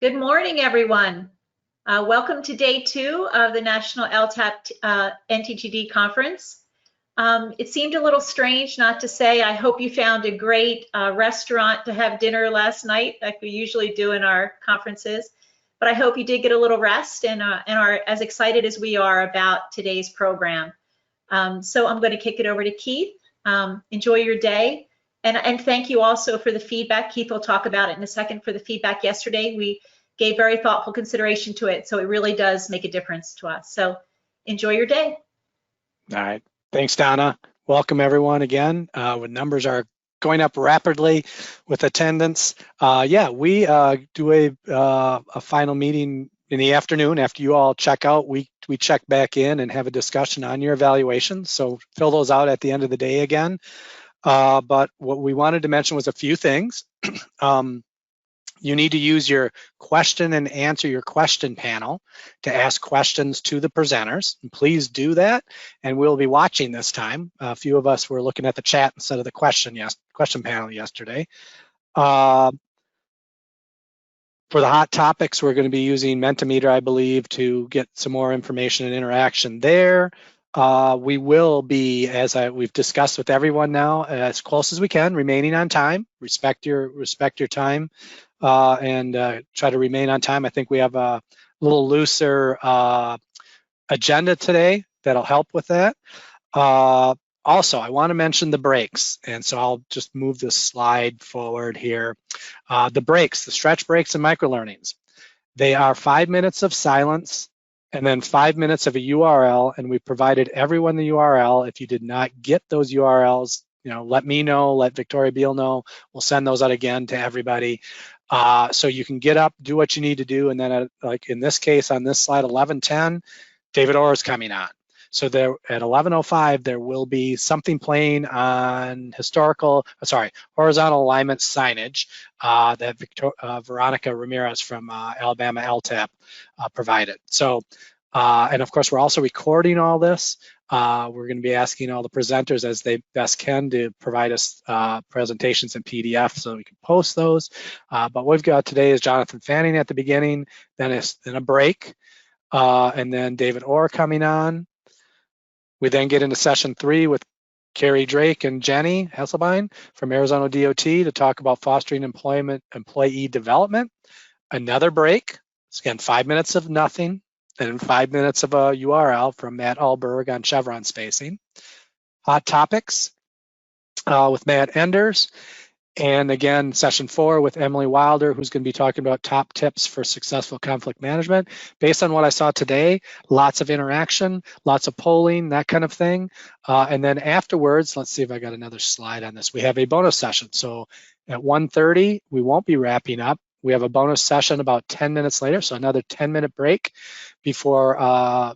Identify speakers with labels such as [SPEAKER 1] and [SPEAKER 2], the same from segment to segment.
[SPEAKER 1] Good morning, everyone. Welcome to day 2 of the National LTAP NTGD conference. It seemed a little strange not to say, I hope you found a great restaurant to have dinner last night, like we usually do in our conferences. But I hope you did get a little rest and are as excited as we are about today's program. So I'm going to kick it over to Keith. Enjoy your day. And thank you also for the feedback. Keith will talk about it in a second for the feedback yesterday. We gave very thoughtful consideration to it, so it really does make a difference to us. So enjoy your day.
[SPEAKER 2] All right. Thanks, Donna. Welcome, everyone, again. When numbers are going up rapidly with attendance, we do a final meeting in the afternoon after you all check out. We check back in and have a discussion on your evaluations. So fill those out at the end of the day again. But what we wanted to mention was a few things. You need to use your question and answer your question panel to ask questions to the presenters. And please do that, and we'll be watching this time. A few of us were looking at the chat instead of the question panel yesterday. For the hot topics, we're going to be using Mentimeter, I believe, to get some more information and interaction there. We will be, as we've discussed with everyone now, as close as we can, remaining on time. Respect your time. And try to remain on time. I think we have a little looser agenda today that'll help with that. Also, I want to mention the breaks, and so I'll just move this slide forward here. The breaks, the stretch breaks and microlearnings. They are 5 minutes of silence and then 5 minutes of a URL, and we provided everyone the URL. If you did not get those URLs, let me know, let Victoria Beal know. We'll send those out again to everybody. So you can get up, do what you need to do, and then like in this case on this slide, 11:10, David Orr is coming on. So there at 11:05 there will be something playing on horizontal alignment signage that Veronica Ramirez from Alabama LTAP provided. So and of course we're also recording all this. We're going to be asking all the presenters as they best can to provide us presentations in PDF so we can post those. But what we've got today is Jonathan Fanning at the beginning, then a break, and then David Orr coming on. We then get into session 3 with Carrie Drake and Jenny Hesselbein from Arizona DOT to talk about fostering employee development. Another break, it's again 5 minutes of nothing, and 5 minutes of a URL from Matt Alberg on Chevron spacing. Hot topics with Matt Enders. And again, session 4 with Emily Wilder, who's going to be talking about top tips for successful conflict management. Based on what I saw today, lots of interaction, lots of polling, that kind of thing. And then afterwards, let's see if I got another slide on this. We have a bonus session. So at 1:30, we won't be wrapping up. We have a bonus session about 10 minutes later, so another 10-minute break before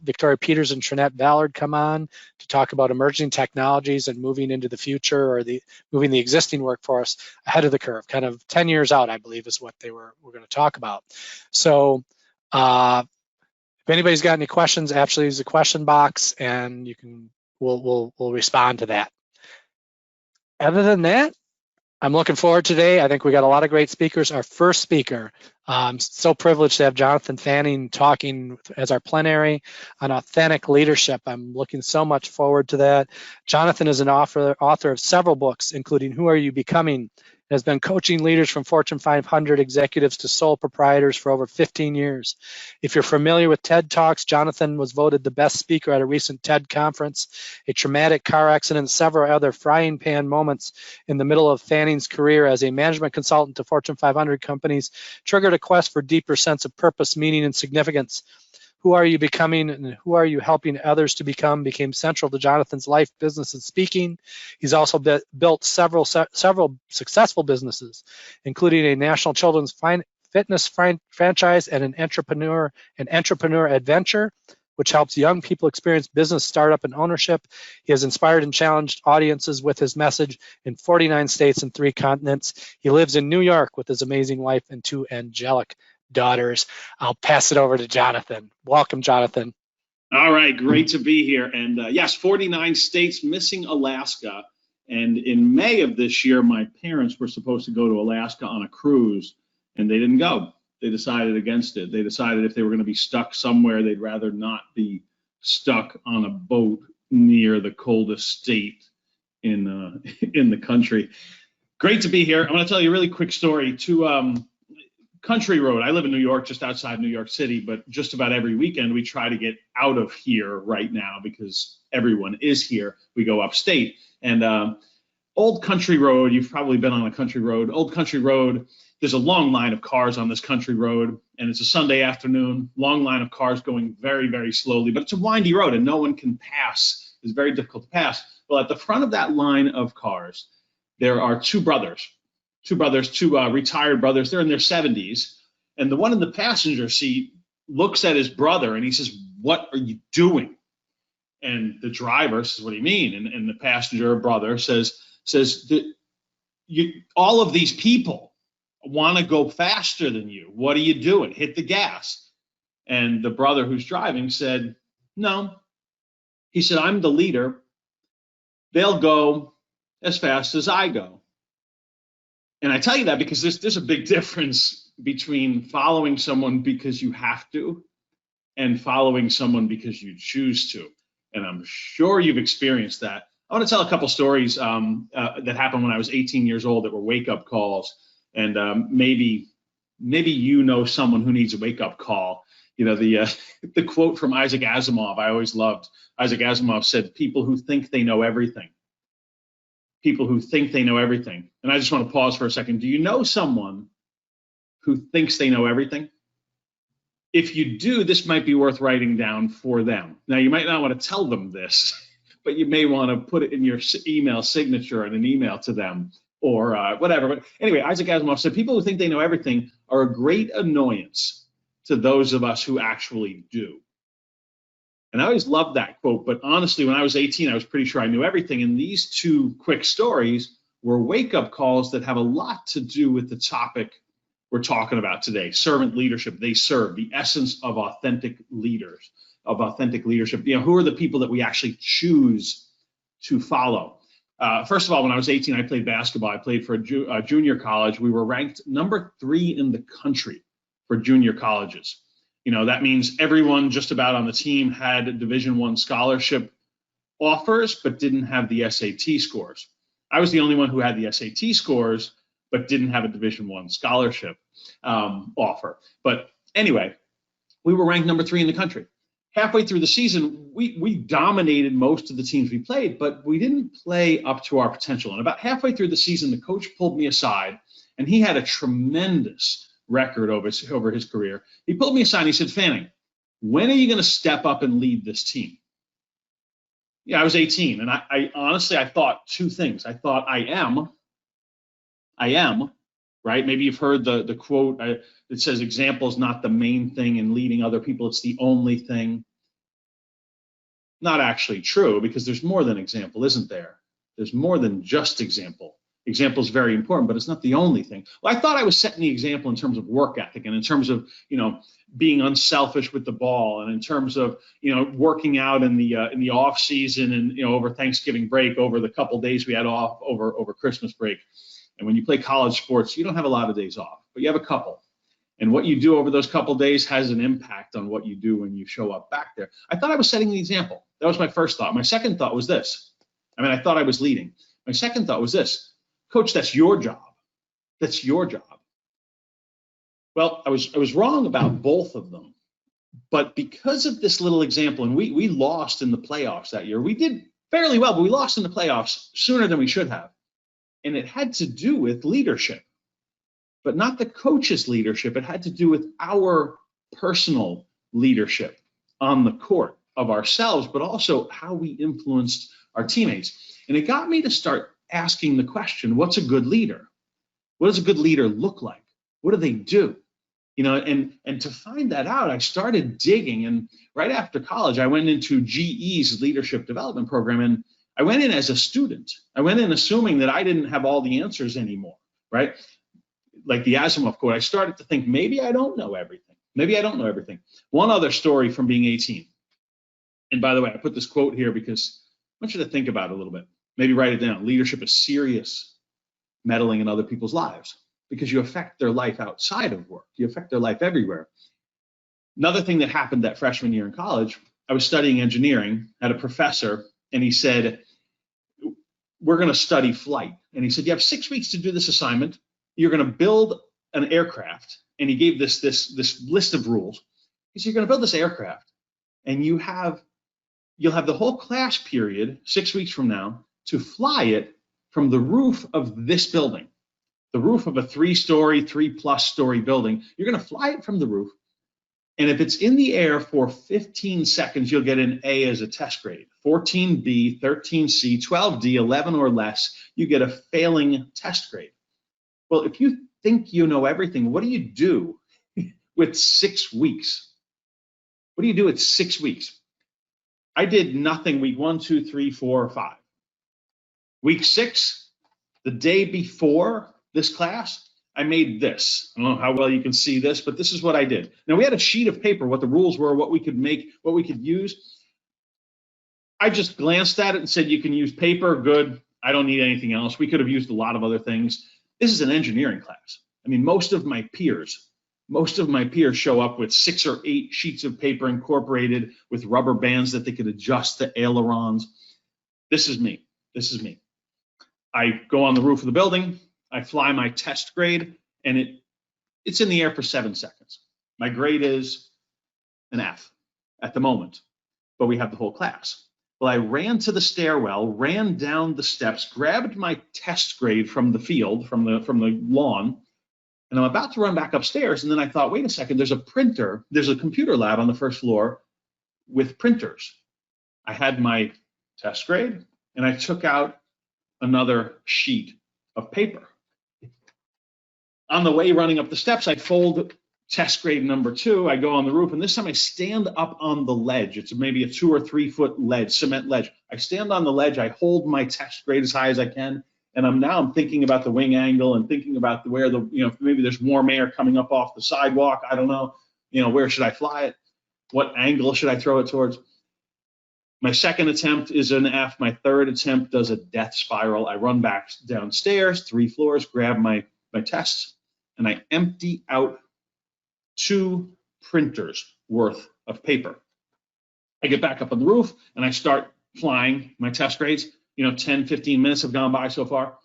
[SPEAKER 2] Victoria Peters and Trinette Ballard come on to talk about emerging technologies and moving into the future, or moving the existing workforce ahead of the curve, kind of 10 years out, I believe is what we're going to talk about. So if anybody's got any questions, actually use the question box and we'll respond to that. Other than that, I'm looking forward today. I think we got a lot of great speakers. Our first speaker, I'm so privileged to have Jonathan Fanning talking as our plenary on authentic leadership. I'm looking so much forward to that. Jonathan is an author of several books, including Who Are You Becoming? Has been coaching leaders from Fortune 500 executives to sole proprietors for over 15 years. If you're familiar with TED Talks, Jonathan was voted the best speaker at a recent TED conference. A traumatic car accident and several other frying pan moments in the middle of Fanning's career as a management consultant to Fortune 500 companies triggered a quest for deeper sense of purpose, meaning, and significance. Who Are You Becoming and Who Are You Helping Others to Become became central to Jonathan's life, business, and speaking. He's also built several successful businesses, including a national children's fitness franchise and an entrepreneur adventure, which helps young people experience business, startup, and ownership. He has inspired and challenged audiences with his message in 49 states and 3 continents. He lives in New York with his amazing wife and 2 angelic daughters. I'll pass it over to Jonathan. Welcome, Jonathan.
[SPEAKER 3] All right, great to be here. And yes, 49 states, missing Alaska. And in May of this year, my parents were supposed to go to Alaska on a cruise, and they didn't go. They decided against it. They decided if they were going to be stuck somewhere, they'd rather not be stuck on a boat near the coldest state in the country. Great to be here. I'm going to tell you a really quick story. To Country Road. I live in New York, just outside New York City, but just about every weekend we try to get out of here right now because everyone is here. We go upstate. And Old Country Road, you've probably been on a country road. Old Country Road, there's a long line of cars on this country road, and it's a Sunday afternoon, long line of cars going very, very slowly, but it's a windy road and no one can pass. It's very difficult to pass. Well, at the front of that line of cars, there are two retired brothers. They're in their 70s. And the one in the passenger seat looks at his brother and he says, "What are you doing?" And the driver says, "What do you mean?" And the passenger brother says all of these people want to go faster than you. What are you doing? Hit the gas. And the brother who's driving said, "No." He said, "I'm the leader. They'll go as fast as I go." And I tell you that because there's a big difference between following someone because you have to and following someone because you choose to. And I'm sure you've experienced that. I want to tell a couple stories that happened when I was 18 years old that were wake-up calls. And maybe you know someone who needs a wake-up call. You know, the quote from Isaac Asimov I always loved. Isaac Asimov said, "People who think they know everything." People who think they know everything. And I just want to pause for a second. Do you know someone who thinks they know everything? If you do, this might be worth writing down for them. Now, you might not want to tell them this, but you may want to put it in your email signature in an email to them or whatever. But anyway, Isaac Asimov said, people who think they know everything are a great annoyance to those of us who actually do. And I always loved that quote, but honestly, when I was 18, I was pretty sure I knew everything. And these two quick stories were wake-up calls that have a lot to do with the topic we're talking about today, servant leadership. They serve, the essence of authentic leaders, of authentic leadership. You know, who are the people that we actually choose to follow? First of all, when I was 18, I played basketball. I played for a junior college. We were ranked number 3 in the country for junior colleges. You know, that means everyone just about on the team had Division I scholarship offers, but didn't have the SAT scores. I was the only one who had the SAT scores, but didn't have a Division I scholarship offer. But anyway, we were ranked number 3 in the country. Halfway through the season, we dominated most of the teams we played, but we didn't play up to our potential. And about halfway through the season, the coach pulled me aside, and he had a tremendous record over his career. He pulled me aside and he said, "Fanning, when are you going to step up and lead this team?" Yeah, I was 18, and I honestly, I thought two things. I thought, I am, right? Maybe you've heard the quote that says, "Example is not the main thing in leading other people, it's the only thing." Not actually true, because there's more than example, isn't there? There's more than just example. Example is very important, but it's not the only thing. Well, I thought I was setting the example in terms of work ethic and in terms of, you know, being unselfish with the ball, and in terms of, you know, working out in the off season and, you know, over Thanksgiving break, over the couple days we had off over Christmas break. And when you play college sports, you don't have a lot of days off, but you have a couple. And what you do over those couple days has an impact on what you do when you show up back there. I thought I was setting the example. That was my first thought. My second thought was this. I thought I was leading. My second thought was this. Coach, that's your job. That's your job. Well, I was wrong about both of them. But because of this little example, and we lost in the playoffs that year. We did fairly well, but we lost in the playoffs sooner than we should have. And it had to do with leadership, but not the coach's leadership. It had to do with our personal leadership on the court of ourselves, but also how we influenced our teammates. And it got me to start asking the question, what's a good leader? What does a good leader look like? What do they do? You know, and to find that out, I started digging. And right after college, I went into GE's leadership development program. And I went in as a student. I went in assuming that I didn't have all the answers anymore, right? Like the Asimov quote, I started to think, maybe I don't know everything. Maybe I don't know everything. One other story from being 18. And by the way, I put this quote here because I want you to think about it a little bit. Maybe write it down. Leadership is serious meddling in other people's lives. because you affect their life outside of work. You affect their life everywhere. Another thing that happened that freshman year in college, I was studying engineering, had a professor, and he said, we're going to study flight. And he said, you have 6 weeks to do this assignment. You're going to build an aircraft. And he gave this list of rules. He said, you're going to build this aircraft, and you'll have the whole class period 6 weeks from now to fly it from the roof of this building, the roof of a 3-story, 3+ story building. You're going to fly it from the roof. And if it's in the air for 15 seconds, you'll get an A as a test grade. 14B, 13C, 12D, 11 or less, you get a failing test grade. Well, if you think you know everything, what do you do with 6 weeks? What do you do with 6 weeks? I did nothing week 1, 2, 3, 4, 5. Week 6, the day before this class, I made this. I don't know how well you can see this, but this is what I did. Now, we had a sheet of paper, what the rules were, what we could make, what we could use. I just glanced at it and said, you can use paper, good. I don't need anything else. We could have used a lot of other things. This is an engineering class. I mean, most of my peers show up with 6 or 8 sheets of paper incorporated with rubber bands that they could adjust the ailerons. This is me. This is me. I go on the roof of the building. I fly my test grade, and it's in the air for 7 seconds. My grade is an F at the moment, but we have the whole class. Well, I ran to the stairwell, ran down the steps, grabbed my test grade from the field, from the lawn, and I'm about to run back upstairs, and then I thought, wait a second, there's a computer lab on the first floor with printers. I had my test grade, and I took out another sheet of paper. On the way running up the steps, I fold test grade number 2. I go on the roof, and this time I stand up on the ledge. It's maybe a 2 or 3 foot ledge, cement ledge. I stand on the ledge. I hold my test grade as high as I can, and I'm thinking about the wing angle and thinking about where maybe there's warm air coming up off the sidewalk. I don't know. Where should I fly it? What angle should I throw it towards? My second attempt is an F. My third attempt does a death spiral. I run back downstairs, 3 floors, grab my tests, and I empty out 2 printers worth of paper. I get back up on the roof, and I start flying my test grades. 10, 15 minutes have gone by so far.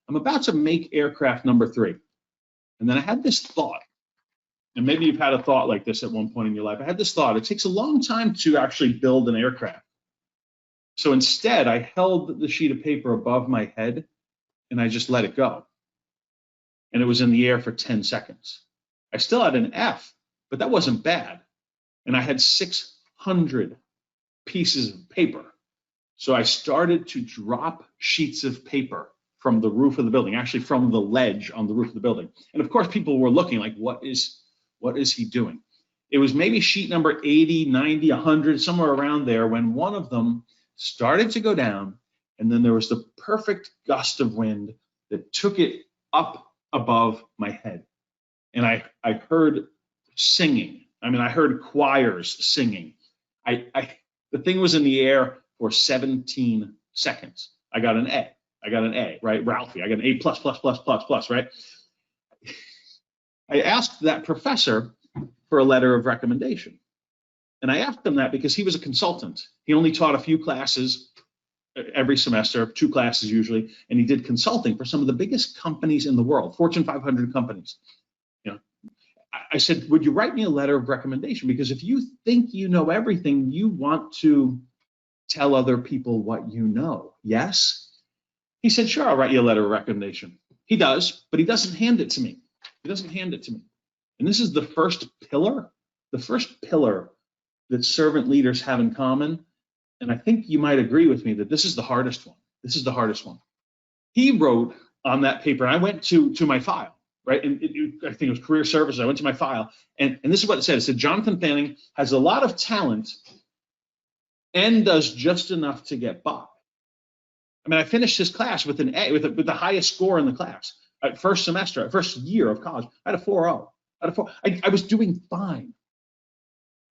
[SPEAKER 3] I'm about to make aircraft number 3. And then I had this thought, and maybe you've had a thought like this at one point in your life. I had this thought, it takes a long time to actually build an aircraft. So instead, I held the sheet of paper above my head, and I just let it go. And it was in the air for 10 seconds. I still had an F, but that wasn't bad. And I had 600 pieces of paper. So I started to drop sheets of paper from the roof of the building, actually from the ledge on the roof of the building. And of course, people were looking like, what is he doing? It was maybe sheet number 80, 90, 100, somewhere around there, when one of them started to go down, and then there was the perfect gust of wind that took it up above my head. And I heard singing. I mean, I heard choirs singing. The thing was in the air for 17 seconds. I got an A, right? Ralphie, I got an A+++++, right? I asked that professor for a letter of recommendation. And I asked him that because he was a consultant. He only taught a few classes every semester, 2 classes usually, and he did consulting for some of the biggest companies in the world, Fortune 500 companies. I said, would you write me a letter of recommendation? Because if you think you know everything, you want to tell other people what you know. Yes? He said, sure, I'll write you a letter of recommendation. He does, but he doesn't hand it to me. He doesn't hand it to me. And this is the first pillar that servant leaders have in common. And I think you might agree with me that this is the hardest one. This is the hardest one. He wrote on that paper, and I went to my file, right? And I think it was career services. I went to my file, and this is what it said. It said, Jonathan Fanning has a lot of talent and does just enough to get by. I mean, I finished his class with an A, with the highest score in the class. First semester, first year of college, I had a 4.0. I was doing fine.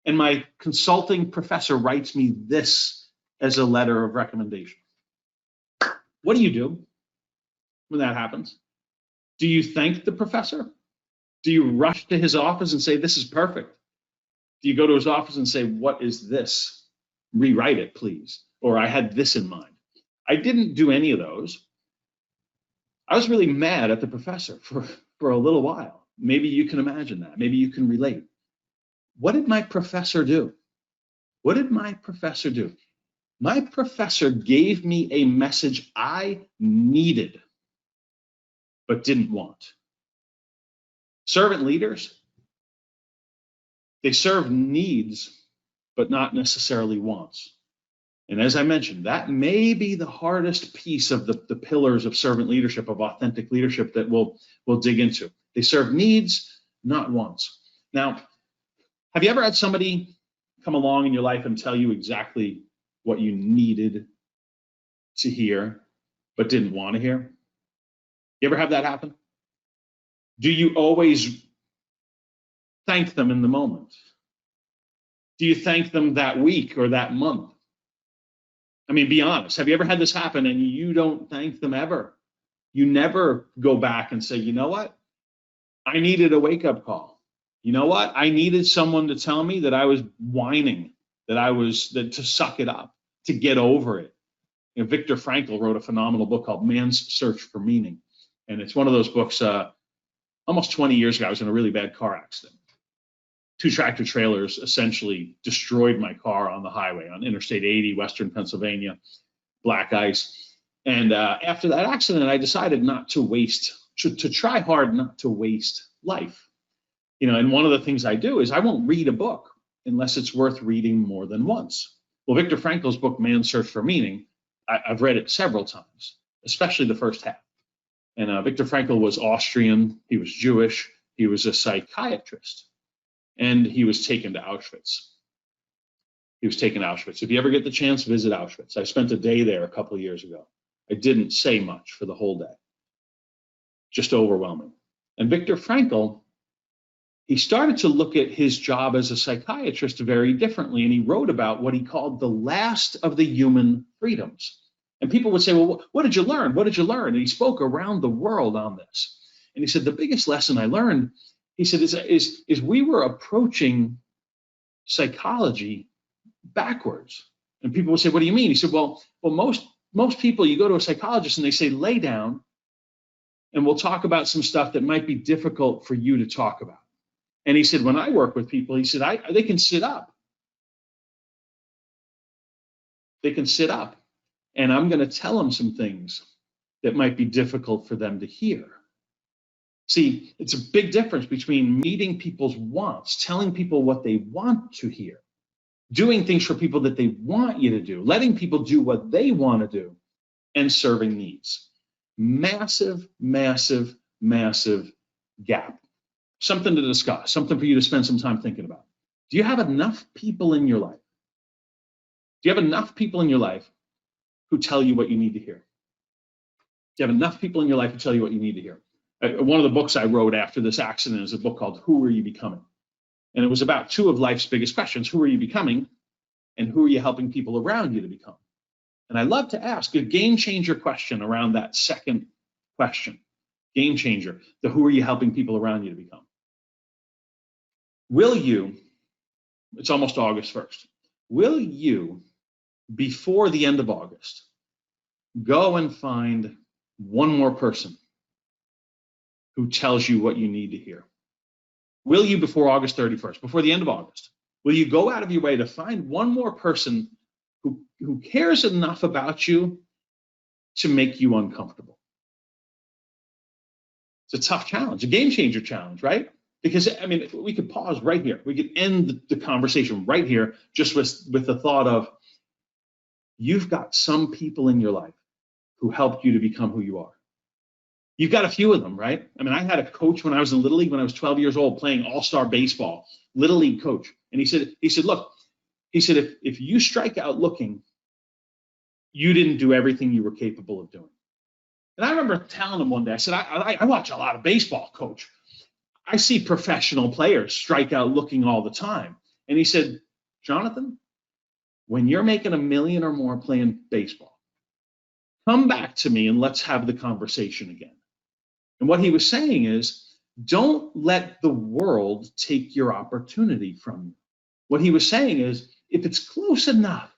[SPEAKER 3] And my consulting professor writes me this as a letter of recommendation. What do you do when that happens? Do you thank the professor? Do you rush to his office and say, this is perfect? Do you go to his office and say, what is this? Rewrite it, please. Or I had this in mind. I didn't do any of those. I was really mad at the professor for a little while. Maybe you can imagine that. Maybe you can relate. What did my professor do? What did my professor do? My professor gave me a message I needed, but didn't want. Servant leaders, they serve needs, but not necessarily wants. And as I mentioned, that may be the hardest piece of the pillars of servant leadership, of authentic leadership, that we'll dig into. They serve needs, not wants. Now, have you ever had somebody come along in your life and tell you exactly what you needed to hear, but didn't want to hear? You ever have that happen? Do you always thank them in the moment? Do you thank them that week or that month? I mean, be honest. Have you ever had this happen and you don't thank them ever? You never go back and say, you know what? I needed a wake-up call. You know what? I needed someone to tell me that I was whining, that to suck it up, to get over it. You know, Viktor Frankl wrote a phenomenal book called Man's Search for Meaning. And it's one of those books, almost 20 years ago, I was in a really bad car accident. 2 tractor trailers essentially destroyed my car on the highway on Interstate 80, Western Pennsylvania, black ice. And after that accident, I decided not to to try hard not to waste life. You know, and one of the things I do is I won't read a book unless it's worth reading more than once. Well, Viktor Frankl's book, Man's Search for Meaning, I've read it several times, especially the first half. And Viktor Frankl was Austrian, he was Jewish, he was a psychiatrist, and he was taken to Auschwitz. If you ever get the chance, visit Auschwitz. I spent a day there a couple of years ago. I didn't say much for the whole day. Just overwhelming. And Viktor Frankl, he started to look at his job as a psychiatrist very differently, and he wrote about what he called the last of the human freedoms. And people would say, well, what did you learn? What did you learn? And he spoke around the world on this. And he said, the biggest lesson I learned, he said, is we were approaching psychology backwards. And people would say, what do you mean? He said, well, most people, you go to a psychologist and they say, lay down and we'll talk about some stuff that might be difficult for you to talk about. And he said, when I work with people, he said, they can sit up. They can sit up. And I'm going to tell them some things that might be difficult for them to hear. See, it's a big difference between meeting people's wants, telling people what they want to hear, doing things for people that they want you to do, letting people do what they want to do, and serving needs. Massive, massive, massive gap. Something to discuss, something for you to spend some time thinking about. Do you have enough people in your life? Do you have enough people in your life who tell you what you need to hear? Do you have enough people in your life who tell you what you need to hear? One of the books I wrote after this accident is a book called Who Are You Becoming? And it was about 2 of life's biggest questions. Who are you becoming? And who are you helping people around you to become? And I love to ask a game changer question around that second question. Game changer, the who are you helping people around you to become? Will you, it's almost August 1st, will you, before the end of August, go and find one more person who tells you what you need to hear? Will you, before August 31st, before the end of August, will you go out of your way to find one more person who cares enough about you to make you uncomfortable? It's a tough challenge, a game changer challenge, right? Because, I mean, we could pause right here. We could end the conversation right here just with the thought of, you've got some people in your life who helped you to become who you are. You've got a few of them, right? I mean, I had a coach when I was in Little League, when I was 12 years old, playing all-star baseball, Little League coach. And he said, look, if you strike out looking, you didn't do everything you were capable of doing. And I remember telling him one day, I said, I watch a lot of baseball, coach. I see professional players strike out looking all the time. And he said, Jonathan, when you're making $1 million or more playing baseball, come back to me and let's have the conversation again. And what he was saying is, don't let the world take your opportunity from you. What he was saying is, if it's close enough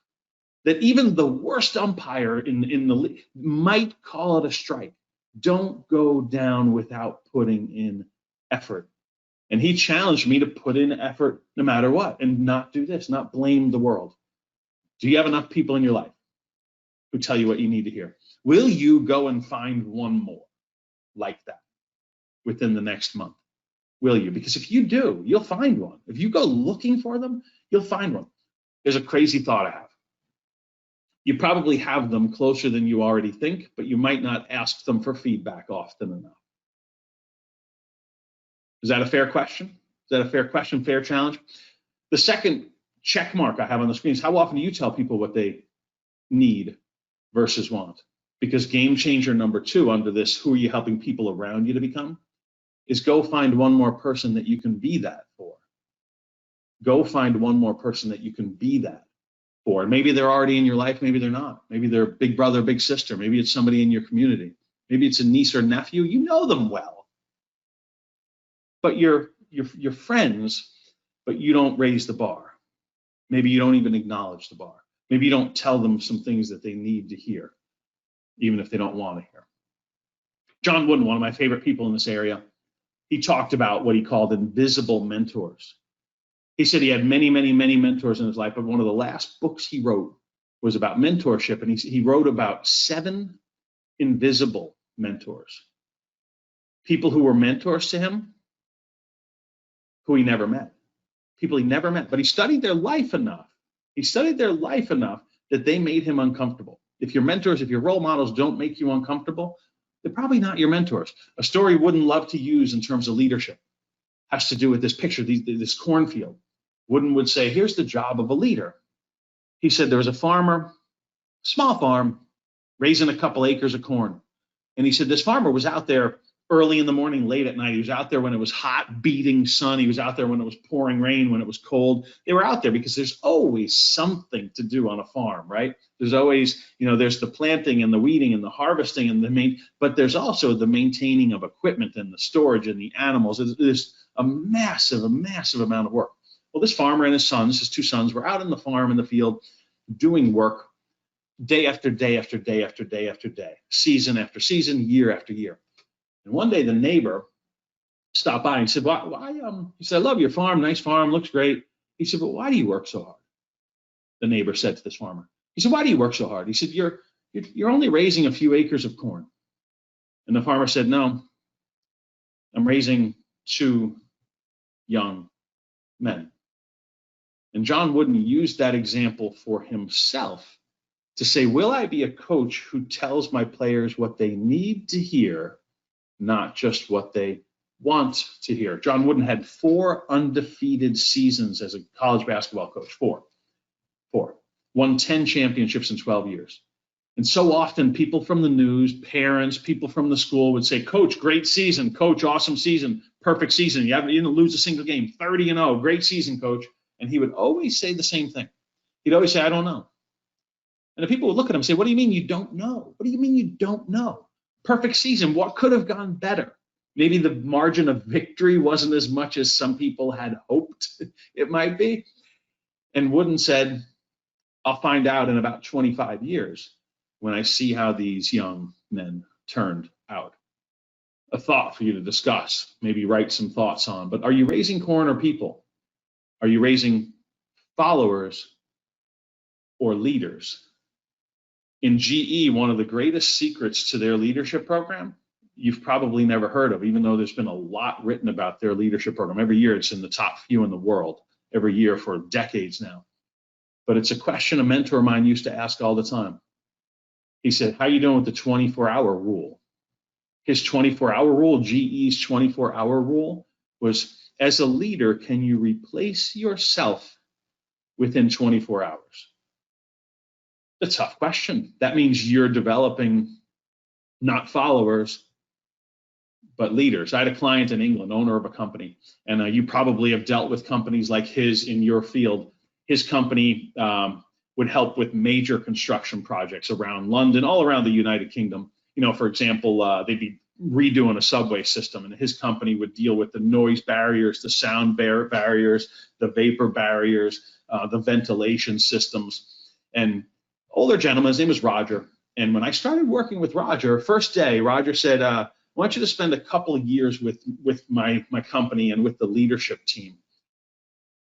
[SPEAKER 3] that even the worst umpire in the league might call it a strike, don't go down without putting in effort. And he challenged me to put in effort no matter what, and not do this, not blame the world. Do you have enough people in your life who tell you what you need to hear? Will you go and find one more like that within the next month? Will you? Because if you do, you'll find one. If you go looking for them, you'll find one. There's a crazy thought I have. You probably have them closer than you already think, but you might not ask them for feedback often enough. Is that a fair question? Is that a fair question, fair challenge? The second check mark I have on the screen is, how often do you tell people what they need versus want? Because game changer number 2 under this, who are you helping people around you to become, is go find one more person that you can be that for. Go find one more person that you can be that for. And maybe they're already in your life, maybe they're not. Maybe they're big brother, big sister. Maybe it's somebody in your community. Maybe it's a niece or nephew. You know them well. But you're friends, but you don't raise the bar. Maybe you don't even acknowledge the bar. Maybe you don't tell them some things that they need to hear, even if they don't want to hear. John Wooden, one of my favorite people in this area, he talked about what he called invisible mentors. He said he had many, many, many mentors in his life, but one of the last books he wrote was about mentorship, and he wrote about 7 invisible mentors. People who were mentors to him, who he never met. People he never met, but he studied their life enough. He studied their life enough that they made him uncomfortable. If your mentors, if your role models don't make you uncomfortable, they're probably not your mentors. A story Wooden loved to use in terms of leadership has to do with this picture, this cornfield. Wooden would say, here's the job of a leader. He said there was a farmer, small farm, raising a couple acres of corn. And he said this farmer was out there early in the morning, late at night. He was out there when it was hot, beating sun. He was out there when it was pouring rain, when it was cold. They were out there because there's always something to do on a farm, right? There's always, there's the planting and the weeding and the harvesting and but there's also the maintaining of equipment and the storage and the animals. There's a massive amount of work. Well, this farmer and his 2 sons, were out in the farm in the field doing work day after day after day after day after day, season after season, year after year. And one day the neighbor stopped by and said, why he said, I love your farm, nice farm, looks great. He said, but why do you work so hard? The neighbor said to this farmer. He said, why do you work so hard? He said, you're only raising a few acres of corn. And the farmer said, no, I'm raising 2 young men. And John Wooden used that example for himself to say, will I be a coach who tells my players what they need to hear, not just what they want to hear? John Wooden had 4 undefeated seasons as a college basketball coach. 4. Won 10 championships in 12 years. And so often people from the news, parents, people from the school would say, Coach, great season. Coach, awesome season. Perfect season. You didn't lose a single game. 30-0. Great season, Coach. And he would always say the same thing. He'd always say, I don't know. And the people would look at him and say, what do you mean you don't know? What do you mean you don't know? Perfect season. What could have gone better? Maybe the margin of victory wasn't as much as some people had hoped it might be. And Wooden said, I'll find out in about 25 years when I see how these young men turned out. A thought for you to discuss, maybe write some thoughts on. But are you raising corn or people? Are you raising followers or leaders? In GE, one of the greatest secrets to their leadership program, you've probably never heard of, even though there's been a lot written about their leadership program. Every year it's in the top few in the world, every year for decades now. But it's a question a mentor of mine used to ask all the time. He said, how are you doing with the 24-hour rule? His 24-hour rule, GE's 24-hour rule, was, as a leader, can you replace yourself within 24 hours? A tough question. That means you're developing not followers, but leaders. I had a client in England, owner of a company, and you probably have dealt with companies like his in your field. His company would help with major construction projects around London, all around the United Kingdom. For example, they'd be redoing a subway system, and his company would deal with the noise barriers, the sound barriers, the vapor barriers, the ventilation systems. And older gentleman, his name was Roger. And when I started working with Roger, first day, Roger said, I want you to spend a couple of years with my company and with the leadership team.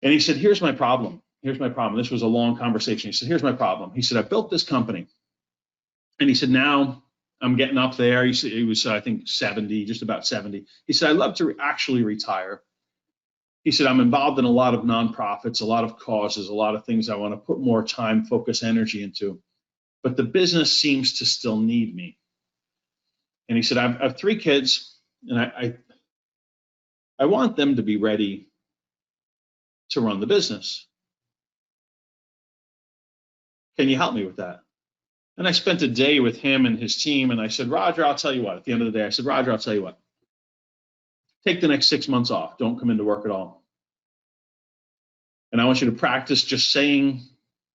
[SPEAKER 3] And he said, here's my problem. Here's my problem. This was a long conversation. He said, here's my problem. He said, I built this company. And he said, now I'm getting up there. He said, he was, I think, 70, just about 70. He said, I'd love to actually retire. He said, I'm involved in a lot of nonprofits, a lot of causes, a lot of things I want to put more time, focus, energy into. But the business seems to still need me. And he said, I have 3 kids, and I want them to be ready to run the business. Can you help me with that? And I spent a day with him and his team, and I said, Roger, I'll tell you what. At the end of the day, I said, Roger, I'll tell you what. Take the next 6 months off. Don't come into work at all. And I want you to practice just saying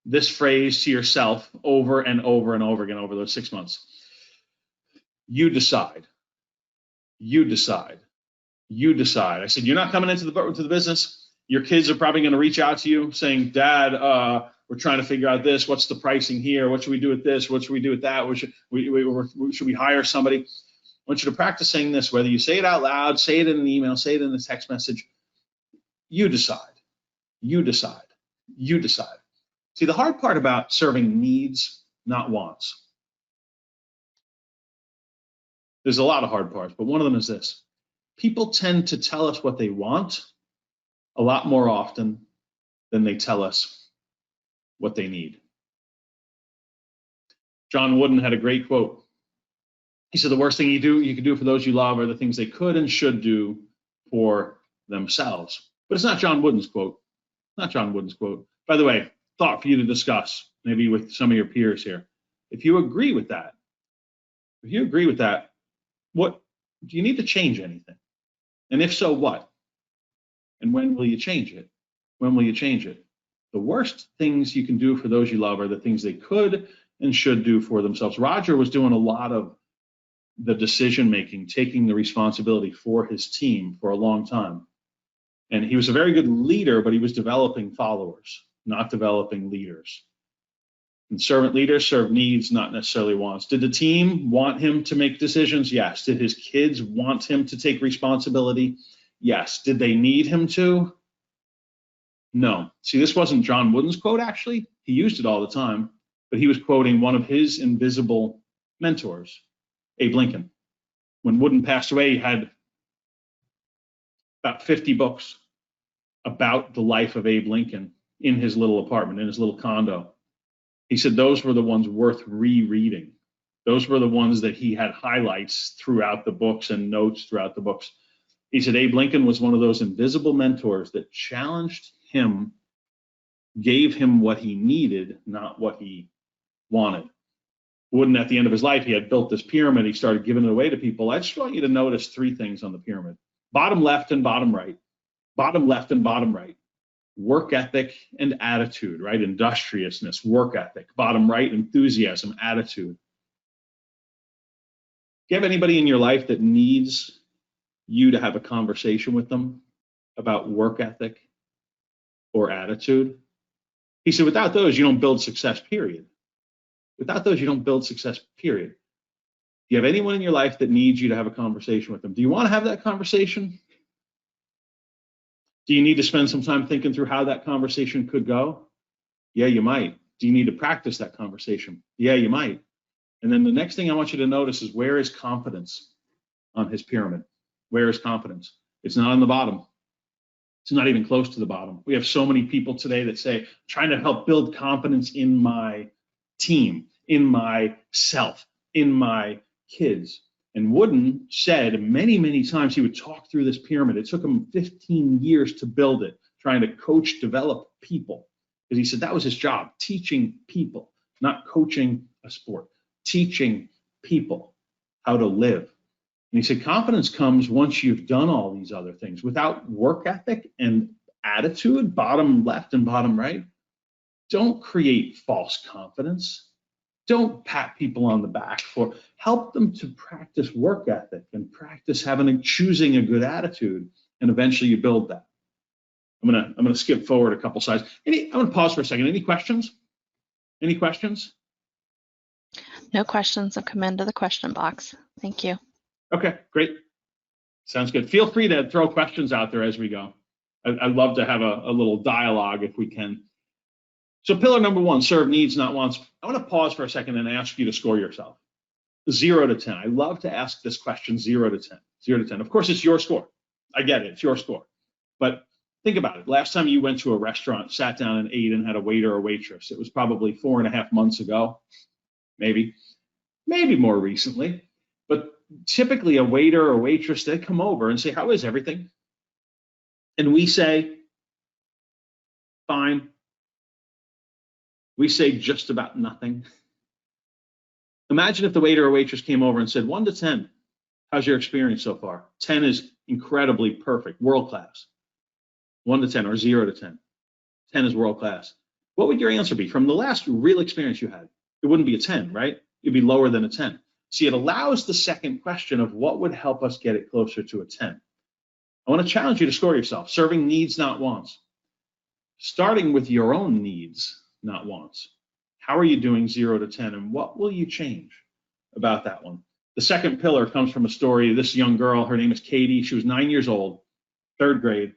[SPEAKER 3] this phrase to yourself over and over and over again over those 6 months. You decide. You decide. You decide. I said, you're not coming into the business. Your kids are probably going to reach out to you saying, Dad, we're trying to figure out this. What's the pricing here? What should we do with this? What should we do with that? Should we hire somebody? I want you to practice saying this, whether you say it out loud, say it in an email, say it in a text message. You decide. You decide. You decide. See, the hard part about serving needs, not wants. There's a lot of hard parts, but one of them is this. People tend to tell us what they want a lot more often than they tell us what they need. John Wooden had a great quote. He said, the worst thing you can do for those you love are the things they could and should do for themselves. But it's not John Wooden's quote. Not John Wooden's quote. By the way, thought for you to discuss, maybe with some of your peers here. If you agree with that, what do you need to change anything? And if so, what? And when will you change it? When will you change it? The worst things you can do for those you love are the things they could and should do for themselves. Roger was doing a lot of the decision making, taking the responsibility for his team for a long time. And he was a very good leader, but he was developing followers, not developing leaders. And servant leaders serve needs, not necessarily wants. Did the team want him to make decisions? Yes. Did his kids want him to take responsibility? Yes. Did they need him to? No. See, this wasn't John Wooden's quote, actually. He used it all the time, but he was quoting one of his invisible mentors, Abe Lincoln. When Wooden passed away, he had about 50 books about the life of Abe Lincoln in his little apartment, in his little condo. He said those were the ones worth rereading. Those were the ones that he had highlights throughout the books and notes throughout the books. He said Abe Lincoln was one of those invisible mentors that challenged him, gave him what he needed, not what he wanted. Wooden, at the end of his life, he had built this pyramid. He started giving it away to people. I just want you to notice 3 things on the pyramid. Bottom left and bottom right. Bottom left and bottom right. Work ethic and attitude, right? Industriousness, work ethic. Bottom right, enthusiasm, attitude. Do you have anybody in your life that needs you to have a conversation with them about work ethic or attitude? He said, without those, you don't build success, period. Without those, you don't build success, period. Do you have anyone in your life that needs you to have a conversation with them? Do you want to have that conversation? Do you need to spend some time thinking through how that conversation could go? Yeah, you might. Do you need to practice that conversation? Yeah, you might. And then the next thing I want you to notice is, where is confidence on his pyramid? Where is confidence? It's not on the bottom. It's not even close to the bottom. We have so many people today that say, I'm trying to help build confidence in my team, in myself, in my kids. And Wooden said many, many times he would talk through this pyramid. It took him 15 years to build it, trying to coach, develop people. Because he said that was his job, teaching people, not coaching a sport, teaching people how to live. And he said confidence comes once you've done all these other things. Without work ethic and attitude, bottom left and bottom right, don't create false confidence. Don't pat people on the back for help them to practice work ethic and practice choosing a good attitude, and eventually you build that. I'm gonna skip forward a couple slides. I'm gonna pause for a second. Any questions? Any questions?
[SPEAKER 4] No questions have come into the question box. Thank you.
[SPEAKER 3] Okay, great. Sounds good. Feel free to throw questions out there as we go. I'd love to have a little dialogue if we can. So pillar number 1, serve needs, not wants. I want to pause for a second and ask you to score yourself. 0 to 10. I love to ask this question, 0 to 10. 0 to 10. Of course, it's your score. I get it. It's your score. But think about it. Last time you went to a restaurant, sat down and ate and had a waiter or waitress, it was probably 4.5 months ago, maybe more recently. But typically a waiter or waitress, they come over and say, how is everything? And we say, fine. We say just about nothing. Imagine if the waiter or waitress came over and said, 1 to 10, how's your experience so far? 10 is incredibly perfect, world class. 1 to 10 or 0 to 10. 10 is world class. What would your answer be from the last real experience you had? It wouldn't be a 10, right? It'd be lower than a 10. See, it allows the second question of what would help us get it closer to a 10. I want to challenge you to score yourself. Serving needs, not wants. Starting with your own needs, not wants. How are you doing 0 to 10, and what will you change about that one? The second pillar comes from a story of this young girl. Her name is Katie. She was 9 years old, 3rd grade,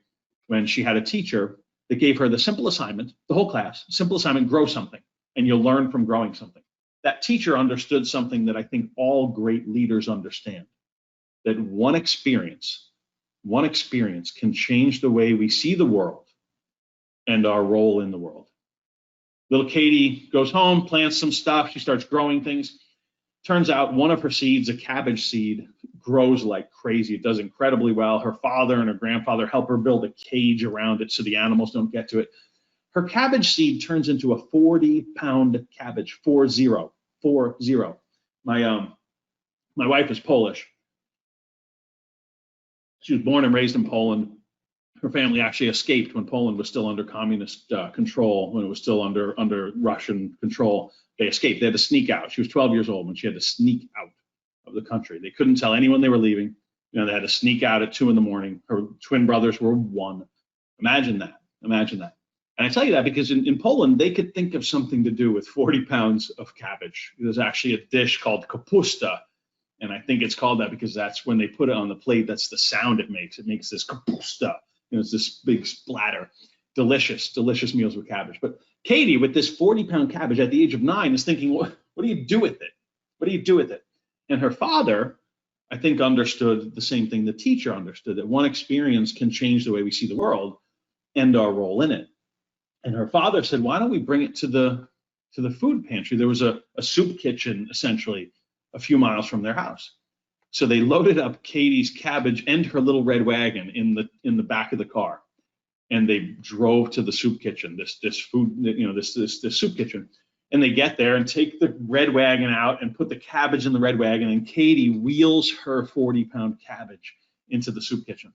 [SPEAKER 3] when she had a teacher that gave her the simple assignment, the whole class, simple assignment, grow something, and you'll learn from growing something. That teacher understood something that I think all great leaders understand, that one experience can change the way we see the world and our role in the world. Little Katie goes home, plants some stuff. She starts growing things. Turns out one of her seeds, a cabbage seed, grows like crazy. It does incredibly well. Her father and her grandfather help her build a cage around it so the animals don't get to it. Her cabbage seed turns into a 40-pound cabbage, 40. My wife is Polish. She was born and raised in Poland. Her family actually escaped when Poland was still under communist control, when it was still under Russian control. They escaped. They had to sneak out. She was 12 years old when she had to sneak out of the country. They couldn't tell anyone they were leaving. You know, they had to sneak out at 2 a.m. Her twin brothers were 1. Imagine that. Imagine that. And I tell you that because in Poland, they could think of something to do with 40 pounds of cabbage. There's actually a dish called kapusta. And I think it's called that because that's when they put it on the plate, that's the sound it makes. It makes this kapusta. You know, it's this big splatter. Delicious, delicious meals with cabbage. But Katie, with this 40-pound cabbage at the age of 9, is thinking, what do you do with it? What do you do with it? And her father, I think, understood the same thing the teacher understood, that one experience can change the way we see the world and our role in it. And her father said, why don't we bring it to the food pantry? There was a soup kitchen, essentially, a few miles from their house. So they loaded up Katie's cabbage and her little red wagon in the back of the car, and they drove to the soup kitchen. This food, you know, this soup kitchen, and they get there and take the red wagon out and put the cabbage in the red wagon, and Katie wheels her 40-pound cabbage into the soup kitchen.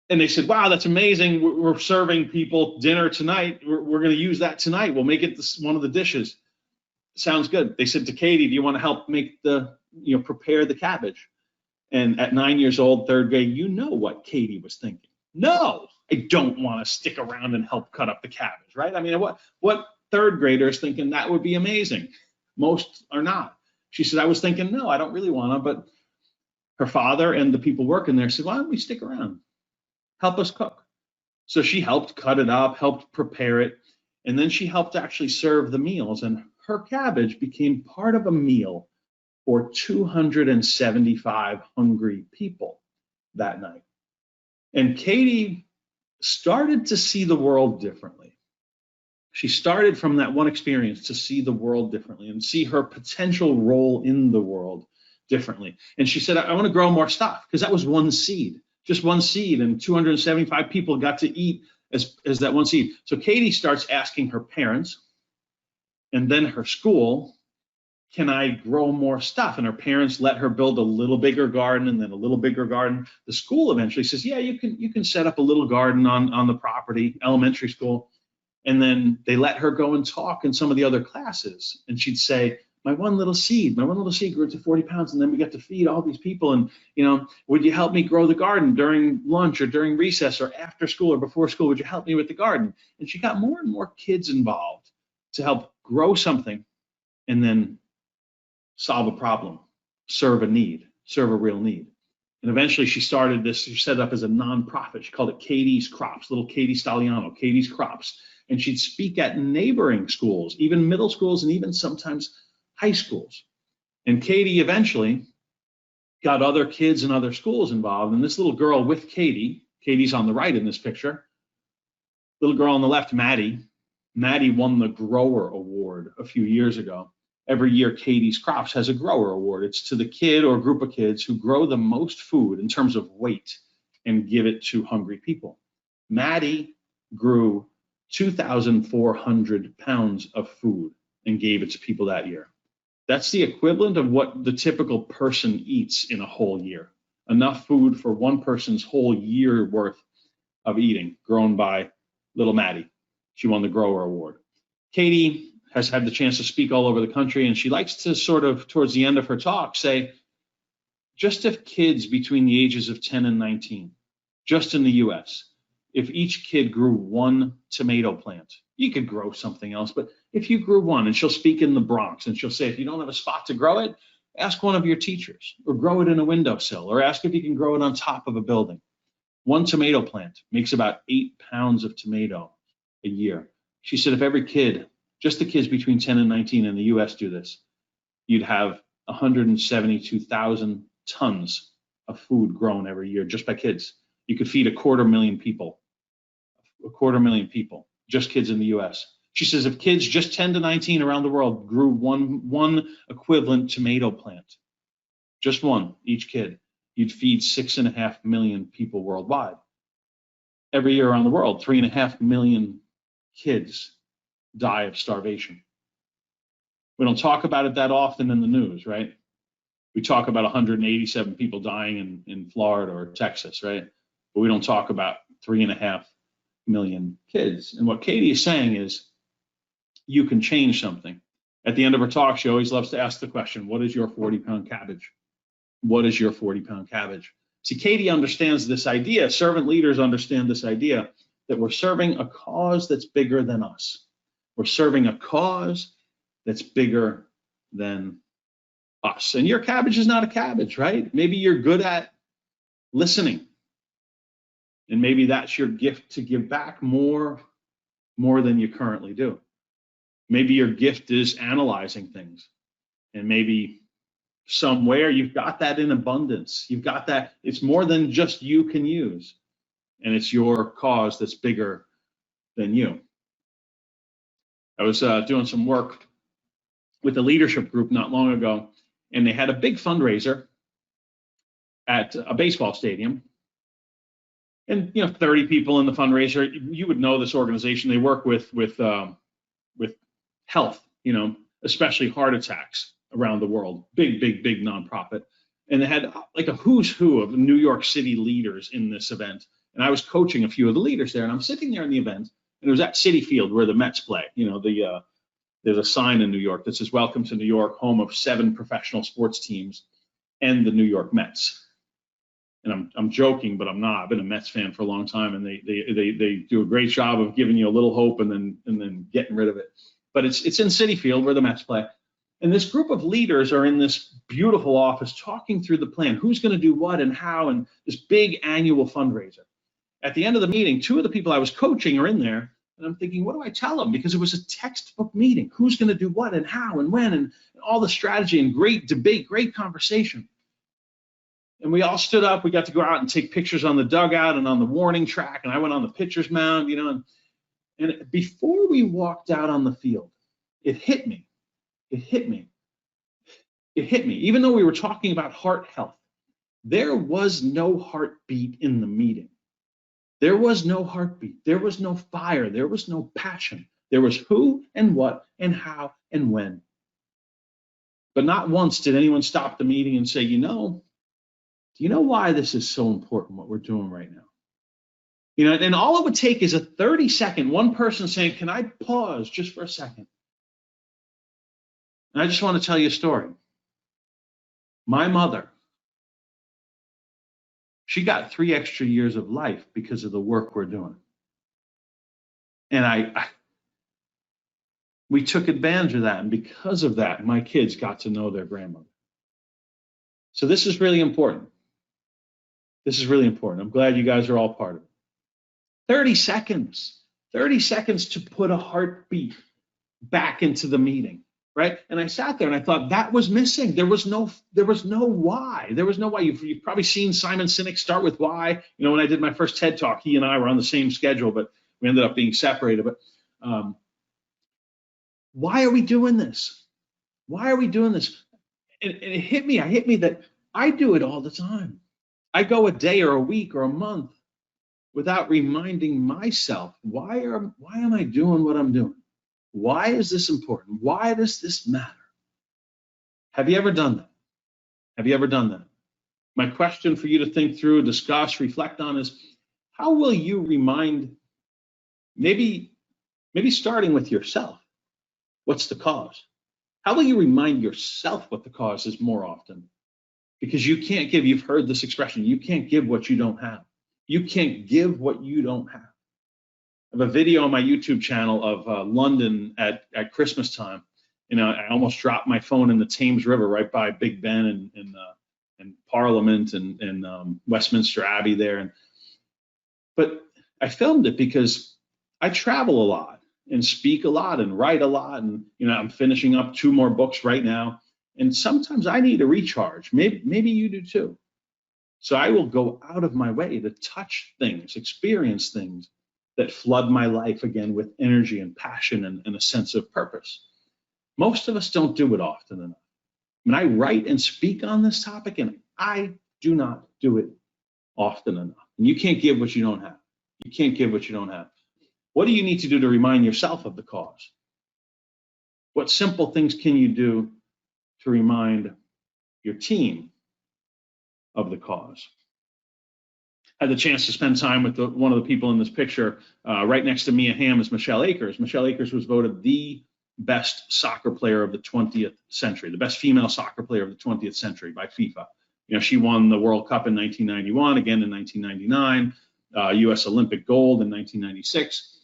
[SPEAKER 3] And they said, "Wow, that's amazing! We're serving people dinner tonight. We're going to use that tonight. We'll make it one of the dishes." Sounds good. They said to Katie, "Do you want to help make prepare the cabbage?" And at 9 years old, 3rd grade, you know what Katie was thinking. No, I don't want to stick around and help cut up the cabbage, right? I mean, what 3rd grader is thinking that would be amazing? Most are not. She said, I was thinking, no, I don't really want to, but her father and the people working there said, why don't we stick around? Help us cook. So she helped cut it up, helped prepare it, and then she helped actually serve the meals, and her cabbage became part of a meal for 275 hungry people that night. And Katie started to see the world differently. She started from that one experience to see the world differently and see her potential role in the world differently. And she said, I want to grow more stuff, because that was one seed, just one seed, and 275 people got to eat as that one seed. So Katie starts asking her parents and then her school, can I grow more stuff? And her parents let her build a little bigger garden and then a little bigger garden. The school eventually says, yeah, you can set up a little garden on the property, elementary school. And then they let her go and talk in some of the other classes. And she'd say, my one little seed grew to 40 pounds, and then we got to feed all these people. And, you know, would you help me grow the garden during lunch or during recess or after school or before school? Would you help me with the garden? And she got more and more kids involved to help grow something and then solve a problem, serve a need, serve a real need. And eventually she started this, she set it up as a nonprofit. She called it Katie's Crops, little Katie Stagliano, Katie's Crops. And she'd speak at neighboring schools, even middle schools and even sometimes high schools. And Katie eventually got other kids in other schools involved. And this little girl with Katie, Katie's on the right in this picture, little girl on the left, Maddie won the Grower Award a few years ago. Every year, Katie's Crops has a Grower Award. It's to the kid or group of kids who grow the most food in terms of weight and give it to hungry people. Maddie grew 2,400 pounds of food and gave it to people that year. That's the equivalent of what the typical person eats in a whole year. Enough food for one person's whole year worth of eating, grown by little Maddie. She won the Grower Award. Katie has had the chance to speak all over the country, and she likes to sort of, towards the end of her talk, say, just if kids between the ages of 10 and 19, just in the US, if each kid grew one tomato plant, you could grow something else, but if you grew one, and she'll speak in the Bronx, and she'll say, if you don't have a spot to grow it, ask one of your teachers, or grow it in a windowsill, or ask if you can grow it on top of a building. One tomato plant makes about 8 pounds of tomato a year. She said, if every kid, just the kids between 10 and 19 in the US do this, you'd have 172,000 tons of food grown every year just by kids. You could feed 250,000 people, 250,000 people, just kids in the US. She says if kids just 10 to 19 around the world grew one equivalent tomato plant, just one, each kid, you'd feed 6.5 million people worldwide. Every year around the world, 3.5 million kids die of starvation. We don't talk about it that often in the news, right? We talk about 187 people dying in Florida or Texas, right? But we don't talk about 3.5 million kids. And what Katie is saying is, you can change something. At the end of her talk, she always loves to ask the question, what is your 40-pound cabbage? What is your 40-pound cabbage? See, Katie understands this idea, servant leaders understand this idea, that we're serving a cause that's bigger than us. We're serving a cause that's bigger than us. And your cabbage is not a cabbage, right? Maybe you're good at listening. And maybe that's your gift to give back more than you currently do. Maybe your gift is analyzing things. And maybe somewhere you've got that in abundance. You've got that. It's more than just you can use. And it's your cause that's bigger than you. I was doing some work with a leadership group not long ago, and they had a big fundraiser at a baseball stadium. And 30 people in the fundraiser. You would know this organization. They work with health, especially heart attacks around the world. Big nonprofit. And they had like a who's who of New York City leaders in this event. And I was coaching a few of the leaders there, and I'm sitting there in the event, and it was at Citi Field where the Mets play. There's a sign in New York that says, "Welcome to New York, home of 7 professional sports teams and the New York Mets." And I'm joking, but I'm not. I've been a Mets fan for a long time, and they do a great job of giving you a little hope and then getting rid of it. But it's in Citi Field where the Mets play. And this group of leaders are in this beautiful office talking through the plan, who's going to do what and how, and this big annual fundraiser. At the end of the meeting, 2 of the people I was coaching are in there, and I'm thinking, what do I tell them? Because it was a textbook meeting. Who's going to do what and how and when, and all the strategy and great debate, great conversation. And we all stood up. We got to go out and take pictures on the dugout and on the warning track, and I went on the pitcher's mound, and before we walked out on the field, it hit me. Even though we were talking about heart health, there was no heartbeat in the meeting. There was no heartbeat. There was no fire. There was no passion. There was who and what and how and when. But not once did anyone stop the meeting and say, do you know why this is so important, what we're doing right now? And all it would take is a 30-second, one person saying, can I pause just for a second? And I just want to tell you a story. My mother, she got 3 extra years of life because of the work we're doing. And we took advantage of that. And because of that, my kids got to know their grandmother. So this is really important. This is really important. I'm glad you guys are all part of it. 30 seconds to put a heartbeat back into the meeting, right? And I sat there and I thought that was missing. There was no why. There was no why. You've probably seen Simon Sinek start with why. You know, when I did my first TED Talk, he and I were on the same schedule, but we ended up being separated. But why are we doing this? Why are we doing this? And it hit me that I do it all the time. I go a day or a week or a month without reminding myself, why am I doing what I'm doing? Why is this important? Why does this matter? Have you ever done that? Have you ever done that? My question for you to think through, discuss, reflect on is, how will you remind, maybe starting with yourself, what's the cause? How will you remind yourself what the cause is more often? Because you can't give, you've heard this expression, you can't give what you don't have. You can't give what you don't have. I have a video on my YouTube channel of London at Christmas time. You know, I almost dropped my phone in the Thames River right by Big Ben and Parliament and Westminster Abbey there. But I filmed it because I travel a lot and speak a lot and write a lot. And, you know, I'm finishing up 2 more books right now. And sometimes I need a recharge. Maybe you do too. So I will go out of my way to touch things, experience things that flood my life again with energy and passion and a sense of purpose. Most of us don't do it often enough. I mean, I write and speak on this topic, and I do not do it often enough. And you can't give what you don't have. You can't give what you don't have. What do you need to do to remind yourself of the cause? What simple things can you do to remind your team of the cause? I had the chance to spend time with one of the people in this picture. Right next to Mia Hamm is Michelle Akers. Michelle Akers was voted the best soccer player of the 20th century, the best female soccer player of the 20th century by FIFA. You know, she won the World Cup in 1991, again in 1999, U.S. Olympic gold in 1996.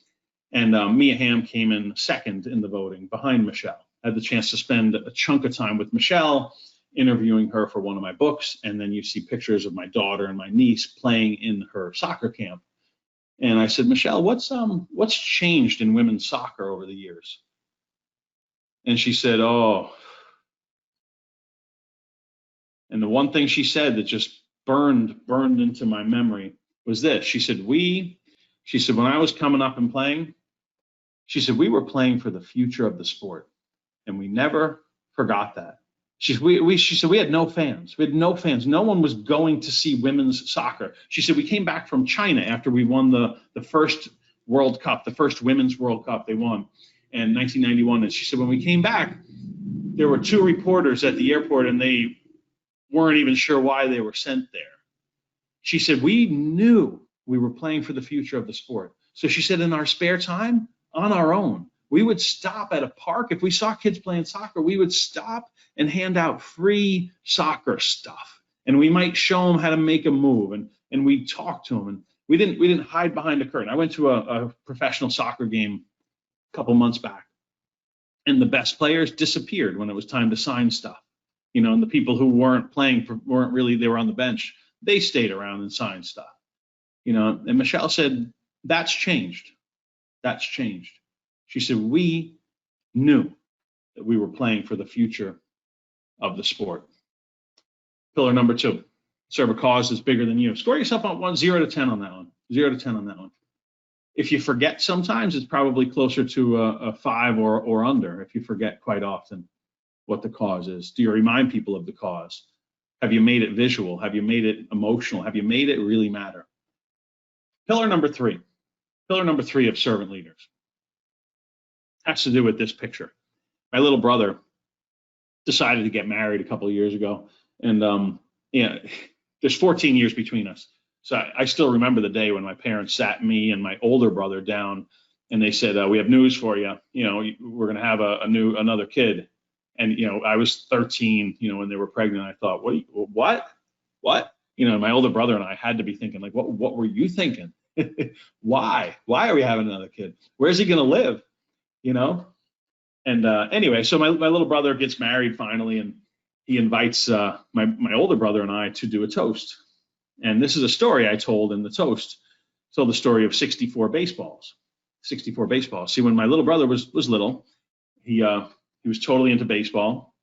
[SPEAKER 3] And Mia Hamm came in second in the voting behind Michelle. I had the chance to spend a chunk of time with Michelle, interviewing her for one of my books, and then you see pictures of my daughter and my niece playing in her soccer camp. And I said, Michelle, what's changed in women's soccer over the years? And she said, oh. And the one thing she said that just burned into my memory was this. She said, when I was coming up and playing, she said, we were playing for the future of the sport, and we never forgot that. She said, we had no fans. We had no fans. No one was going to see women's soccer. She said, we came back from China after we won the first World Cup, the first Women's World Cup they won in 1991. And she said, when we came back, there were 2 reporters at the airport, and they weren't even sure why they were sent there. She said, we knew we were playing for the future of the sport. So she said, in our spare time, on our own, we would stop at a park. If we saw kids playing soccer, we would stop and hand out free soccer stuff. And we might show them how to make a move, and we'd talk to them. And we didn't hide behind a curtain. I went to a professional soccer game a couple months back, and the best players disappeared when it was time to sign stuff. You know, and the people who weren't playing they were on the bench. They stayed around and signed stuff. You know, and Michelle said, that's changed. That's changed. She said, we knew that we were playing for the future of the sport. Pillar number 2, serve a cause that's bigger than you. Score yourself on 0 to 10 on that one. 0 to 10 on that one. If you forget sometimes, it's probably closer to a 5 or under if you forget quite often what the cause is. Do you remind people of the cause? Have you made it visual? Have you made it emotional? Have you made it really matter? Pillar number 3 of servant leaders has to do with this picture. My little brother decided to get married a couple of years ago, and there's 14 years between us. So I still remember the day when my parents sat me and my older brother down, and they said, we have news for you. You know, we're going to have another kid. And, I was 13, when they were pregnant. I thought, what? My older brother and I had to be thinking, like, what were you thinking? Why are we having another kid? Where's he going to live? And anyway, so my little brother gets married finally, and he invites my older brother and I to do a toast. And this is a story I told in the toast. I told the story of 64 baseballs. 64 baseballs. See, when my little brother was little, he was totally into baseball,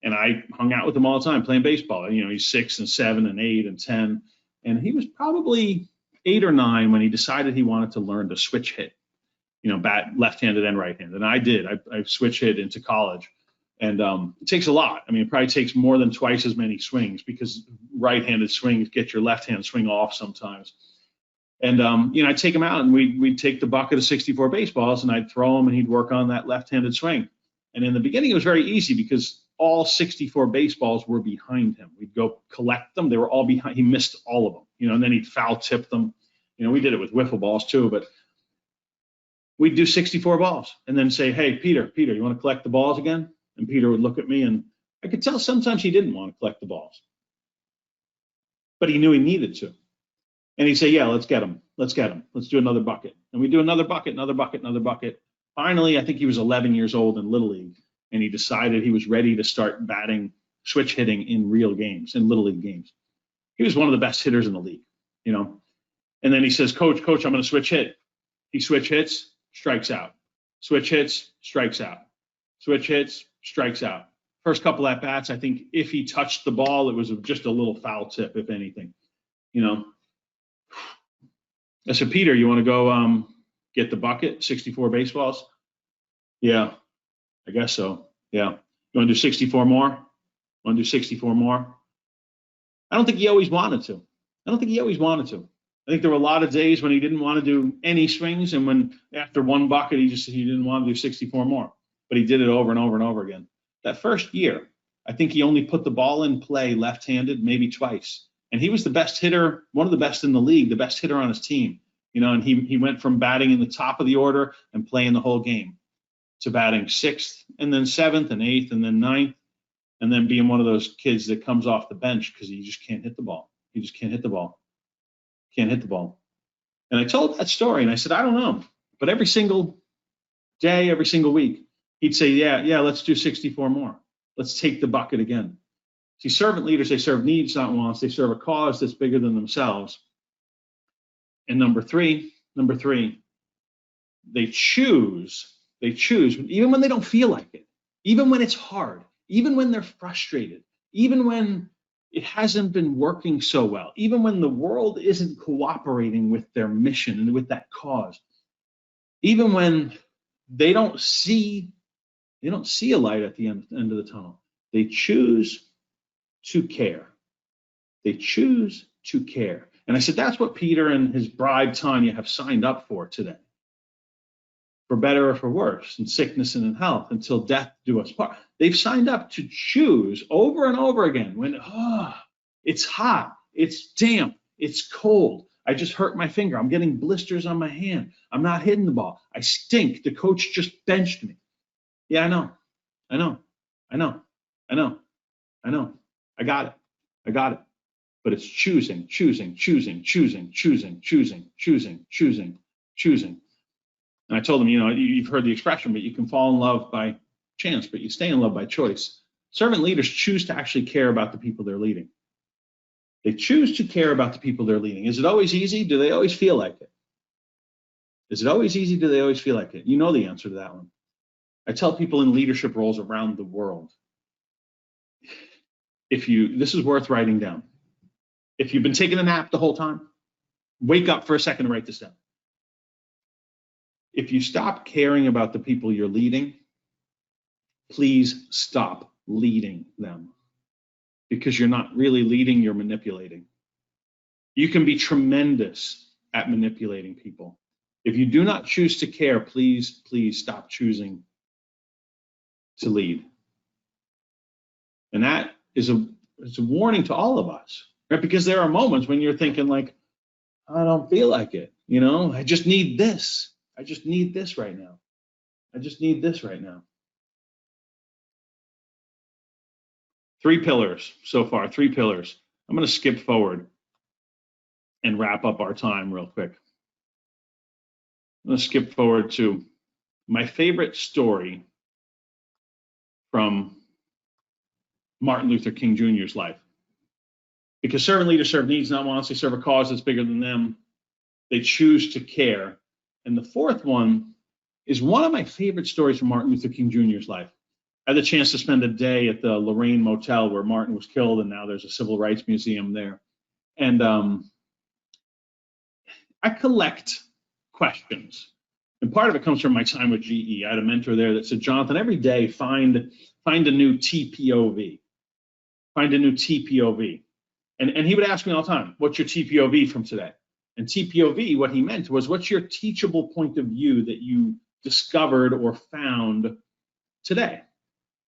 [SPEAKER 3] and I hung out with him all the time playing baseball. He's 6 and 7 and 8 and 10, and he was probably 8 or 9 when he decided he wanted to learn to switch hit. Bat left-handed and right-handed. And I did. I switch hit into college, and it takes a lot. It probably takes more than twice as many swings, because right-handed swings get your left-hand swing off sometimes. And I'd take him out, and we'd take the bucket of 64 baseballs, and I'd throw him, and he'd work on that left-handed swing. And in the beginning, it was very easy because all 64 baseballs were behind him. We'd go collect them. They were all behind. He missed all of them, and then he'd foul tip them. We did it with wiffle balls too, but we'd do 64 balls and then say, hey, Peter, you want to collect the balls again? And Peter would look at me, and I could tell sometimes he didn't want to collect the balls, but he knew he needed to. And he'd say, yeah, let's get them. Let's do another bucket. And we'd do another bucket, another bucket, another bucket. Finally, I think he was 11 years old in Little League, and he decided he was ready to start batting, switch hitting in real games, in Little League games. He was one of the best hitters in the league, And then he says, Coach, I'm going to switch hit. He switch hits, strikes out. Switch hits, strikes out. Switch hits, strikes out. First couple at bats, I think if he touched the ball, it was just a little foul tip, if anything. I said, Peter, you want to go get the bucket, 64 baseballs? Yeah, I guess so. Yeah. You want to do 64 more? Want to do 64 more? I don't think he always wanted to. I think there were a lot of days when he didn't want to do any swings, and when after one bucket, he didn't want to do 64 more. But he did it over and over and over again. That first year, I think he only put the ball in play left-handed maybe twice. And he was the best hitter, one of the best in the league, the best hitter on his team. And he went from batting in the top of the order and playing the whole game to batting 6th and then 7th and 8th and then 9th, and then being one of those kids that comes off the bench because he just can't hit the ball. Can't hit the ball. And I told that story, and I said, I don't know. But every single day, every single week, he'd say, yeah, let's do 64 more. Let's take the bucket again. See, servant leaders, they serve needs, not wants. They serve a cause that's bigger than themselves. And number three, they choose, even when they don't feel like it, even when it's hard, even when they're frustrated, even when it hasn't been working so well, even when the world isn't cooperating with their mission and with that cause, even when they don't see a light at the end of the tunnel, they choose to care. And I said, that's what Peter and his bride, Tanya, have signed up for today. For better or for worse, in sickness and in health, until death do us part. They've signed up to choose over and over again when, it's hot, it's damp, it's cold. I just hurt my finger. I'm getting blisters on my hand. I'm not hitting the ball. I stink. The coach just benched me. Yeah, I know. I got it. But it's choosing. And I told them, you've heard the expression, but you can fall in love by chance, but you stay in love by choice. Servant leaders choose to actually care about the people they're leading. They choose to care about the people they're leading. Is it always easy? Do they always feel like it? You know the answer to that one. I tell people in leadership roles around the world, this is worth writing down. If you've been taking a nap the whole time, wake up for a second and write this down. If you stop caring about the people you're leading, please stop leading them, because you're not really leading, you're manipulating. You can be tremendous at manipulating people. If you do not choose to care, please stop choosing to lead. And that is a warning to all of us, right? Because there are moments when you're thinking like, I don't feel like it. I just need this. I just need this right now. 3 pillars so far, 3 pillars. I'm going to skip forward and wrap up our time real quick. I'm going to skip forward to my favorite story from Martin Luther King Jr.'s life. Because servant leaders serve needs, not wants. They serve a cause that's bigger than them. They choose to care. And the fourth one is one of my favorite stories from Martin Luther King Jr.'s life. I had the chance to spend a day at the Lorraine Motel where Martin was killed, and now there's a civil rights museum there. And I collect questions. And part of it comes from my time with GE. I had a mentor there that said, Jonathan, every day find a new TPOV. Find a new TPOV. And he would ask me all the time, what's your TPOV from today? And TPOV, what he meant was, what's your teachable point of view that you discovered or found today?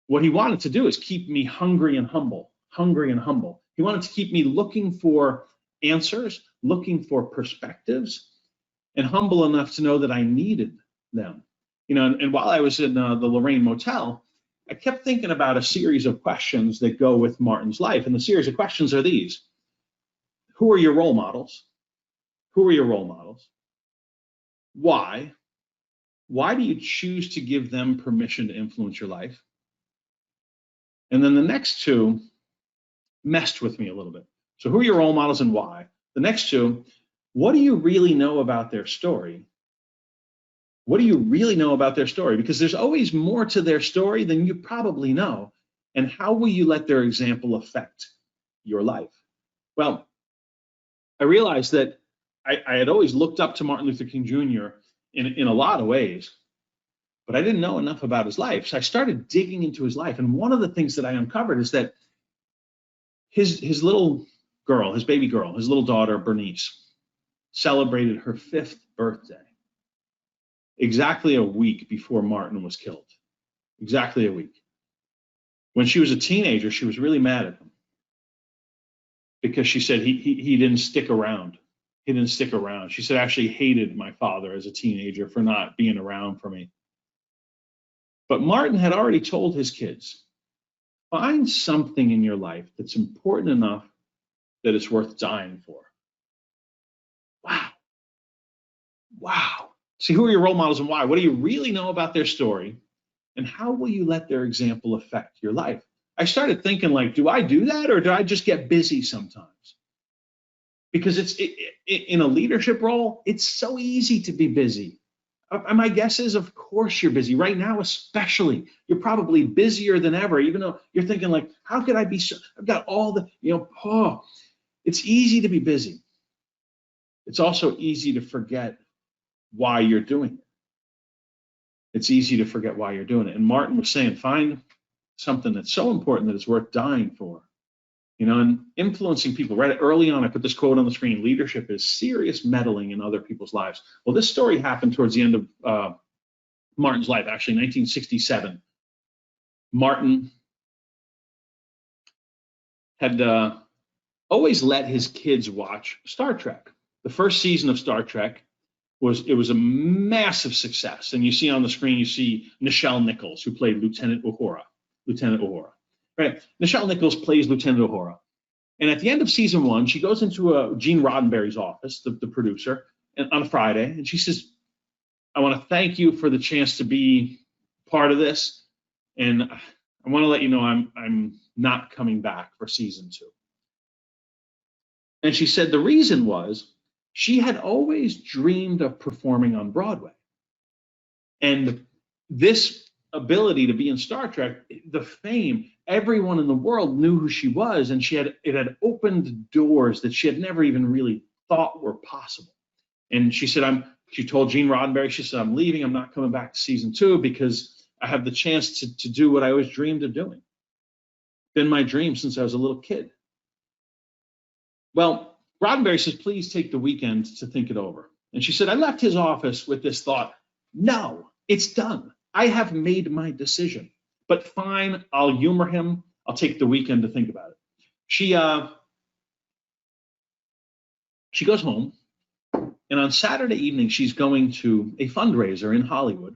[SPEAKER 3] What he wanted to do is keep me hungry and humble, hungry and humble. He wanted to keep me looking for answers, looking for perspectives, and humble enough to know that I needed them. You know, and while I was in the Lorraine Motel, I kept thinking about a series of questions that go with Martin's life. And the series of questions are these. Who are your role models? Who are your role models? Why? Why do you choose to give them permission to influence your life? And then the next two messed with me a little bit. So who are your role models and why? The next two, what do you really know about their story? What do you really know about their story? Because there's always more to their story than you probably know. And how will you let their example affect your life? Well, I realized that I had always looked up to Martin Luther King Jr. in a lot of ways, but I didn't know enough about his life. So I started digging into his life. And one of the things that I uncovered is that his little girl, his baby girl, his little daughter, Bernice, celebrated her 5th birthday exactly a week before Martin was killed. Exactly a week. When she was a teenager, she was really mad at him because she said he didn't stick around. He didn't stick around. She said, I actually hated my father as a teenager for not being around for me. But Martin had already told his kids, find something in your life that's important enough that it's worth dying for. Wow. Wow. See, who are your role models and why? What do you really know about their story? And how will you let their example affect your life? I started thinking, like, do I do that, or do I just get busy sometimes? Because in a leadership role, it's so easy to be busy. My guess is, of course, you're busy right now, especially. You're probably busier than ever, even though you're thinking, like, how could I be so? I've got all the, it's easy to be busy. It's also easy to forget why you're doing it. It's easy to forget why you're doing it. And Martin was saying, find something that's so important that it's worth dying for. You know, and influencing people. Right early on, I put this quote on the screen: leadership is serious meddling in other people's lives. Well, this story happened towards the end of Martin's life, actually, 1967. Martin had always let his kids watch Star Trek. The first season of Star Trek was a massive success. And you see on the screen, you see Nichelle Nichols, who played Lieutenant Uhura. Right? Nichelle Nichols plays Lieutenant Uhura. And at the end of season 1, she goes into Gene Roddenberry's office, the producer, on a Friday, and she says, I want to thank you for the chance to be part of this. And I want to let you know I'm not coming back for season 2. And she said the reason was she had always dreamed of performing on Broadway. And this ability to be in Star Trek, the fame, everyone in the world knew who she was, and it had opened doors that she had never even really thought were possible. And she said, she told Gene Roddenberry, she said, I'm leaving, I'm not coming back to season 2 because I have the chance to do what I always dreamed of doing. Been my dream since I was a little kid. Well, Roddenberry says, please take the weekend to think it over. And she said, I left his office with this thought, no, it's done. I have made my decision, but fine, I'll humor him. I'll take the weekend to think about it. She goes home, and on Saturday evening, she's going to a fundraiser in Hollywood.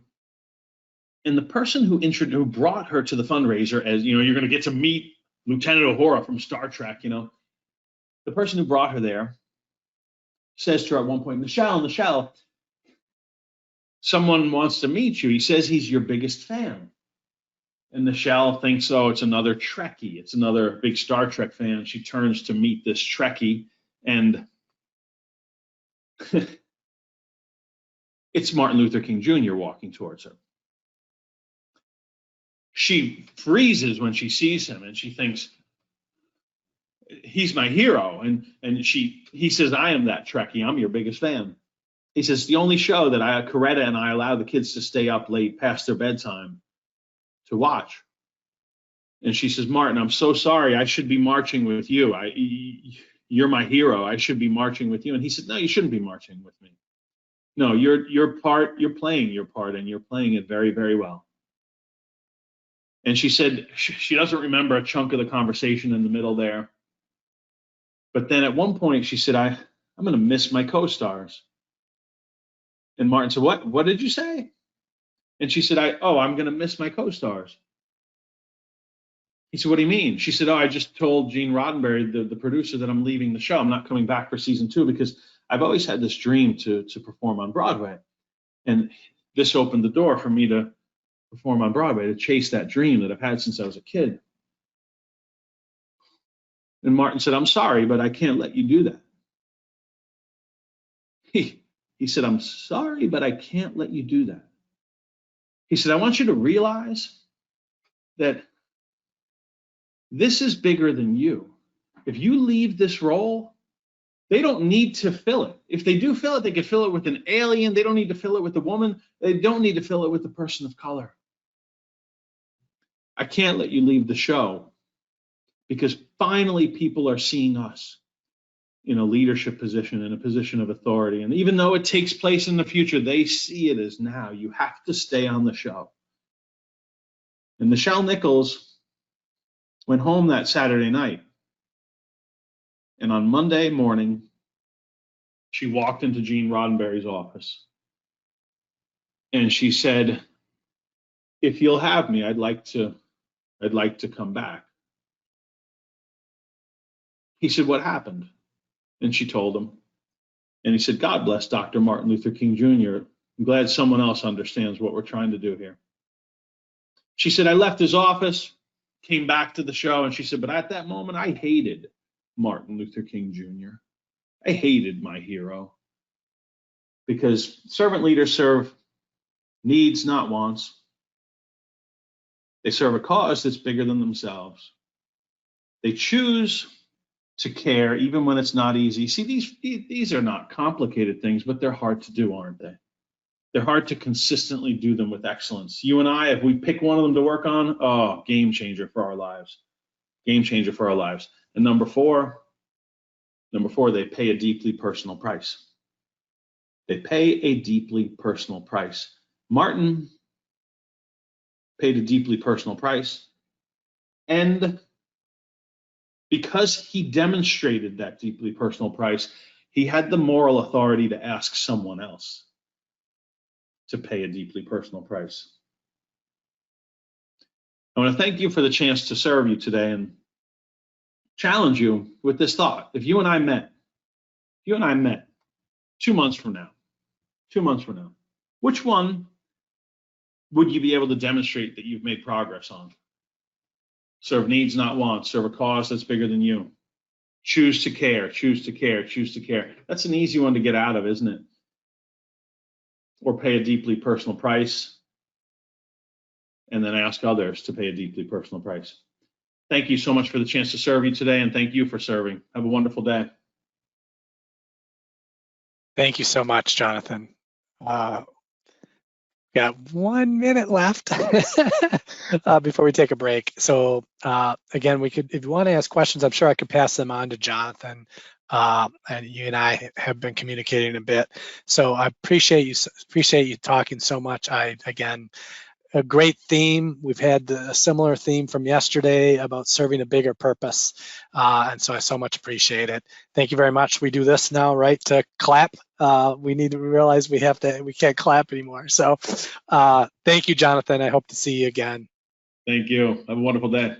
[SPEAKER 3] And the person who brought her to the fundraiser, as you know, you're going to get to meet Lieutenant Uhura from Star Trek, you know. The person who brought her there says to her at one point, Nichelle, someone wants to meet you. He says he's your biggest fan. And Nichelle thinks, oh, it's another Trekkie. It's another big Star Trek fan. She turns to meet this Trekkie, and it's Martin Luther King Jr. walking towards her. She freezes when she sees him, and she thinks, he's my hero. And he says, I am that Trekkie. I'm your biggest fan. He says, the only show that Coretta and I allow the kids to stay up late past their bedtime to watch. And she says, Martin, I'm so sorry. I should be marching with you. You're my hero. I should be marching with you. And he said, no, you shouldn't be marching with me. No, you're playing your part, and you're playing it very, very well. And she said she doesn't remember a chunk of the conversation in the middle there. But then at one point she said, I'm going to miss my co-stars. And Martin said, what did you say? And she said, I'm going to miss my co-stars. He said, what do you mean? She said, I just told Gene Roddenberry, the producer, that I'm leaving the show. I'm not coming back for season 2 because I've always had this dream to perform on Broadway. And this opened the door for me to perform on Broadway, to chase that dream that I've had since I was a kid. And Martin said, I'm sorry, but I can't let you do that. He said, I'm sorry, but I can't let you do that. He said, I want you to realize that this is bigger than you. If you leave this role, they don't need to fill it. If they do fill it, they could fill it with an alien. They don't need to fill it with a woman. They don't need to fill it with a person of color. I can't let you leave the show because finally people are seeing us in a leadership position, in a position of authority. And even though it takes place in the future, they see it as now. You have to stay on the show. And Nichelle Nichols went home that Saturday night. And on Monday morning, she walked into Gene Roddenberry's office. And she said, if you'll have me, I'd like to come back. He said, what happened? And she told him. And he said, God bless Dr. Martin Luther King Jr. I'm glad someone else understands what we're trying to do here. She said, I left his office, came back to the show, and she said, but at that moment, I hated Martin Luther King Jr. I hated my hero. Because servant leaders serve needs, not wants. They serve a cause that's bigger than themselves. They choose to care even when it's not easy. See, these are not complicated things, but they're hard to do, aren't they? They're hard to consistently do them with excellence. You and I, if we pick one of them to work on, game changer for our lives. Game changer for our lives. And number four, they pay a deeply personal price. They pay a deeply personal price. Martin paid a deeply personal price. And because he demonstrated that deeply personal price, he had the moral authority to ask someone else to pay a deeply personal price. I want to thank you for the chance to serve you today and challenge you with this thought. If you and I met 2 months from now, which one would you be able to demonstrate that you've made progress on? Serve needs, not wants. Serve a cause that's bigger than you. Choose to care, choose to care, choose to care. That's an easy one to get out of, isn't it? Or pay a deeply personal price and then ask others to pay a deeply personal price. Thank you so much for the chance to serve you today, and thank you for serving. Have a wonderful day.
[SPEAKER 2] Thank you so much, Jonathan. Got 1 minute left before we take a break. So again, if you want to ask questions, I'm sure I could pass them on to Jonathan. And you and I have been communicating a bit. So I appreciate you talking so much. Again, a great theme. We've had a similar theme from yesterday about serving a bigger purpose. And so I so much appreciate it. Thank you very much. We do this now, right, to clap. We need to realize we can't clap anymore. So thank you, Jonathan. I hope to see you again.
[SPEAKER 3] Thank you. Have a wonderful day.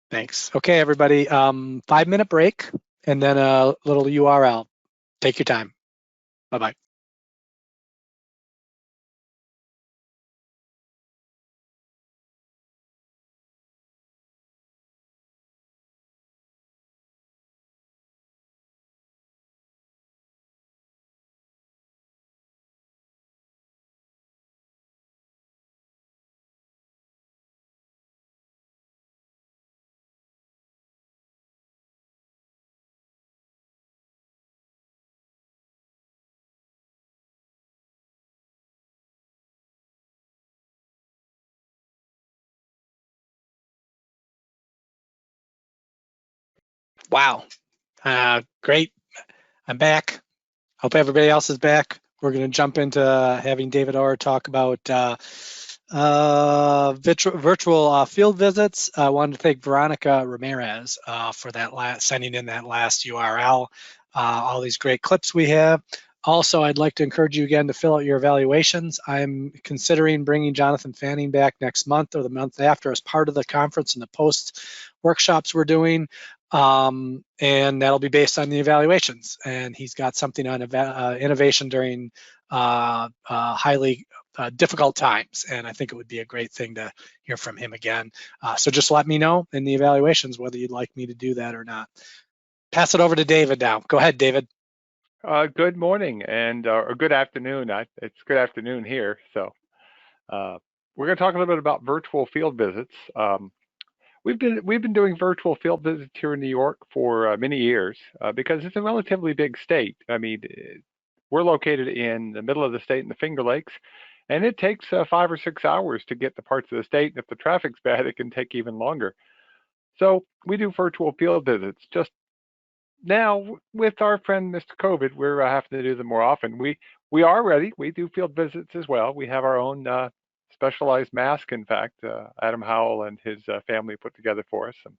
[SPEAKER 2] Thanks. Okay, everybody, 5-minute break and then a little URL. Take your time. Bye-bye. Wow. Great. I'm back. Hope everybody else is back. We're going to jump into having David Orr talk about virtual field visits. I wanted to thank Veronica Ramirez for that sending in that last URL. All these great clips we have. Also, I'd like to encourage you again to fill out your evaluations. I'm considering bringing Jonathan Fanning back next month or the month after as part of the conference and the post workshops we're doing. And that'll be based on the evaluations. And he's got something on innovation during highly difficult times. And I think it would be a great thing to hear from him again. So just let me know in the evaluations whether you'd like me to do that or not. Pass it over to David now. Go ahead, David.
[SPEAKER 5] Good morning or good afternoon. It's good afternoon here. So we're going to talk a little bit about virtual field visits. We've been doing virtual field visits here in New York for many years because it's a relatively big state. I mean, we're located in the middle of the state in the Finger Lakes, and it takes 5 or 6 hours to get to parts of the state. And if the traffic's bad, it can take even longer. So we do virtual field visits. Just now, with our friend Mr. COVID, we're having to do them more often. We are ready. We do field visits as well. We have our own specialized mask. In fact, Adam Howell and his family put together for us some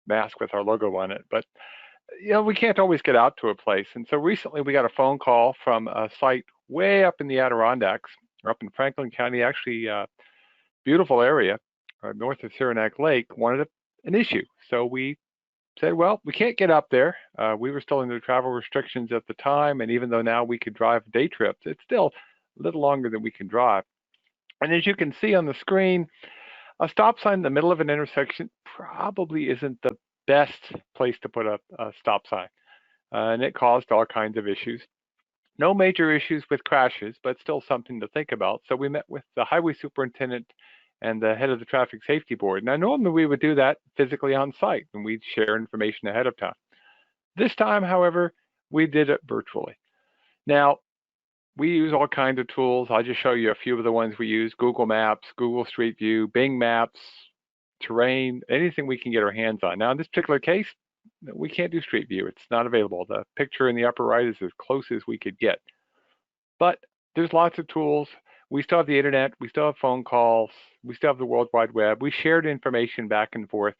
[SPEAKER 5] mask with our logo on it. But we can't always get out to a place. And so recently we got a phone call from a site way up in the Adirondacks, or up in Franklin County, actually beautiful area, north of Saranac Lake, wanted an issue. So we said, well, we can't get up there. We were still under travel restrictions at the time, and even though now we could drive day trips, it's still a little longer than we can drive. And as you can see on the screen, a stop sign in the middle of an intersection probably isn't the best place to put a stop sign, and it caused all kinds of issues. No major issues with crashes, but still something to think about. So we met with the highway superintendent and the head of the traffic safety board. Now, normally we would do that physically on site and we'd share information ahead of time. This time, however, we did it virtually. Now, we use all kinds of tools. I'll just show you a few of the ones we use: Google Maps, Google Street View, Bing Maps, terrain, anything we can get our hands on. Now, in this particular case, we can't do Street View. It's not available. The picture in the upper right is as close as we could get. But there's lots of tools. We still have the internet. We still have phone calls. We still have the World Wide Web. We shared information back and forth,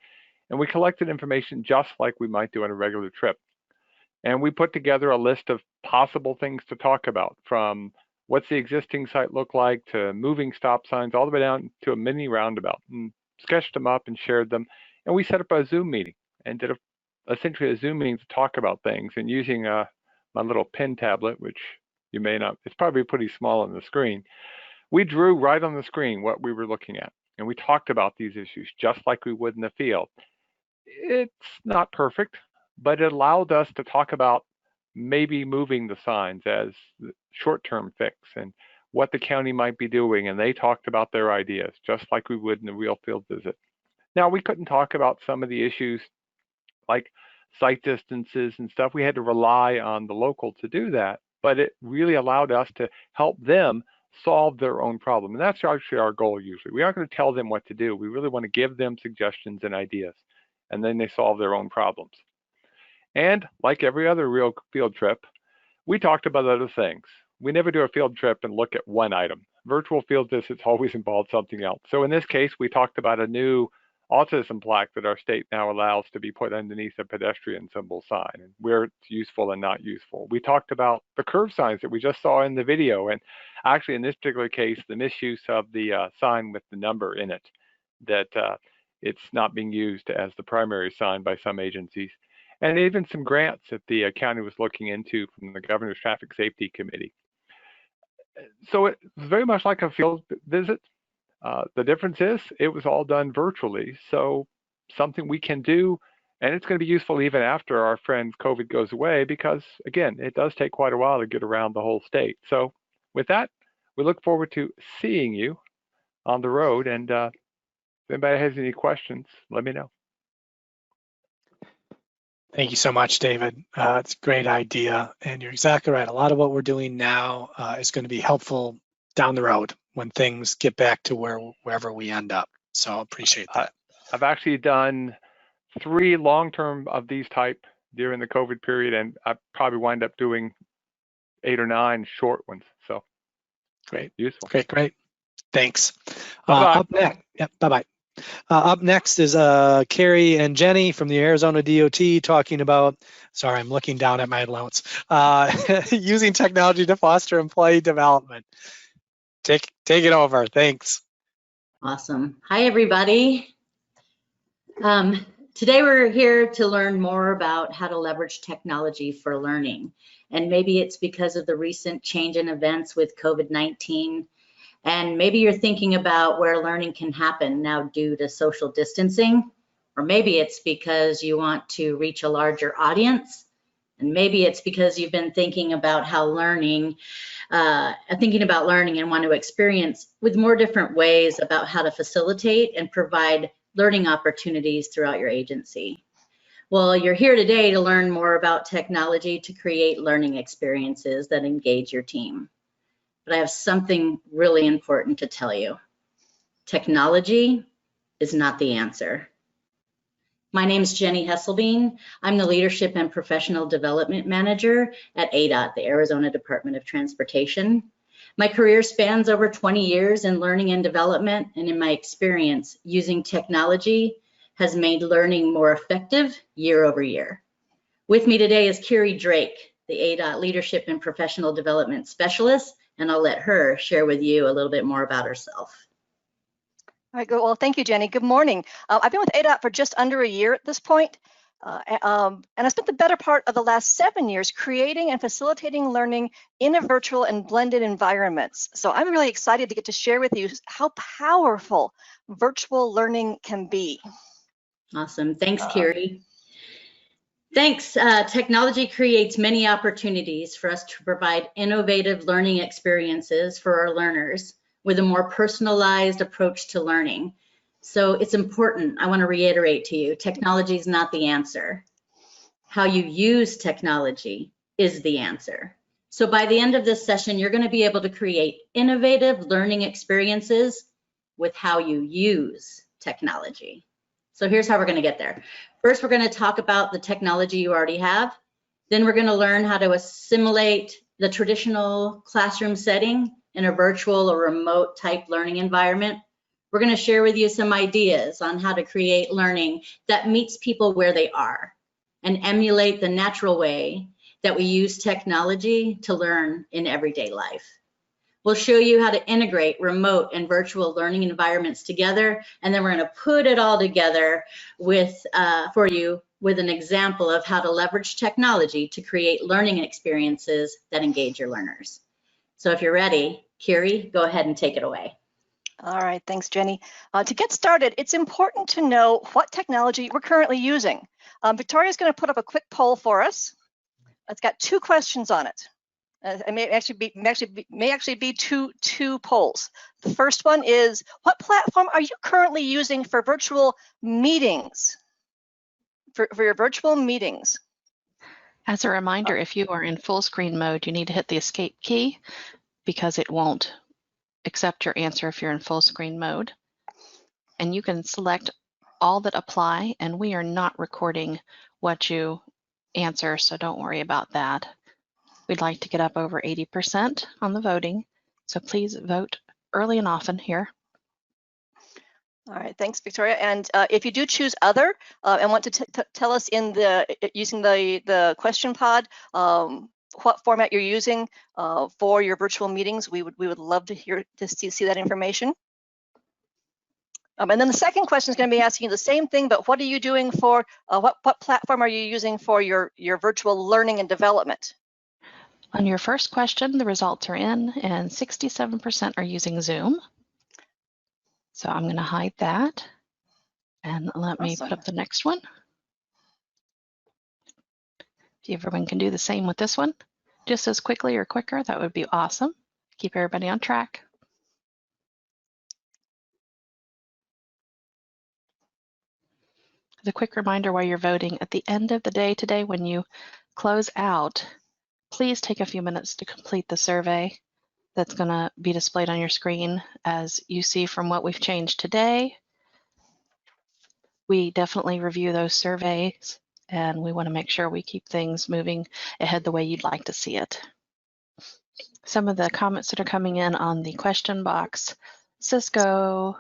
[SPEAKER 5] and we collected information just like we might do on a regular trip. And we put together a list of possible things to talk about, from what's the existing site look like to moving stop signs, all the way down to a mini roundabout, and sketched them up and shared them. And we set up a Zoom meeting and did essentially a Zoom meeting to talk about things. And using my little pen tablet, which you may not, it's probably pretty small on the screen, we drew right on the screen what we were looking at. And we talked about these issues just like we would in the field. It's not perfect, but it allowed us to talk about maybe moving the signs as short-term fix and what the county might be doing. And they talked about their ideas just like we would in a real field visit. Now, we couldn't talk about some of the issues like sight distances and stuff. We had to rely on the local to do that, but it really allowed us to help them solve their own problem. And that's actually our goal usually. We aren't going to tell them what to do. We really want to give them suggestions and ideas, and then they solve their own problems. And like every other real field trip, we talked about other things. We never do a field trip and look at one item. Virtual field visits always involve something else. So in this case, we talked about a new autism plaque that our state now allows to be put underneath a pedestrian symbol sign, and where it's useful and not useful. We talked about the curve signs that we just saw in the video, and actually in this particular case, the misuse of the sign with the number in it that it's not being used as the primary sign by some agencies. And even some grants that the county was looking into from the Governor's Traffic Safety Committee. So it's very much like a field visit. The difference is it was all done virtually. So something we can do, and it's going to be useful even after our friend COVID goes away, because again, it does take quite a while to get around the whole state. So with that, we look forward to seeing you on the road. And if anybody has any questions, let me know.
[SPEAKER 2] Thank you so much, David. It's a great idea, and you're exactly right. A lot of what we're doing now is going to be helpful down the road when things get back to wherever we end up. So I appreciate that.
[SPEAKER 5] I've actually done 3 long-term of these type during the COVID period, and I probably wind up doing 8 or 9 short ones. So
[SPEAKER 2] Great,
[SPEAKER 5] useful.
[SPEAKER 2] Great. Thanks.
[SPEAKER 5] Bye-bye.
[SPEAKER 2] Up next, bye-bye. Up next is Carrie and Jenny from the Arizona DOT talking about, sorry, I'm looking down at my notes, using technology to foster employee development. Take it over. Thanks.
[SPEAKER 6] Awesome. Hi, everybody. Today we're here to learn more about how to leverage technology for learning. And maybe it's because of the recent change in events with COVID-19. And maybe you're thinking about where learning can happen now due to social distancing. Or maybe it's because you want to reach a larger audience. And maybe it's because you've been thinking about how learning and want to experience with more different ways about how to facilitate and provide learning opportunities throughout your agency. Well, you're here today to learn more about technology to create learning experiences that engage your team. But I have something really important to tell you. Technology is not the answer. My name is Jenny Hesselbein. I'm the Leadership and Professional Development Manager at ADOT, the Arizona Department of Transportation. My career spans over 20 years in learning and development, and in my experience, using technology has made learning more effective year over year. With me today is Carrie Drake, the ADOT Leadership and Professional Development Specialist, and I'll let her share with you a little bit more about herself.
[SPEAKER 7] All right, good. Well, thank you, Jenny. Good morning. I've been with ADOT for just under a year at this point, and I spent the better part of the last 7 years creating and facilitating learning in a virtual and blended environments. So I'm really excited to get to share with you how powerful virtual learning can be.
[SPEAKER 6] Awesome. Thanks, Carrie. Thanks. Technology creates many opportunities for us to provide innovative learning experiences for our learners with a more personalized approach to learning. So it's important, I want to reiterate to you, technology is not the answer. How you use technology is the answer. So by the end of this session, you're going to be able to create innovative learning experiences with how you use technology. So here's how we're going to get there. First, we're going to talk about the technology you already have. Then we're going to learn how to assimilate the traditional classroom setting in a virtual or remote type learning environment. We're going to share with you some ideas on how to create learning that meets people where they are and emulate the natural way that we use technology to learn in everyday life. We'll show you how to integrate remote and virtual learning environments together, and then we're going to put it all together with for you with an example of how to leverage technology to create learning experiences that engage your learners. So if you're ready, Carrie, go ahead and take it away.
[SPEAKER 7] All right, thanks, Jenny. To get started, it's important to know what technology we're currently using. Victoria's going to put up a quick poll for us. It's got 2 questions on it. It may actually be two polls. The first one is, what platform are you currently using for virtual meetings? For your virtual meetings.
[SPEAKER 4] As a reminder, if you are in full screen mode, you need to hit the escape key because it won't accept your answer if you're in full screen mode. And you can select all that apply, and we are not recording what you answer, so don't worry about that. We'd like to get up over 80% on the voting, so please vote early and often here.
[SPEAKER 7] All right, thanks, Victoria. And if you do choose other and want to tell us in using the question pod what format you're using for your virtual meetings, we would love to see that information. And then the second question is going to be asking you the same thing, but what are you doing for, what platform are you using for your virtual learning and development?
[SPEAKER 4] On your first question, the results are in, and 67% are using Zoom. So I'm going to hide that, and let me put up the next one. If everyone can do the same with this one, just as quickly or quicker, that would be awesome. Keep everybody on track. As a quick reminder while you're voting, at the end of the day today, when you close out, please take a few minutes to complete the survey that's going to be displayed on your screen. As you see from what we've changed today, we definitely review those surveys, and we want to make sure we keep things moving ahead the way you'd like to see it. Some of the comments that are coming in on the question box: Cisco,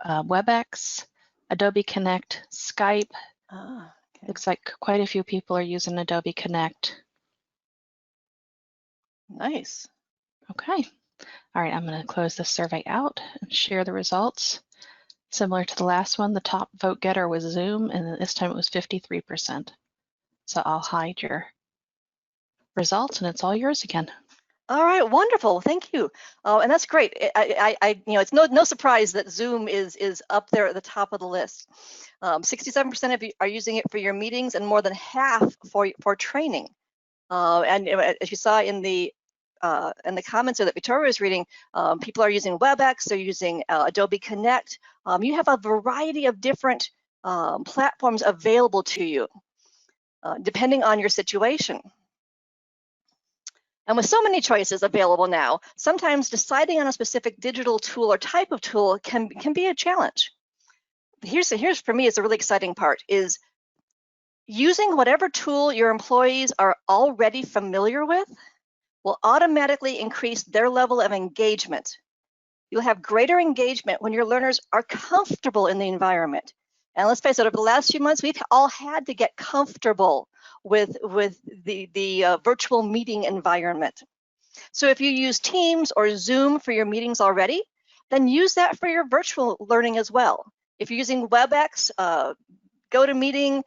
[SPEAKER 4] WebEx, Adobe Connect, Skype.
[SPEAKER 7] Okay.
[SPEAKER 4] Looks like quite a few people are using Adobe Connect.
[SPEAKER 7] Nice.
[SPEAKER 4] Okay. All right, I'm going to close this survey out and share the results. Similar to the last one, the top vote getter was Zoom, and this time it was 53%. So I'll hide your results, and it's all yours again.
[SPEAKER 7] All right, wonderful, thank you. And that's great. It's no surprise that Zoom is up there at the top of the list. 67% of you are using it for your meetings, and more than half for training. And as you saw in the comments that Victoria was reading, people are using WebEx, they're using Adobe Connect. You have a variety of different platforms available to you, depending on your situation. And with so many choices available now, sometimes deciding on a specific digital tool or type of tool can be a challenge. Here's for me, is the really exciting part, is using whatever tool your employees are already familiar with will automatically increase their level of engagement. You'll have greater engagement when your learners are comfortable in the environment. And let's face it, over the last few months, we've all had to get comfortable with the virtual meeting environment. So if you use Teams or Zoom for your meetings already, then use that for your virtual learning as well. If you're using WebEx, GoToMeeting,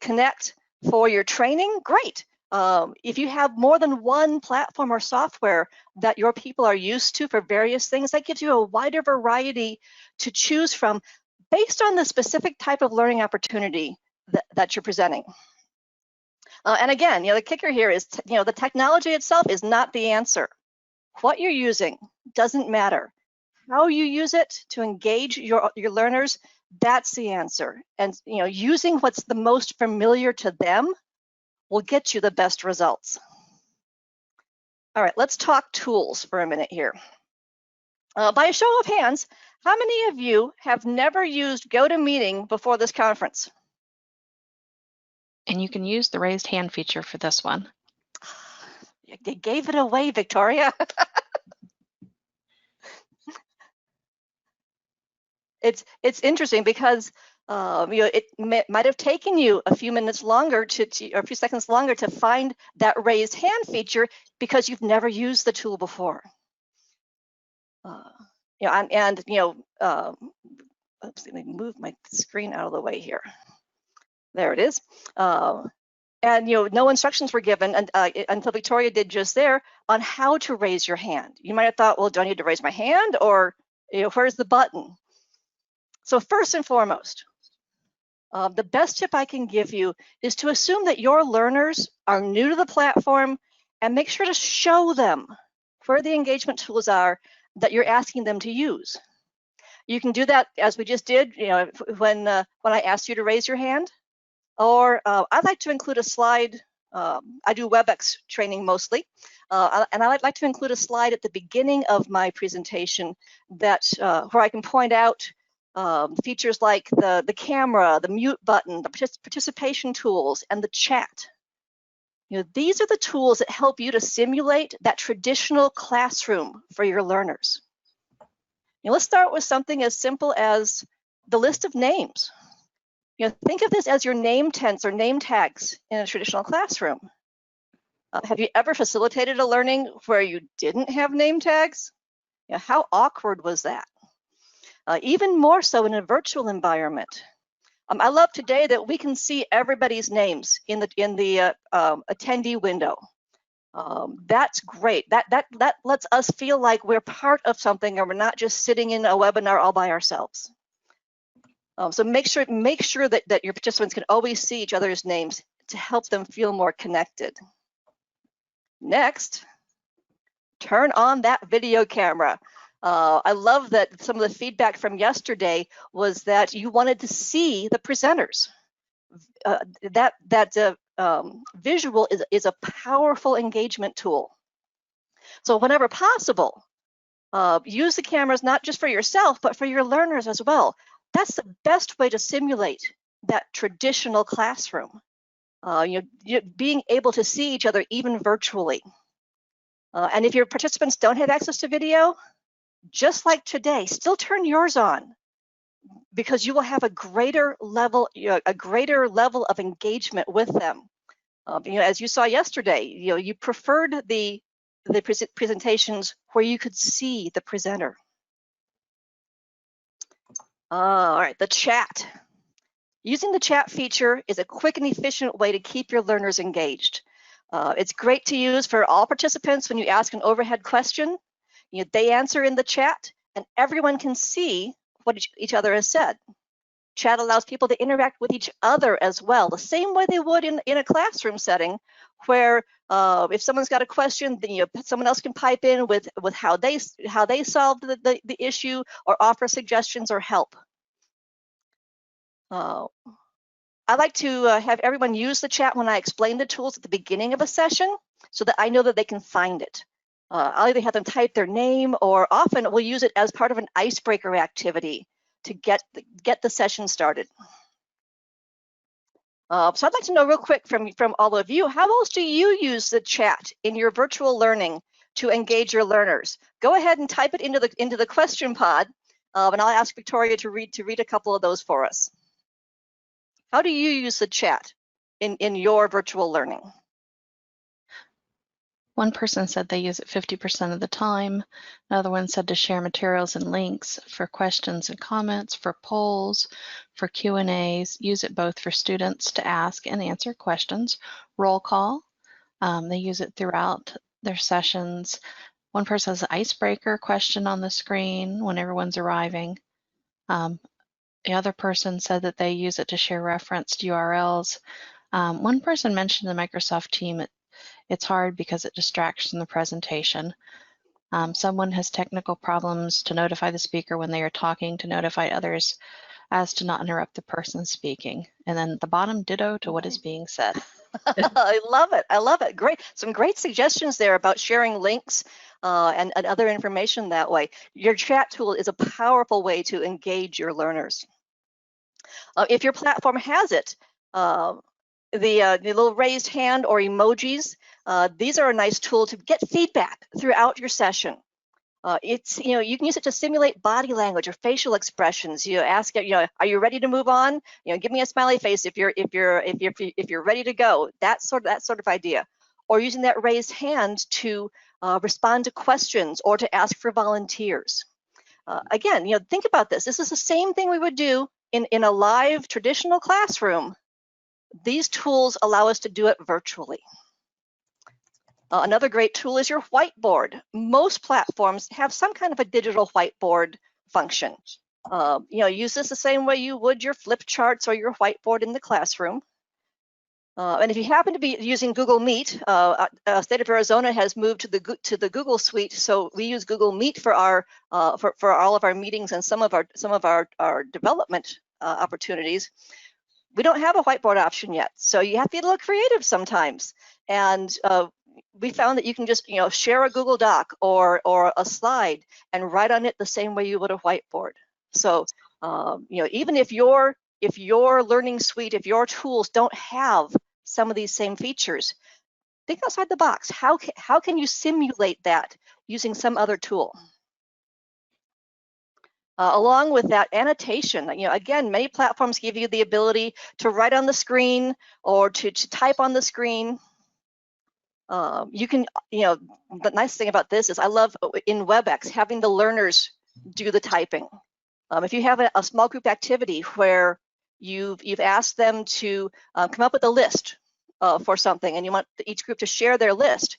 [SPEAKER 7] Connect for your training, great. If you have more than one platform or software that your people are used to for various things, that gives you a wider variety to choose from based on the specific type of learning opportunity that you're presenting. And again, the kicker here is, the technology itself is not the answer. What you're using doesn't matter. How you use it to engage your learners, that's the answer. And using what's the most familiar to them will get you the best results. All right, let's talk tools for a minute here. By a show of hands, how many of you have never used GoToMeeting before this conference?
[SPEAKER 4] And you can use the raised hand feature for this one.
[SPEAKER 7] You gave it away, Victoria. It's interesting because it might have taken you a few minutes longer or a few seconds longer to find that raised hand feature because you've never used the tool before. Oops, let me move my screen out of the way here. There it is. And no instructions were given until Victoria did just there on how to raise your hand. You might have thought, well, do I need to raise my hand, or where's the button? So first and foremost, the best tip I can give you is to assume that your learners are new to the platform and make sure to show them where the engagement tools are that you're asking them to use. You can do that as we just did, when I asked you to raise your hand. Or I'd like to include a slide. I do WebEx training mostly, and I'd like to include a slide at the beginning of my presentation that where I can point out features like the camera, the mute button, the participation tools, and the chat. These are the tools that help you to simulate that traditional classroom for your learners. Let's start with something as simple as the list of names. Think of this as your name tents or name tags in a traditional classroom. Have you ever facilitated a learning where you didn't have name tags? How awkward was that? even more so in a virtual environment. I love today that we can see everybody's names in the attendee window. That's great. That lets us feel like we're part of something and we're not just sitting in a webinar all by ourselves. So make sure that your participants can always see each other's names to help them feel more connected. Next, turn on that video camera. I love that some of the feedback from yesterday was that you wanted to see the presenters. Visual is a powerful engagement tool. So whenever possible, use the cameras not just for yourself, but for your learners as well. That's the best way to simulate that traditional classroom. Being able to see each other even virtually. And if your participants don't have access to video, just like today, still turn yours on, because you will have a greater level of engagement with them. As you saw yesterday, you preferred the presentations where you could see the presenter. All right, the chat. Using the chat feature is a quick and efficient way to keep your learners engaged. It's great to use for all participants when you ask an overhead question. They answer in the chat, and everyone can see what each other has said. Chat allows people to interact with each other as well, the same way they would in a classroom setting, where if someone's got a question, then someone else can pipe in with how they solved the issue, or offer suggestions or help. I like to have everyone use the chat when I explain the tools at the beginning of a session, so that I know that they can find it. I'll either have them type their name, or often we'll use it as part of an icebreaker activity to get the session started. So I'd like to know real quick from all of you, how else do you use the chat in your virtual learning to engage your learners? Go ahead and type it into the question pod, and I'll ask Victoria to read a couple of those for us. How do you use the chat in your virtual learning?
[SPEAKER 4] One person said they use it 50% of the time. Another one said to share materials and links for questions and comments, for polls, for Q&As. Use it both for students to ask and answer questions. Roll call. They use it throughout their sessions. One person has an icebreaker question on the screen when everyone's arriving. The other person said that they use it to share referenced URLs. One person mentioned the Microsoft Team. It's hard because it distracts from the presentation. Someone has technical problems to notify the speaker when they are talking, to notify others as to not interrupt the person speaking. And then the bottom, ditto to what is being said.
[SPEAKER 7] I love it. I love it. Great. Some great suggestions there about sharing links and other information that way. Your chat tool is a powerful way to engage your learners. If your platform has it, the little raised hand or emojis, these are a nice tool to get feedback throughout your session. You can use it to simulate body language or facial expressions. Ask it, are you ready to move on? Give me a smiley face if you're ready to go. That sort of idea. Or using that raised hand to respond to questions or to ask for volunteers. Again, think about this. This is the same thing we would do in a live traditional classroom. These tools allow us to do it virtually. Another great tool is your whiteboard. Most platforms have some kind of a digital whiteboard function. Use this the same way you would your flip charts or your whiteboard in the classroom. And if you happen to be using Google Meet, State of Arizona has moved to the Google Suite, so we use Google Meet for all of our meetings and some of our development opportunities. We don't have a whiteboard option yet, so you have to be a little creative sometimes. And we found that you can just share a Google Doc or a slide and write on it the same way you would a whiteboard. So even if your learning suite, if your tools don't have some of these same features, think outside the box. How can you simulate that using some other tool? Along with that, annotation. Again, many platforms give you the ability to write on the screen or to type on the screen. You can, the nice thing about this is I love in WebEx having the learners do the typing. If you have a small group activity where you've asked them to come up with a list for something, and you want each group to share their list,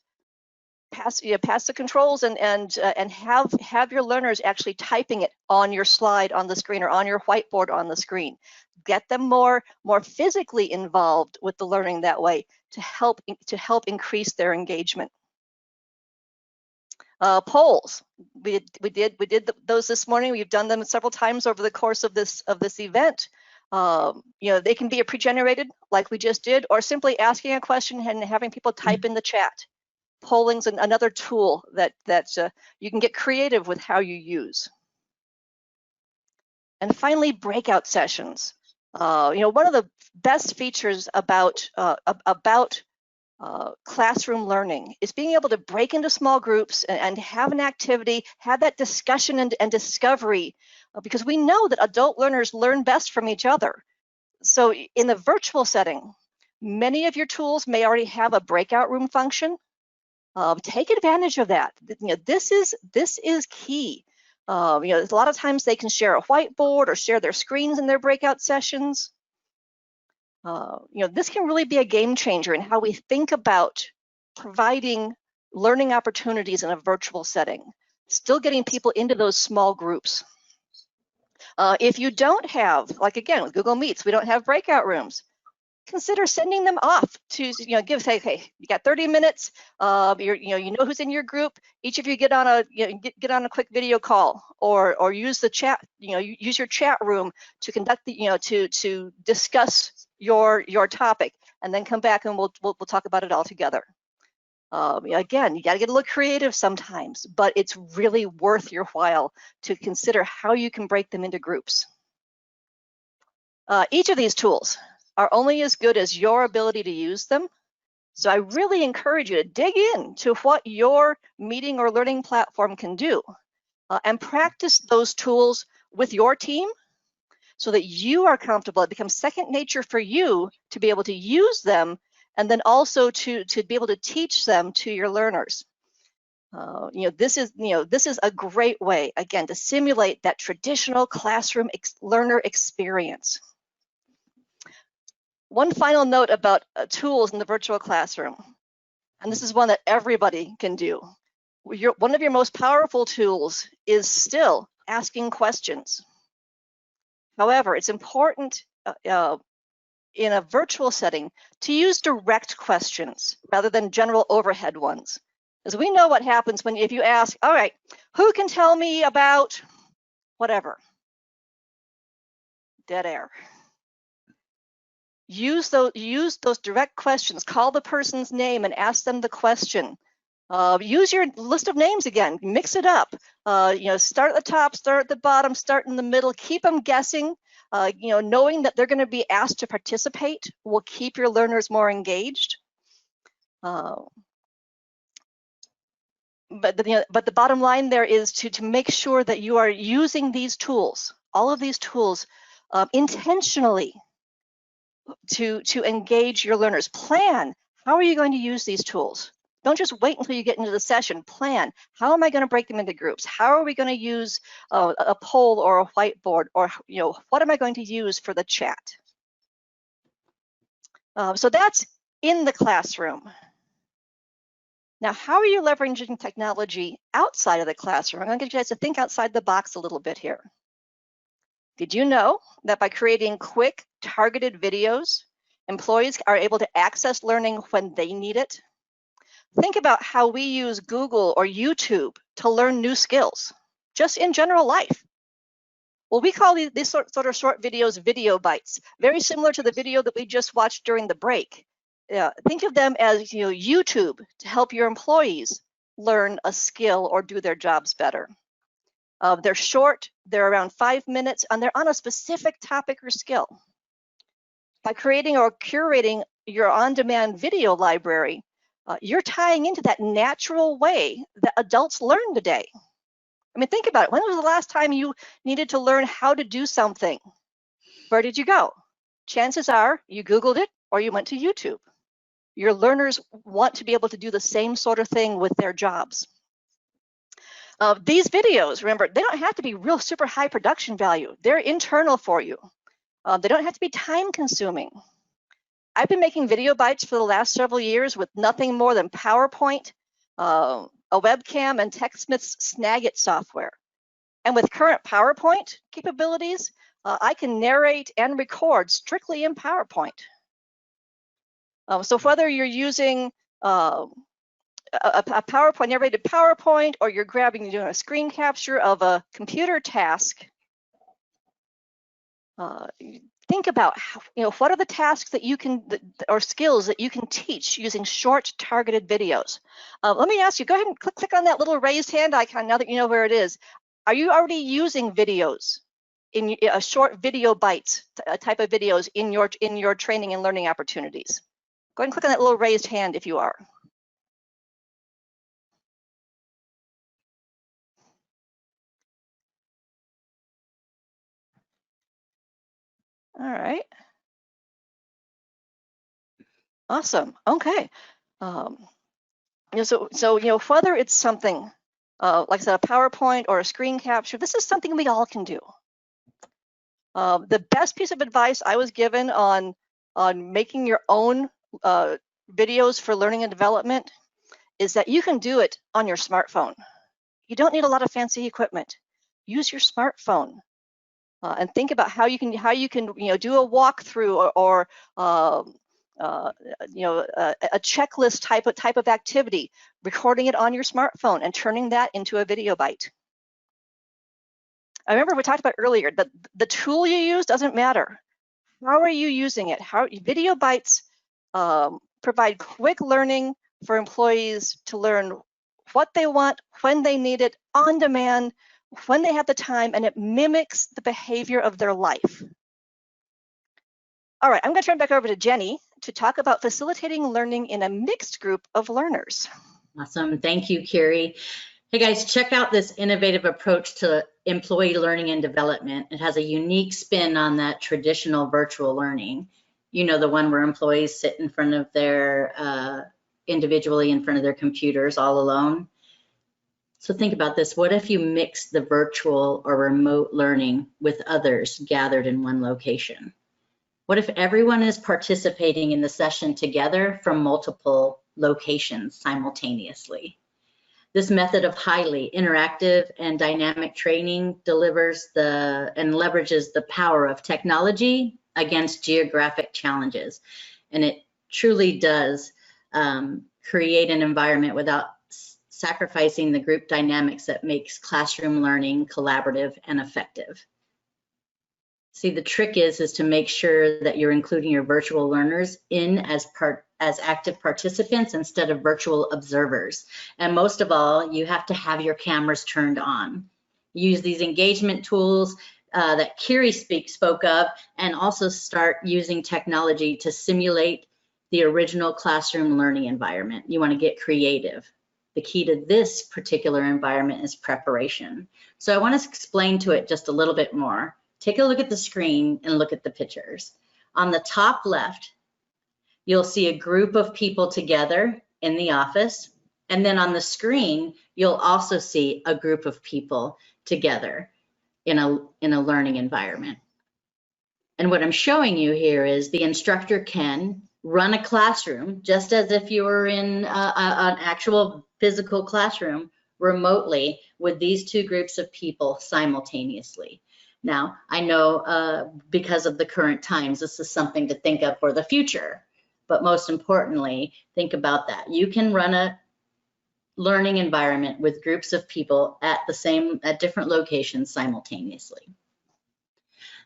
[SPEAKER 7] pass the controls and have your learners actually typing it on your slide on the screen or on your whiteboard on the screen. Get them more physically involved with the learning that way to help increase their engagement. Polls, we did those this morning. We've done them several times over the course of this event. They can be pre-generated like we just did, or simply asking a question and having people type in the chat. Polling's another tool that you can get creative with how you use. And finally, breakout sessions. One of the best features about classroom learning is being able to break into small groups and have an activity, have that discussion and discovery, because we know that adult learners learn best from each other. So in the virtual setting, many of your tools may already have a breakout room function. Take advantage of that. This is key. A lot of times they can share a whiteboard or share their screens in their breakout sessions. This can really be a game changer in how we think about providing learning opportunities in a virtual setting, still getting people into those small groups. If you don't have, like again with Google Meets, we don't have breakout rooms, consider sending them off to say, hey, you got 30 minutes. You know who's in your group. Each of you get on a quick video call or use the chat. Use your chat room to conduct to discuss your topic, and then come back and we'll talk about it all together. Again, you got to get a little creative sometimes, but it's really worth your while to consider how you can break them into groups. Each of these tools are only as good as your ability to use them. So I really encourage you to dig into what your meeting or learning platform can do and practice those tools with your team so that you are comfortable. It becomes second nature for you to be able to use them and then also to be able to teach them to your learners. This is a great way, again, to simulate that traditional classroom learner experience. One final note about tools in the virtual classroom, and this is one that everybody can do. One of your most powerful tools is still asking questions. However, it's important in a virtual setting to use direct questions rather than general overhead ones. Because we know what happens if you ask, all right, who can tell me about whatever? Dead air. Use those direct questions. Call the person's name and ask them the question. Use your list of names again. Mix it up. Start at the top, start at the bottom, start in the middle. Keep them guessing. Knowing that they're going to be asked to participate will keep your learners more engaged. But the bottom line there is to make sure that you are using these tools, all of these tools, intentionally to engage your learners. Plan, how are you going to use these tools? Don't just wait until you get into the session. Plan, how am I going to break them into groups? How are we going to use a poll or a whiteboard, or what am I going to use for the chat? So that's in the classroom. Now, how are you leveraging technology outside of the classroom? I'm going to get you guys to think outside the box a little bit here. Did you know that by creating quick, targeted videos, employees are able to access learning when they need it? Think about how we use Google or YouTube to learn new skills, just in general life. Well, we call these sort of short videos video bites, very similar to the video that we just watched during the break. Think of them as YouTube to help your employees learn a skill or do their jobs better. They're short, they're around 5 minutes, and they're on a specific topic or skill. By creating or curating your on-demand video library, you're tying into that natural way that adults learn today. I mean, think about it. When was the last time you needed to learn how to do something? Where did you go? Chances are you Googled it or you went to YouTube. Your learners want to be able to do the same sort of thing with their jobs. These videos, remember, they don't have to be real super high production value. They're internal for you. They don't have to be time consuming. I've been making video bites for the last several years with nothing more than PowerPoint, a webcam, and TechSmith's Snagit software. And with current PowerPoint capabilities, I can narrate and record strictly in PowerPoint. So whether you're using a PowerPoint, narrated PowerPoint, or you're doing a screen capture of a computer task, think about how, what are the tasks that you can, or skills that you can teach using short targeted videos. Let me ask you, go ahead and click on that little raised hand icon now that you know where it is. Are you already using videos in a short video bites type of videos in your training and learning opportunities? Go ahead and click on that little raised hand if you are. All right. Awesome. Okay. So whether it's something like I said, a PowerPoint or a screen capture, this is something we all can do. The best piece of advice I was given on making your own videos for learning and development is that you can do it on your smartphone. You don't need a lot of fancy equipment. Use your smartphone and think about how you can do a walkthrough or a checklist type of activity, recording it on your smartphone and turning that into a video bite. I remember we talked about earlier that the tool you use doesn't matter. How are you using it? Video bites provide quick learning for employees to learn what they want, when they need it, on demand, when they have the time, and it mimics the behavior of their life. All right, I'm going to turn it back over to Jenny to talk about facilitating learning in a mixed group of learners.
[SPEAKER 6] Awesome. Thank you, Carrie. Hey guys, check out this innovative approach to employee learning and development. It has a unique spin on that traditional virtual learning. You know, the one where employees sit in front of their, individually in front of their computers all alone. So think about this. What if you mix the virtual or remote learning with others gathered in one location? What if everyone is participating in the session together from multiple locations simultaneously? This method of highly interactive and dynamic training delivers and leverages the power of technology against geographic challenges. And it truly does create an environment without sacrificing the group dynamics that makes classroom learning collaborative and effective. See, the trick is to make sure that you're including your virtual learners in as active participants instead of virtual observers. And most of all, you have to have your cameras turned on. Use these engagement tools that Kiri spoke of, and also start using technology to simulate the original classroom learning environment. You want to get creative. The key to this particular environment is preparation. So I want to explain to it just a little bit more. Take a look at the screen and look at the pictures. On the top left, you'll see a group of people together in the office. And then on the screen, you'll also see a group of people together in a learning environment. And what I'm showing you here is the instructor can run a classroom just as if you were in an actual physical classroom remotely with these two groups of people simultaneously. Now, I know because of the current times, this is something to think of for the future, but most importantly, think about that. You can run a learning environment with groups of people at different locations simultaneously.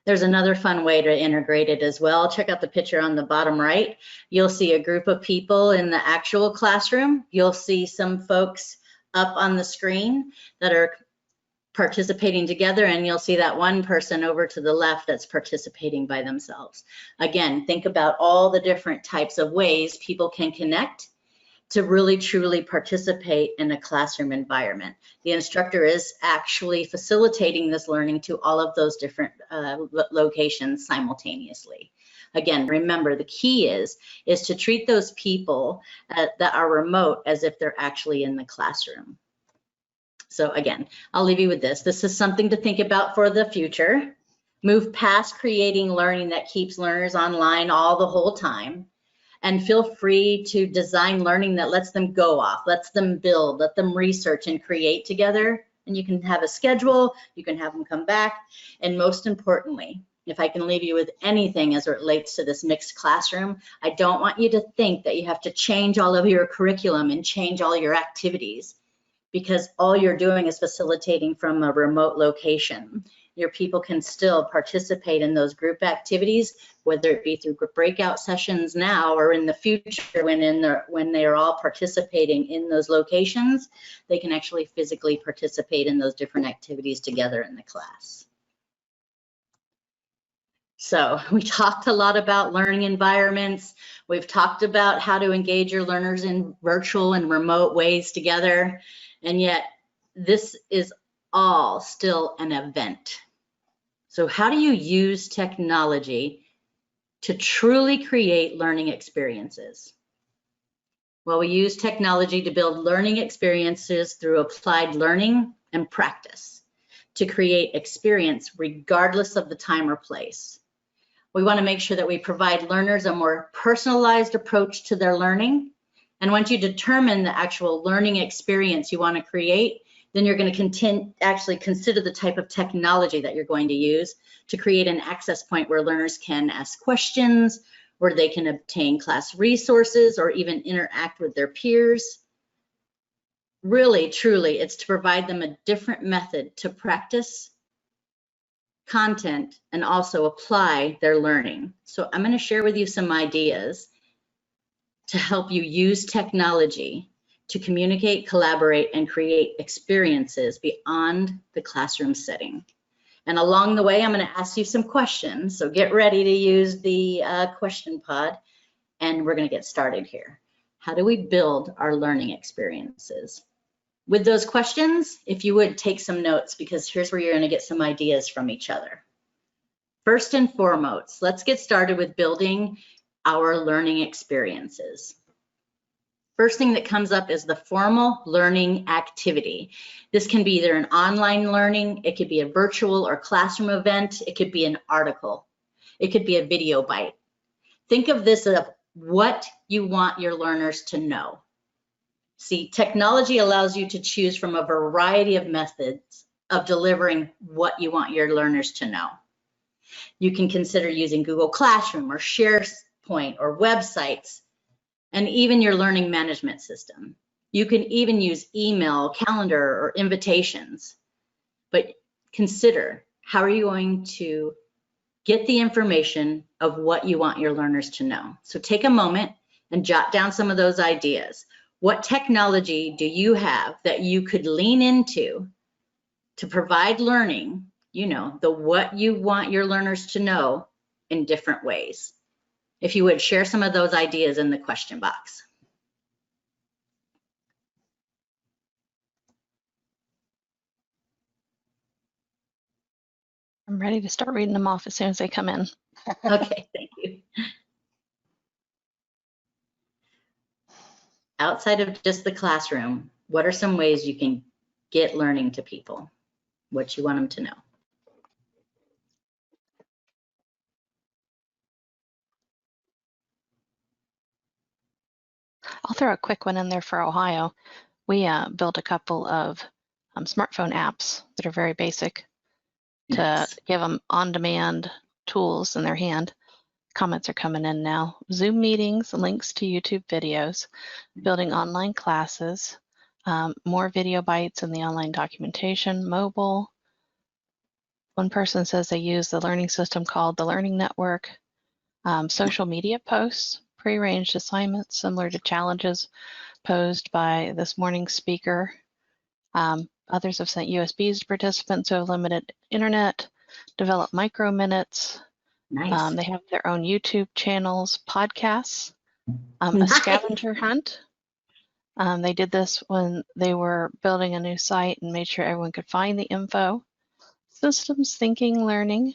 [SPEAKER 6] There's another fun way to integrate it as well. Check out the picture on the bottom right. You'll see a group of people in the actual classroom. You'll see some folks up on the screen that are participating together, and you'll see that one person over to the left that's participating by themselves. Again, think about all the different types of ways people can connect to really truly participate in a classroom environment. The instructor is actually facilitating this learning to all of those different locations simultaneously. Again, remember, the key is to treat those people that are remote as if they're actually in the classroom. So again, I'll leave you with this. This is something to think about for the future. Move past creating learning that keeps learners online all the whole time, and feel free to design learning that lets them go off, lets them build, let them research and create together. And you can have a schedule, you can have them come back. And most importantly, if I can leave you with anything as it relates to this mixed classroom, I don't want you to think that you have to change all of your curriculum and change all your activities, because all you're doing is facilitating from a remote location. Your people can still participate in those group activities, whether it be through breakout sessions now or in the future when they are all participating in those locations, they can actually physically participate in those different activities together in the class. So we talked a lot about learning environments. We've talked about how to engage your learners in virtual and remote ways together. And yet this is all still an event. So how do you use technology to truly create learning experiences? Well, we use technology to build learning experiences through applied learning and practice to create experience regardless of the time or place. We want to make sure that we provide learners a more personalized approach to their learning. And once you determine the actual learning experience you want to create, then you're going to actually consider the type of technology that you're going to use to create an access point where learners can ask questions, where they can obtain class resources, or even interact with their peers. Really, truly, it's to provide them a different method to practice content and also apply their learning. So I'm going to share with you some ideas to help you use technology to communicate, collaborate, and create experiences beyond the classroom setting. And along the way, I'm going to ask you some questions. So get ready to use the question pod, and we're going to get started here. How do we build our learning experiences? With those questions, if you would take some notes, because here's where you're going to get some ideas from each other. First and foremost, let's get started with building our learning experiences. First thing that comes up is the formal learning activity. This can be either an online learning, it could be a virtual or classroom event, it could be an article, it could be a video bite. Think of this as what you want your learners to know. See, technology allows you to choose from a variety of methods of delivering what you want your learners to know. You can consider using Google Classroom or SharePoint or websites, and even your learning management system. You can even use email, calendar, or invitations. But consider, how are you going to get the information of what you want your learners to know? So take a moment and jot down some of those ideas. What technology do you have that you could lean into to provide learning, you know, the what you want your learners to know in different ways? If you would share some of those ideas in the question box.
[SPEAKER 4] I'm ready to start reading them off as soon as they come in.
[SPEAKER 6] Okay, thank you. Outside of just the classroom, what are some ways you can get learning to people? What you want them to know?
[SPEAKER 4] I'll throw a quick one in there for Ohio. We built a couple of smartphone apps that are very basic
[SPEAKER 6] Nice.
[SPEAKER 4] to give them on-demand tools in their hand. Comments are coming in now. Zoom meetings, links to YouTube videos, building online classes, more video bites in the online documentation, mobile. One person says they use the learning system called the Learning Network, social media posts, prearranged assignments similar to challenges posed by this morning's speaker. Others have sent USBs to participants who have limited internet, develop micro minutes.
[SPEAKER 6] Nice.
[SPEAKER 4] They have their own YouTube channels, podcasts, a
[SPEAKER 6] Nice.
[SPEAKER 4] scavenger hunt. They did this when they were building a new site and made sure everyone could find the info. Systems thinking learning,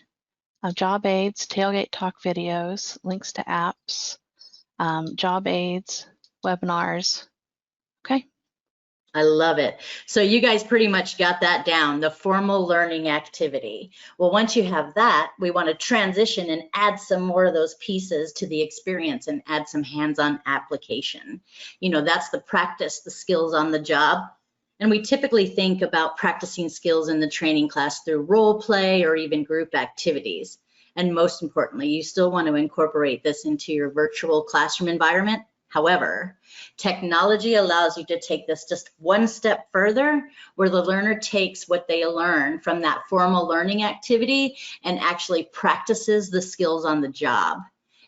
[SPEAKER 4] job aids, tailgate talk videos, links to apps, job aids, webinars. Okay.
[SPEAKER 6] I love it. So you guys pretty much got that down, the formal learning activity. Well, once you have that, we want to transition and add some more of those pieces to the experience and add some hands-on application. You know, that's the practice, the skills on the job. And we typically think about practicing skills in the training class through role play or even group activities. And most importantly, you still want to incorporate this into your virtual classroom environment. However, technology allows you to take this just one step further, where the learner takes what they learn from that formal learning activity and actually practices the skills on the job.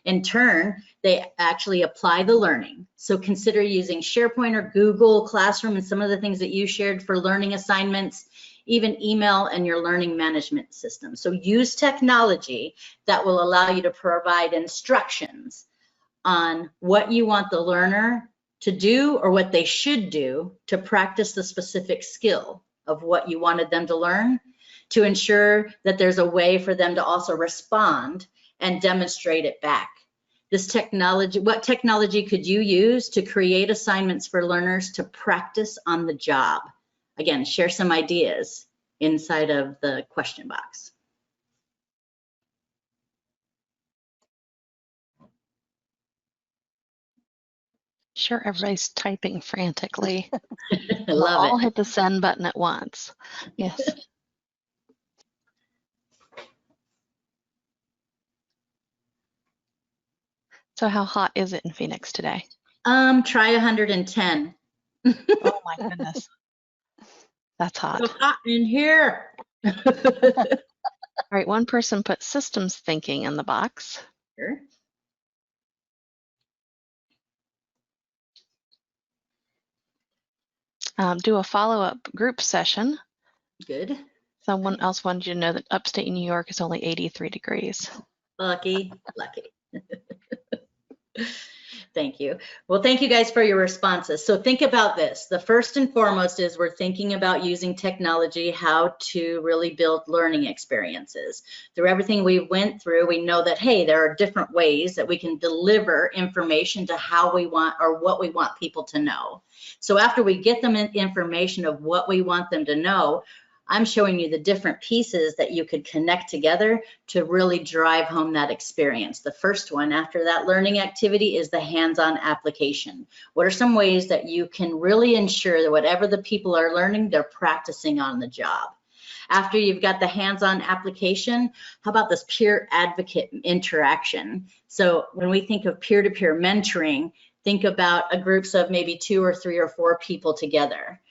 [SPEAKER 6] In turn, they actually apply the learning. So consider using SharePoint or Google Classroom and some of the things that you shared for learning assignments, even email and your learning management system. So use technology that will allow you to provide instructions on what you want the learner to do or what they should do to practice the specific skill of what you wanted them to learn, to ensure that there's a way for them to also respond and demonstrate it back. This technology, what technology could you use to create assignments for learners to practice on the job? Again, share some ideas inside of the question box.
[SPEAKER 4] Sure, everybody's typing frantically.
[SPEAKER 6] I love
[SPEAKER 4] We'll all
[SPEAKER 6] it.
[SPEAKER 4] hit the send button at once. Yes. So how hot is it in Phoenix today?
[SPEAKER 6] Try 110.
[SPEAKER 4] Oh my goodness. That's hot.
[SPEAKER 6] So hot in here.
[SPEAKER 4] All right, one person put systems thinking in the box.
[SPEAKER 6] Sure.
[SPEAKER 4] Do a follow-up group session.
[SPEAKER 6] Good.
[SPEAKER 4] Someone else wanted you to know that upstate New York is only 83 degrees.
[SPEAKER 6] Lucky, lucky. Thank you. Well, thank you guys for your responses. So think about this. The first and foremost is we're thinking about using technology, how to really build learning experiences. Through everything we went through, we know that, hey, there are different ways that we can deliver information to how we want or what we want people to know. So after we get them information of what we want them to know, I'm showing you the different pieces that you could connect together to really drive home that experience. The first one after that learning activity is the hands-on application. What are some ways that you can really ensure that whatever the people are learning, they're practicing on the job? After you've got the hands-on application, how about this peer advocate interaction? So when we think of peer-to-peer mentoring, think about a groups of maybe 2 or 3 or 4 people together.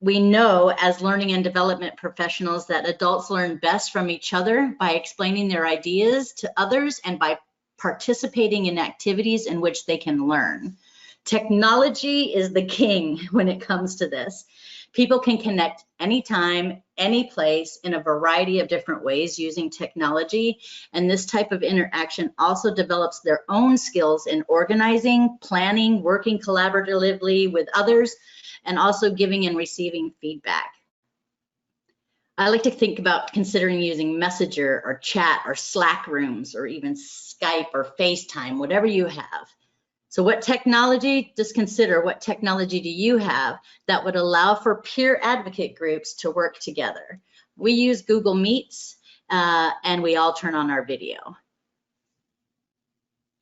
[SPEAKER 6] We know as learning and development professionals that adults learn best from each other by explaining their ideas to others and by participating in activities in which they can learn. Technology is the king when it comes to this. People can connect anytime, any place in a variety of different ways using technology. And this type of interaction also develops their own skills in organizing, planning, working collaboratively with others, and also giving and receiving feedback. I like to think about considering using Messenger or chat or Slack rooms or even Skype or FaceTime, whatever you have. So what technology, just consider what technology do you have that would allow for peer advocate groups to work together. We use Google Meets and we all turn on our video.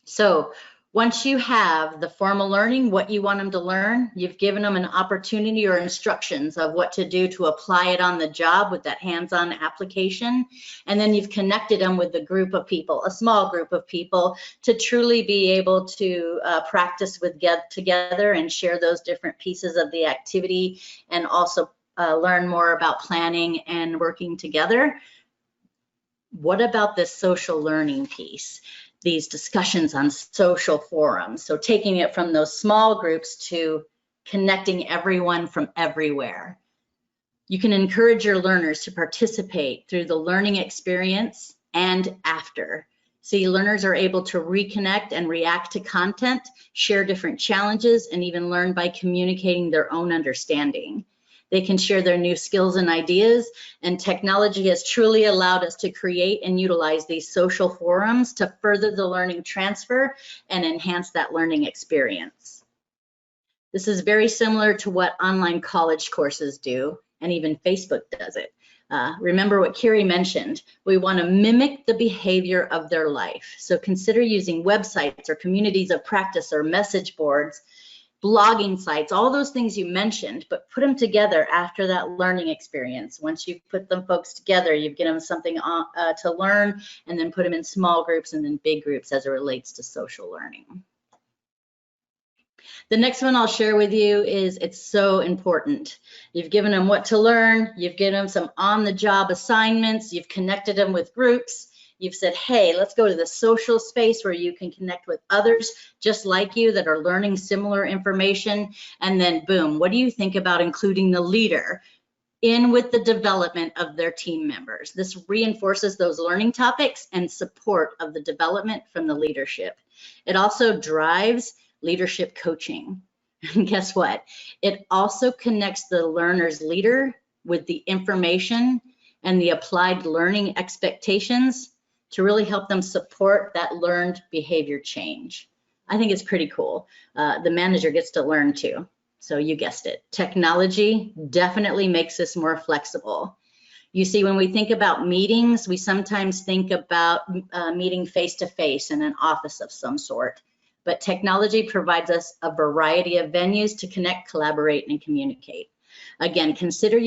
[SPEAKER 6] So once you have the formal learning, what you want them to learn, you've given them an opportunity or instructions of what to do to apply it on the job with that hands-on application. And then you've connected them with the group of people, a small group of people, to truly be able to practice together and share those different pieces of the activity and also learn more about planning and working together. What about this social learning piece? These discussions on social forums. So taking it from those small groups to connecting everyone from everywhere. You can encourage your learners to participate through the learning experience and after. So your learners are able to reconnect and react to content, share different challenges, and even learn by communicating their own understanding. They can share their new skills and ideas, and technology has truly allowed us to create and utilize these social forums to further the learning transfer and enhance that learning experience. This is very similar to what online college courses do, and even Facebook does it. Remember what Kiri mentioned, we want to mimic the behavior of their life. So consider using websites or communities of practice or message boards, blogging sites, all those things you mentioned, but put them together after that learning experience. Once you put them folks together, you get them something to learn, and then put them in small groups and then big groups as it relates to social learning. The next one I'll share with you is it's so important. You've given them what to learn, you've given them some on-the-job assignments, you've connected them with groups, you've said, hey, let's go to the social space where you can connect with others just like you that are learning similar information, and then boom, what do you think about including the leader in with the development of their team members? This reinforces those learning topics and support of the development from the leadership. It also drives leadership coaching. And guess what? It also connects the learner's leader with the information and the applied learning expectations to really help them support that learned behavior change. I think it's pretty cool. The manager gets to learn too. So you guessed it. Technology definitely makes this more flexible. You see, when we think about meetings, we sometimes think about meeting face-to-face in an office of some sort. But technology provides us a variety of venues to connect, collaborate, and communicate. Again, consider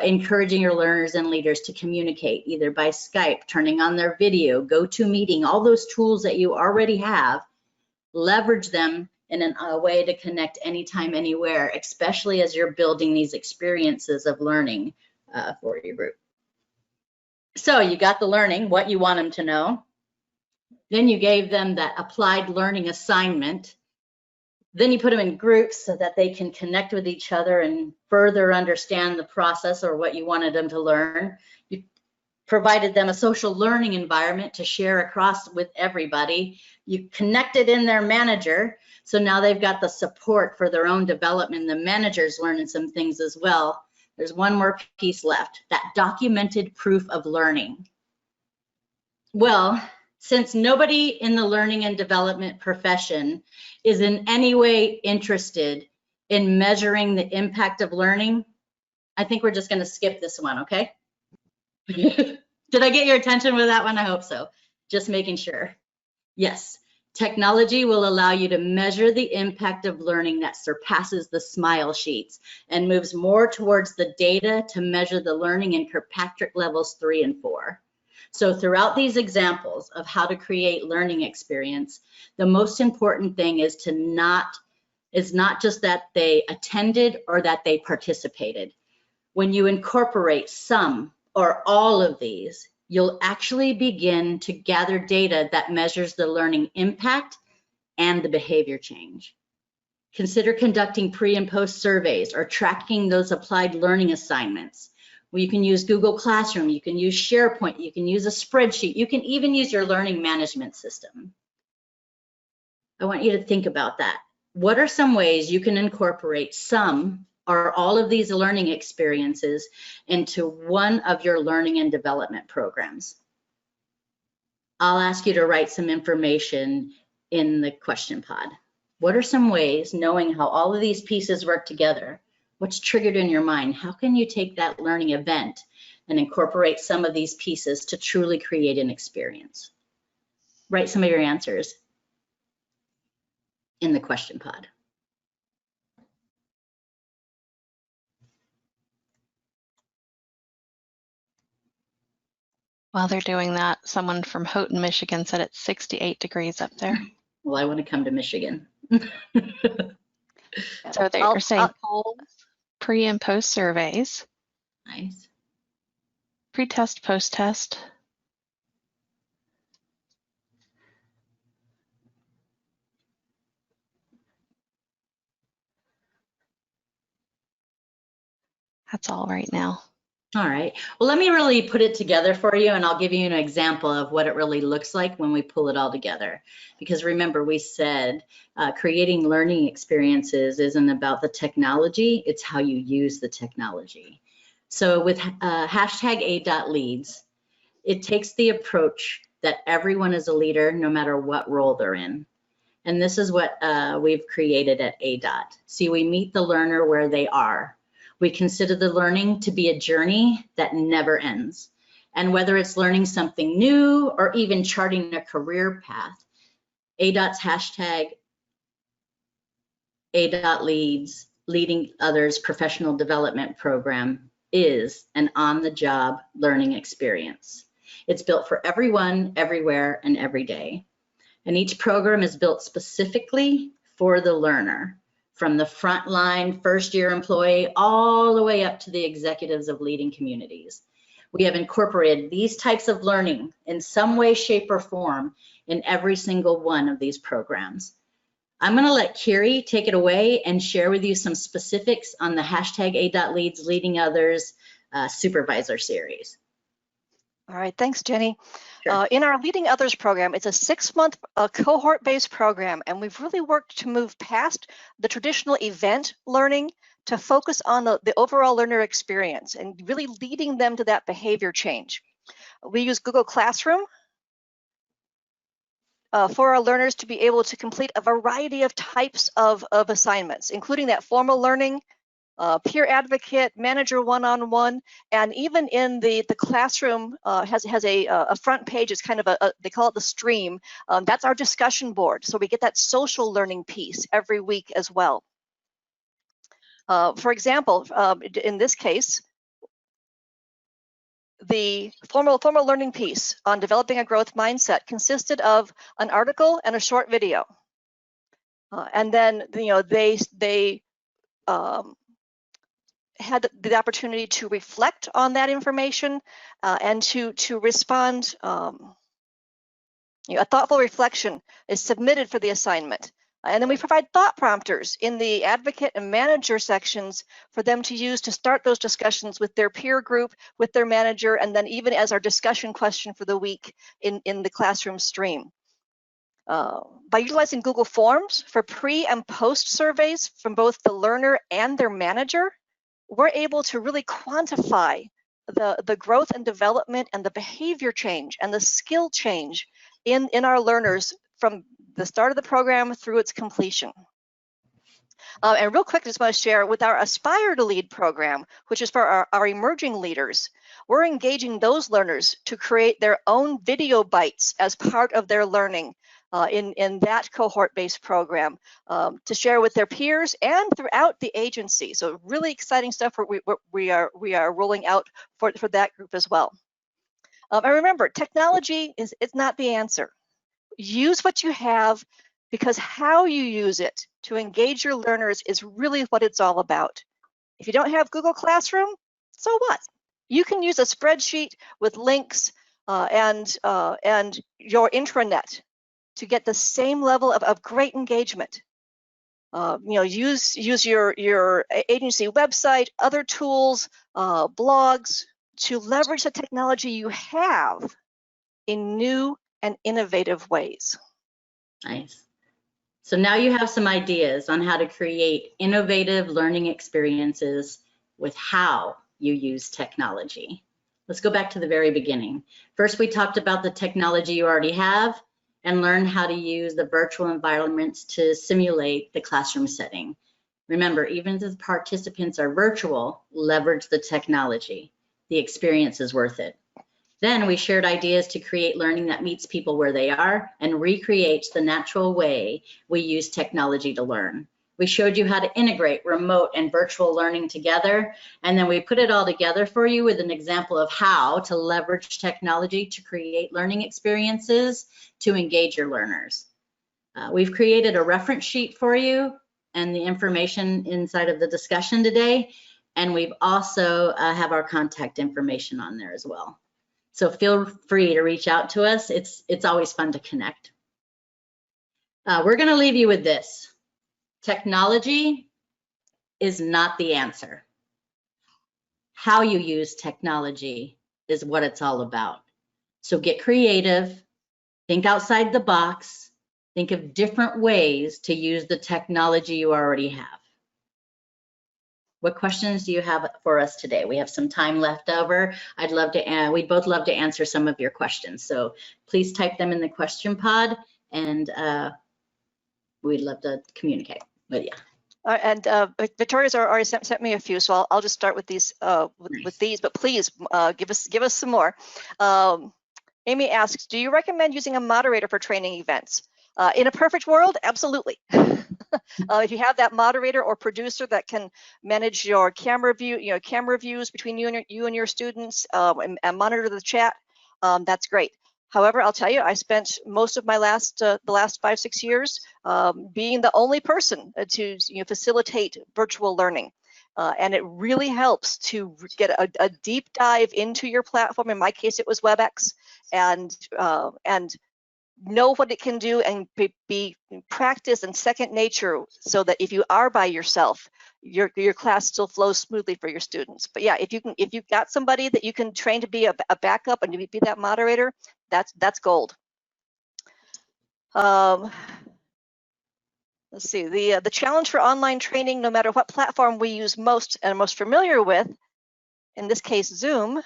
[SPEAKER 6] encouraging your learners and leaders to communicate either by Skype, turning on their video, GoToMeeting, all those tools that you already have. Leverage them in a way to connect anytime, anywhere, especially as you're building these experiences of learning for your group. So you got the learning, what you want them to know. Then you gave them that applied learning assignment. Then you put them in groups so that they can connect with each other and further understand the process or what you wanted them to learn. You provided them a social learning environment to share across with everybody. You connected in their manager, so now they've got the support for their own development. The manager's learning some things as well. There's one more piece left, that documented proof of learning. Well, since nobody in the learning and development profession is in any way interested in measuring the impact of learning, I think we're just going to skip this one, okay? Did I get your attention with that one? I hope so. Just making sure. Yes, technology will allow you to measure the impact of learning that surpasses the smile sheets and moves more towards the data to measure the learning in Kirkpatrick levels 3 and 4. So throughout these examples of how to create learning experience, the most important thing is not just that they attended or that they participated. When you incorporate some or all of these, you'll actually begin to gather data that measures the learning impact and the behavior change. Consider conducting pre and post surveys or tracking those applied learning assignments. Well, you can use Google Classroom, you can use SharePoint, you can use a spreadsheet, you can even use your learning management system. I want you to think about that. What are some ways you can incorporate some or all of these learning experiences into one of your learning and development programs? I'll ask you to write some information in the question pod. What are some ways, knowing how all of these pieces work together, what's triggered in your mind? How can you take that learning event and incorporate some of these pieces to truly create an experience? Write some of your answers in the question pod.
[SPEAKER 4] While they're doing that, someone from Houghton, Michigan said it's 68 degrees up there.
[SPEAKER 6] Well, I want to come to Michigan.
[SPEAKER 4] So they're saying polls, pre and post surveys.
[SPEAKER 6] Nice.
[SPEAKER 4] Pre-test, post-test. That's all right now.
[SPEAKER 6] All right. Well, let me really put it together for you, and I'll give you an example of what it really looks like when we pull it all together. Because remember, we said creating learning experiences isn't about the technology, it's how you use the technology. So with hashtag A.leads, it takes the approach that everyone is a leader no matter what role they're in. And this is what we've created at ADOT. See, we meet the learner where they are. We consider the learning to be a journey that never ends. And whether it's learning something new or even charting a career path, ADOT's hashtag ADOT Leads, Leading Others Professional Development Program is an on-the-job learning experience. It's built for everyone, everywhere, and every day. And each program is built specifically for the learner, from the frontline first-year employee all the way up to the executives of leading communities. We have incorporated these types of learning in some way, shape, or form in every single one of these programs. I'm going to let Kiri take it away and share with you some specifics on the hashtag ADOT Leads Leading Others Supervisor Series.
[SPEAKER 7] All right, thanks, Jenny.
[SPEAKER 6] Sure.
[SPEAKER 7] In our Leading Others program, it's a 6-month cohort-based program, and we've really worked to move past the traditional event learning to focus on the overall learner experience and really leading them to that behavior change. We use Google Classroom for our learners to be able to complete a variety of types of assignments, including that formal learning, peer advocate, manager one-on-one, and even in the classroom has a front page. It's kind of they call it the stream. That's our discussion board. So we get that social learning piece every week as well. For example, in this case, the formal learning piece on developing a growth mindset consisted of an article and a short video. And then, they had the opportunity to reflect on that information and to respond. A thoughtful reflection is submitted for the assignment. And then we provide thought prompters in the advocate and manager sections for them to use to start those discussions with their peer group, with their manager, and then even as our discussion question for the week in the classroom stream. By utilizing Google Forms for pre and post surveys from both the learner and their manager, we're able to really quantify the growth and development and the behavior change and the skill change in our learners from the start of the program through its completion. And real quick, I just want to share with our Aspire to Lead program, which is for our emerging leaders, we're engaging those learners to create their own video bites as part of their learning in that cohort-based program to share with their peers and throughout the agency. So really exciting stuff we are rolling out for that group as well. And remember, technology is not the answer. Use what you have, because how you use it to engage your learners is really what it's all about. If you don't have Google Classroom, so what? You can use a spreadsheet with links and your intranet to get the same level of great engagement. Use your agency website, other tools, blogs to leverage the technology you have in new and innovative ways.
[SPEAKER 6] Nice. So now you have some ideas on how to create innovative learning experiences with how you use technology. Let's go back to the very beginning. First, we talked about the technology you already have and learn how to use the virtual environments to simulate the classroom setting. Remember, even if the participants are virtual, leverage the technology. The experience is worth it. Then we shared ideas to create learning that meets people where they are and recreates the natural way we use technology to learn. We showed you how to integrate remote and virtual learning together, and then we put it all together for you with an example of how to leverage technology to create learning experiences to engage your learners. We've created a reference sheet for you and the information inside of the discussion today, and we've also have our contact information on there as well. So feel free to reach out to us. It's always fun to connect. We're going to leave you with this. Technology is not the answer. How you use technology is what it's all about. So get creative, think outside the box, think of different ways to use the technology you already have. What questions do you have for us today? We have some time left over. We'd both love to answer some of your questions. So please type them in the question pod and we'd love to communicate. But yeah.
[SPEAKER 7] And Victoria's already sent me a few, so I'll just start with these. With these, but please give us some more. Amy asks, do you recommend using a moderator for training events? In a perfect world, absolutely. If you have that moderator or producer that can manage your camera views between you and your students, and monitor the chat, that's great. However, I'll tell you, I spent most of my the last 5-6 years being the only person to facilitate virtual learning. And it really helps to get a deep dive into your platform. In my case, it was WebEx, and know what it can do and be practice and second nature, so that if you are by yourself, your class still flows smoothly for your students. But yeah, if you've got somebody that you can train to be a backup and to be that moderator, that's gold. Let's see, the challenge for online training, no matter what platform we use most and are most familiar with, in this case Zoom,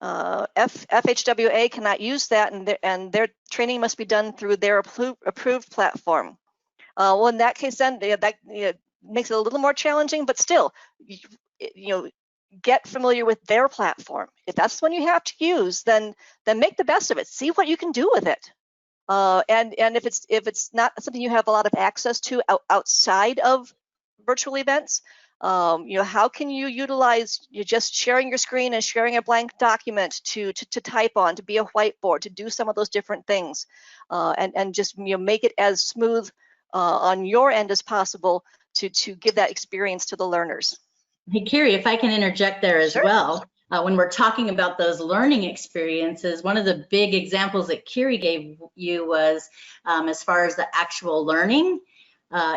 [SPEAKER 7] FHWA cannot use that, and their training must be done through their approved platform. Well, in that case, then that makes it a little more challenging, but still, get familiar with their platform. If that's the one you have to use, then make the best of it. See what you can do with it. And if it's not something you have a lot of access to outside of virtual events, how can you utilize just sharing your screen and sharing a blank document to type on, to be a whiteboard, to do some of those different things, and just make it as smooth on your end as possible to give that experience to the learners.
[SPEAKER 6] Hey, Carrie, if I can interject there as
[SPEAKER 7] Sure.
[SPEAKER 6] well. When we're talking about those learning experiences, one of the big examples that Carrie gave you was as far as the actual learning,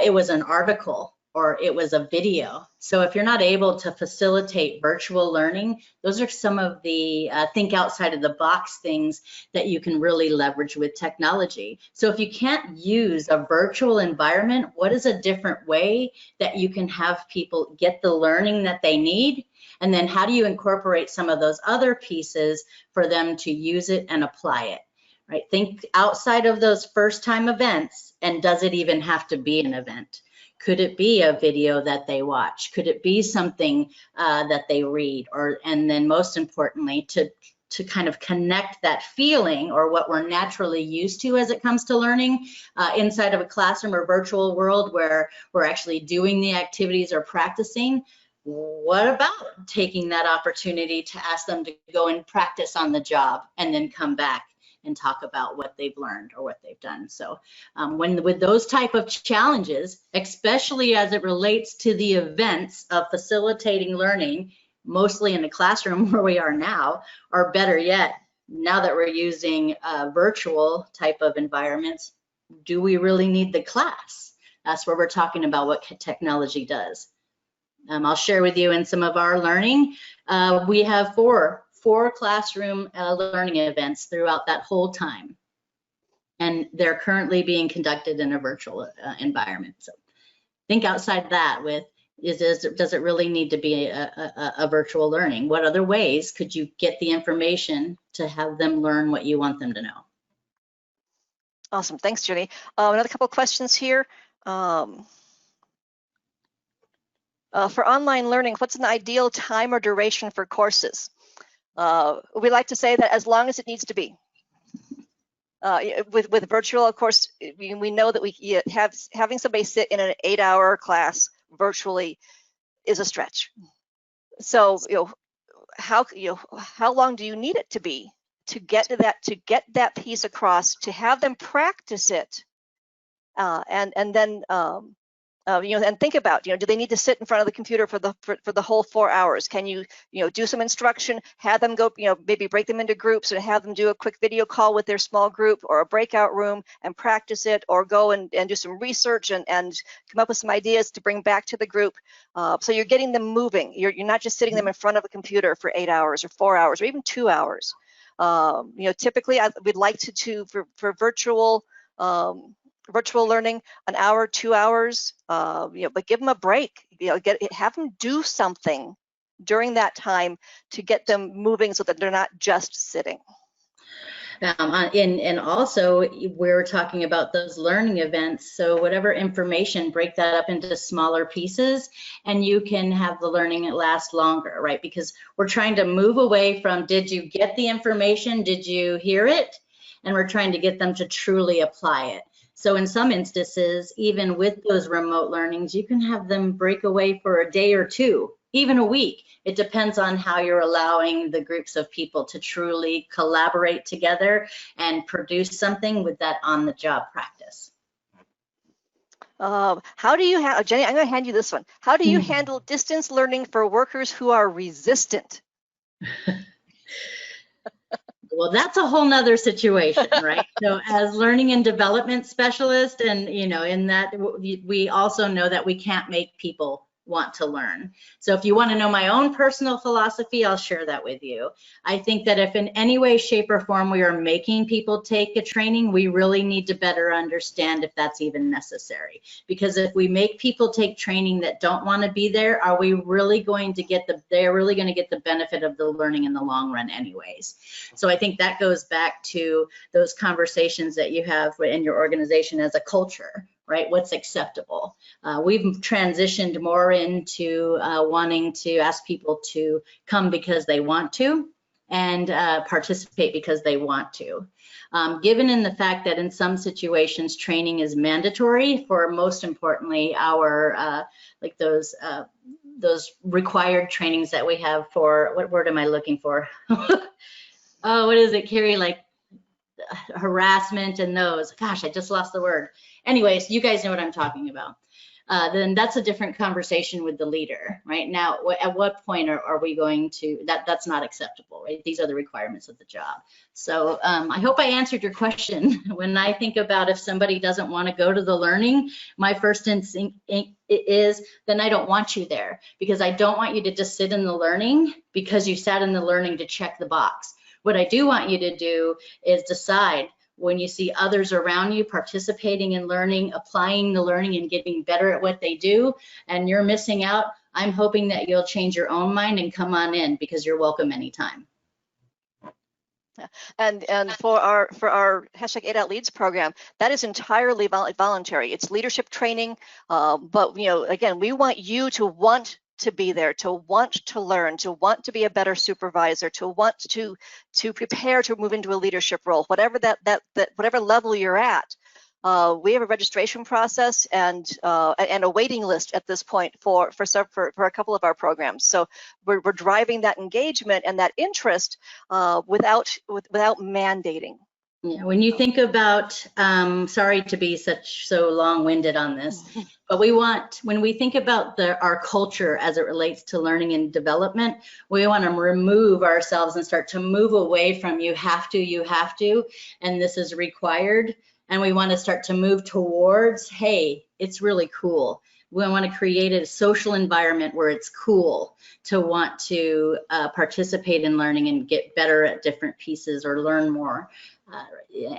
[SPEAKER 6] it was an article or it was a video. So if you're not able to facilitate virtual learning, those are some of the think outside of the box things that you can really leverage with technology. So if you can't use a virtual environment, what is a different way that you can have people get the learning that they need? And then how do you incorporate some of those other pieces for them to use it and apply it, right? Think outside of those first time events, and does it even have to be an event? Could it be a video that they watch? Could it be something that they read? And then most importantly, to kind of connect that feeling or what we're naturally used to as it comes to learning inside of a classroom or virtual world where we're actually doing the activities or practicing. What about taking that opportunity to ask them to go and practice on the job and then come back and talk about what they've learned or what they've done? So with those type of challenges, especially as it relates to the events of facilitating learning, mostly in the classroom where we are now, or better yet, now that we're using virtual type of environments, do we really need the class? That's where we're talking about what technology does. I'll share with you in some of our learning. We have four classroom learning events throughout that whole time. And they're currently being conducted in a virtual environment. So think outside that with, does it really need to be a virtual learning? What other ways could you get the information to have them learn what you want them to know?
[SPEAKER 7] Awesome, thanks, Jenny. Another couple of questions here. For online learning, what's an ideal time or duration for courses? We like to say that as long as it needs to be. With virtual, of course, we know that having somebody sit in an 8-hour class virtually is a stretch. So how long do you need it to be to get that piece across, to have them practice it, and then and think about, do they need to sit in front of the computer for the whole 4 hours? Can you, do some instruction, have them go, maybe break them into groups and have them do a quick video call with their small group or a breakout room and practice it, or go and do some research and come up with some ideas to bring back to the group. So you're getting them moving. You're not just sitting them in front of a computer for 8 hours or 4 hours or even 2 hours. Typically we'd like to for virtual learning, an hour, 2 hours, but give them a break. Have them do something during that time to get them moving so that they're not just sitting.
[SPEAKER 6] And also we're talking about those learning events. So whatever information, break that up into smaller pieces, and you can have the learning last longer, right? Because we're trying to move away from, did you get the information? Did you hear it? And we're trying to get them to truly apply it. So in some instances, even with those remote learnings, you can have them break away for a day or two, even a week. It depends on how you're allowing the groups of people to truly collaborate together and produce something with that on-the-job practice.
[SPEAKER 7] How do you have, Jenny, I'm going to hand you this one. How do you handle distance learning for workers who are resistant?
[SPEAKER 6] Well, that's a whole nother situation, right? So as learning and development specialist, and in that we also know that we can't make people want to learn. So if you want to know my own personal philosophy, I'll share that with you. I think that if in any way, shape, or form we are making people take a training, we really need to better understand if that's even necessary. Because if we make people take training that don't want to be there, are we really going to get they're really going to get the benefit of the learning in the long run anyways? So I think that goes back to those conversations that you have in your organization as a culture, right? What's acceptable? We've transitioned more into wanting to ask people to come because they want to and participate because they want to. Given in the fact that in some situations training is mandatory for, most importantly, our like those required trainings that we have for, what word am I looking for? Oh, what is it, Carrie? Like harassment and those. Gosh, I just lost the word. Anyways, you guys know what I'm talking about. Then that's a different conversation with the leader, right? Now, at what point are we going to, that's not acceptable, right? These are the requirements of the job. So I hope I answered your question. When I think about if somebody doesn't want to go to the learning, my first instinct is, then I don't want you there, because I don't want you to just sit in the learning because you sat in the learning to check the box. What I do want you to do is decide, when you see others around you participating in learning, applying the learning and getting better at what they do, and you're missing out, I'm hoping that you'll change your own mind and come on in, because you're welcome anytime.
[SPEAKER 7] And for our hashtag #8outLeads program, that is entirely voluntary. It's leadership training, but again, we want you to want to be there, to want to learn, to want to be a better supervisor, to want to prepare to move into a leadership role, whatever whatever level you're at. We have a registration process and a waiting list at this point for a couple of our programs. So we're driving that engagement and that interest without mandating.
[SPEAKER 6] Yeah, when you think about, sorry to be so long-winded on this, but when we think about our culture as it relates to learning and development, we want to remove ourselves and start to move away from you have to, and this is required. And we want to start to move towards, hey, it's really cool. We want to create a social environment where it's cool to want to participate in learning and get better at different pieces or learn more.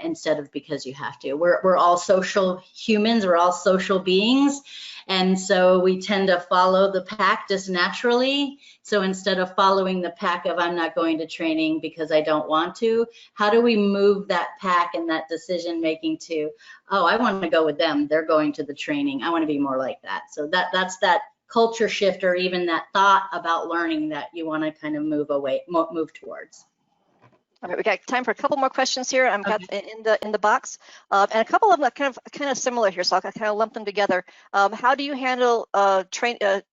[SPEAKER 6] Instead of because you have to. We're all social humans, we're all social beings, and so we tend to follow the pack just naturally. So instead of following the pack of I'm not going to training because I don't want to, how do we move that pack and that decision making to, oh, I want to go with them, they're going to the training, I want to be more like that. So that's that culture shift, or even that thought about learning that you want to kind of move towards.
[SPEAKER 7] All right, we got time for a couple more questions here. I've got in the box, and a couple of them are kind of similar here, so I'll kind of lump them together. How do you handle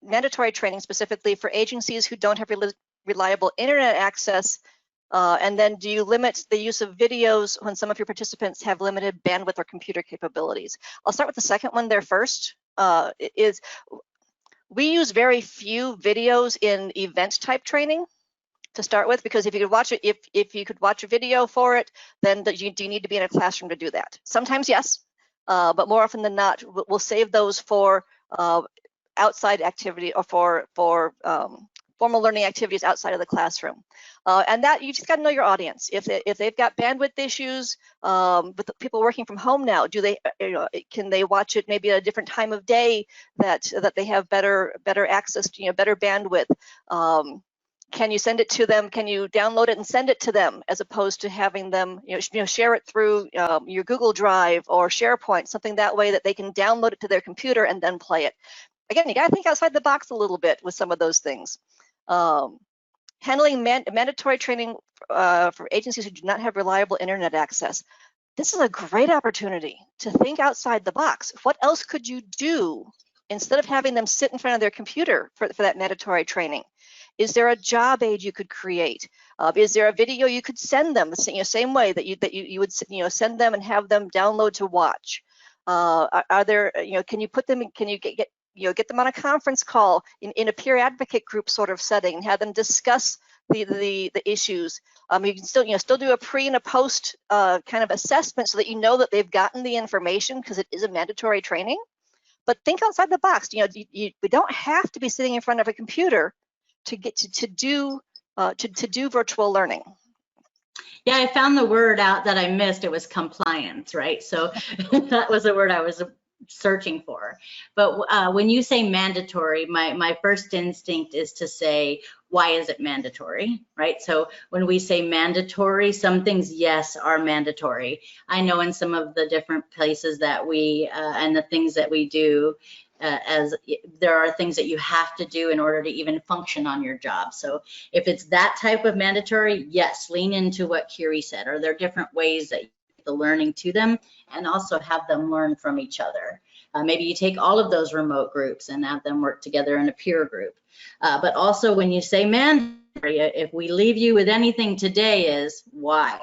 [SPEAKER 7] mandatory training specifically for agencies who don't have reliable internet access? And then, do you limit the use of videos when some of your participants have limited bandwidth or computer capabilities? I'll start with the second one there first. We use very few videos in event type training to start with, because if you could watch it, if you could watch a video for it, then do you need to be in a classroom to do that? Sometimes yes, but more often than not, we'll save those for outside activity or for formal learning activities outside of the classroom. And that you just got to know your audience. If they've got bandwidth issues, with people working from home now, can they watch it maybe at a different time of day that they have better access to, better bandwidth? can you send it to them? Can you download it and send it to them, as opposed to having them, share it through your Google Drive or SharePoint, something that way that they can download it to their computer and then play it. Again, you got to think outside the box a little bit with some of those things. Handling mandatory training for agencies who do not have reliable internet access. This is a great opportunity to think outside the box. What else could you do instead of having them sit in front of their computer for that mandatory training? Is there a job aid you could create? Is there a video you could send them, same way that you would send them and have them download to watch? Are there, can you put them in, can you get them on a conference call in a peer advocate group sort of setting and have them discuss the issues? You can still do a pre and a post kind of assessment so that you know that they've gotten the information, because it is a mandatory training. But think outside the box. We don't have to be sitting in front of a computer to get to do virtual learning.
[SPEAKER 6] Yeah, I found the word out that I missed. It was compliance, right? So that was the word I was searching for. But when you say mandatory, my first instinct is to say, why is it mandatory, right? So when we say mandatory, some things, yes, are mandatory. I know in some of the different places that we, and the things that we do, as there are things that you have to do in order to even function on your job. So if it's that type of mandatory, yes, lean into what Kiri said. Are there different ways that you get the learning to them and also have them learn from each other? Maybe you take all of those remote groups and have them work together in a peer group. But also when you say mandatory, if we leave you with anything today is why,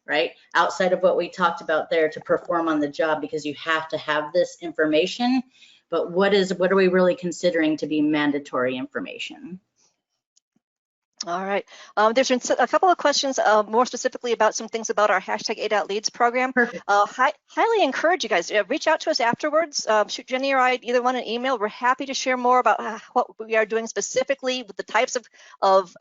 [SPEAKER 6] right? Outside of what we talked about there, to perform on the job, because you have to have this information. But what are we really considering to be mandatory information?
[SPEAKER 7] All right. There's been a couple of questions more specifically about some things about our #A.Leads program.
[SPEAKER 6] Perfect.
[SPEAKER 7] Highly encourage you guys, reach out to us afterwards. Shoot Jenny or I either one an email. We're happy to share more about what we are doing specifically with the types of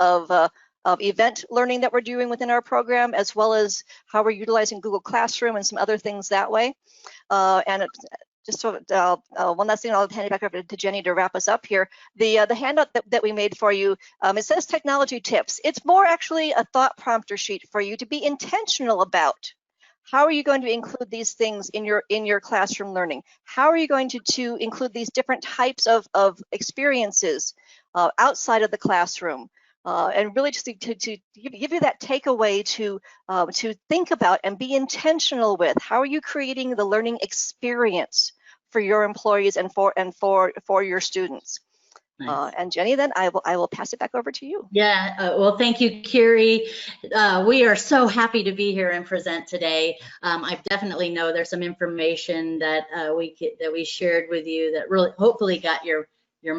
[SPEAKER 7] event learning that we're doing within our program, as well as how we're utilizing Google Classroom and some other things that way. Just so one last thing, I'll hand it back over to Jenny to wrap us up here. The handout that we made for you, it says technology tips. It's more actually a thought prompter sheet for you to be intentional about. How are you going to include these things in your classroom learning? How are you going to include these different types of experiences outside of the classroom? And really just to give you that takeaway to think about and be intentional with. How are you creating the learning experience for your employees and for your students? Nice. And Jenny, then I will pass it back over to you.
[SPEAKER 6] Yeah, well, thank you, Kiri. We are so happy to be here and present today. I definitely know there's some information that we shared with you that really hopefully got your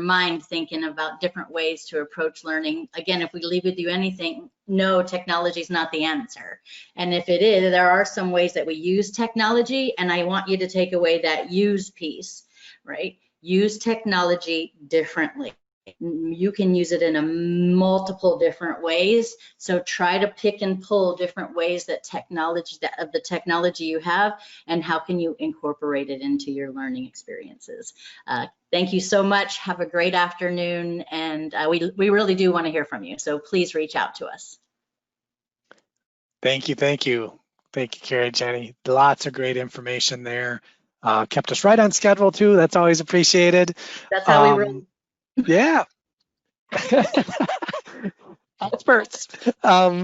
[SPEAKER 6] mind thinking about different ways to approach learning. Again, if we leave with you anything, no, technology is not the answer. And if it is, there are some ways that we use technology, and I want you to take away that use piece, right? Use technology differently. You can use it in multiple different ways. So try to pick and pull different ways that the technology you have, and how can you incorporate it into your learning experiences. Thank you so much. Have a great afternoon. And we really do want to hear from you. So please reach out to us.
[SPEAKER 2] Thank you. Thank you. Thank you, Kiri, Jenny. Lots of great information there. Kept us right on schedule too. That's always appreciated.
[SPEAKER 6] That's how we roll.
[SPEAKER 2] Yeah. Experts.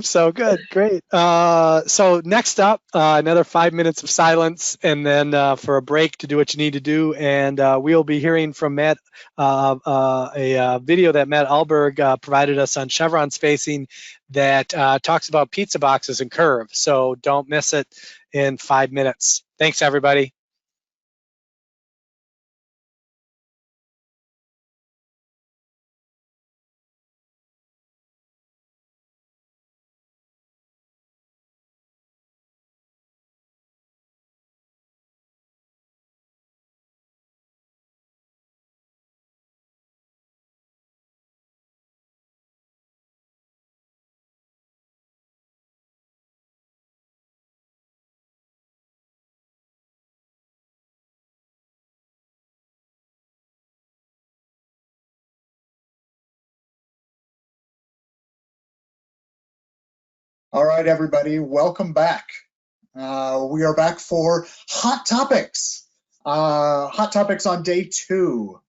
[SPEAKER 2] So good, great. So next up, another 5 minutes of silence, and then for a break to do what you need to do. And we'll be hearing from Matt, a video that Matt Alberg provided us on Chevron spacing that talks about pizza boxes and curves. So don't miss it in 5 minutes. Thanks, everybody.
[SPEAKER 8] All right, everybody, welcome back. We are back for Hot Topics. Hot Topics on day 2.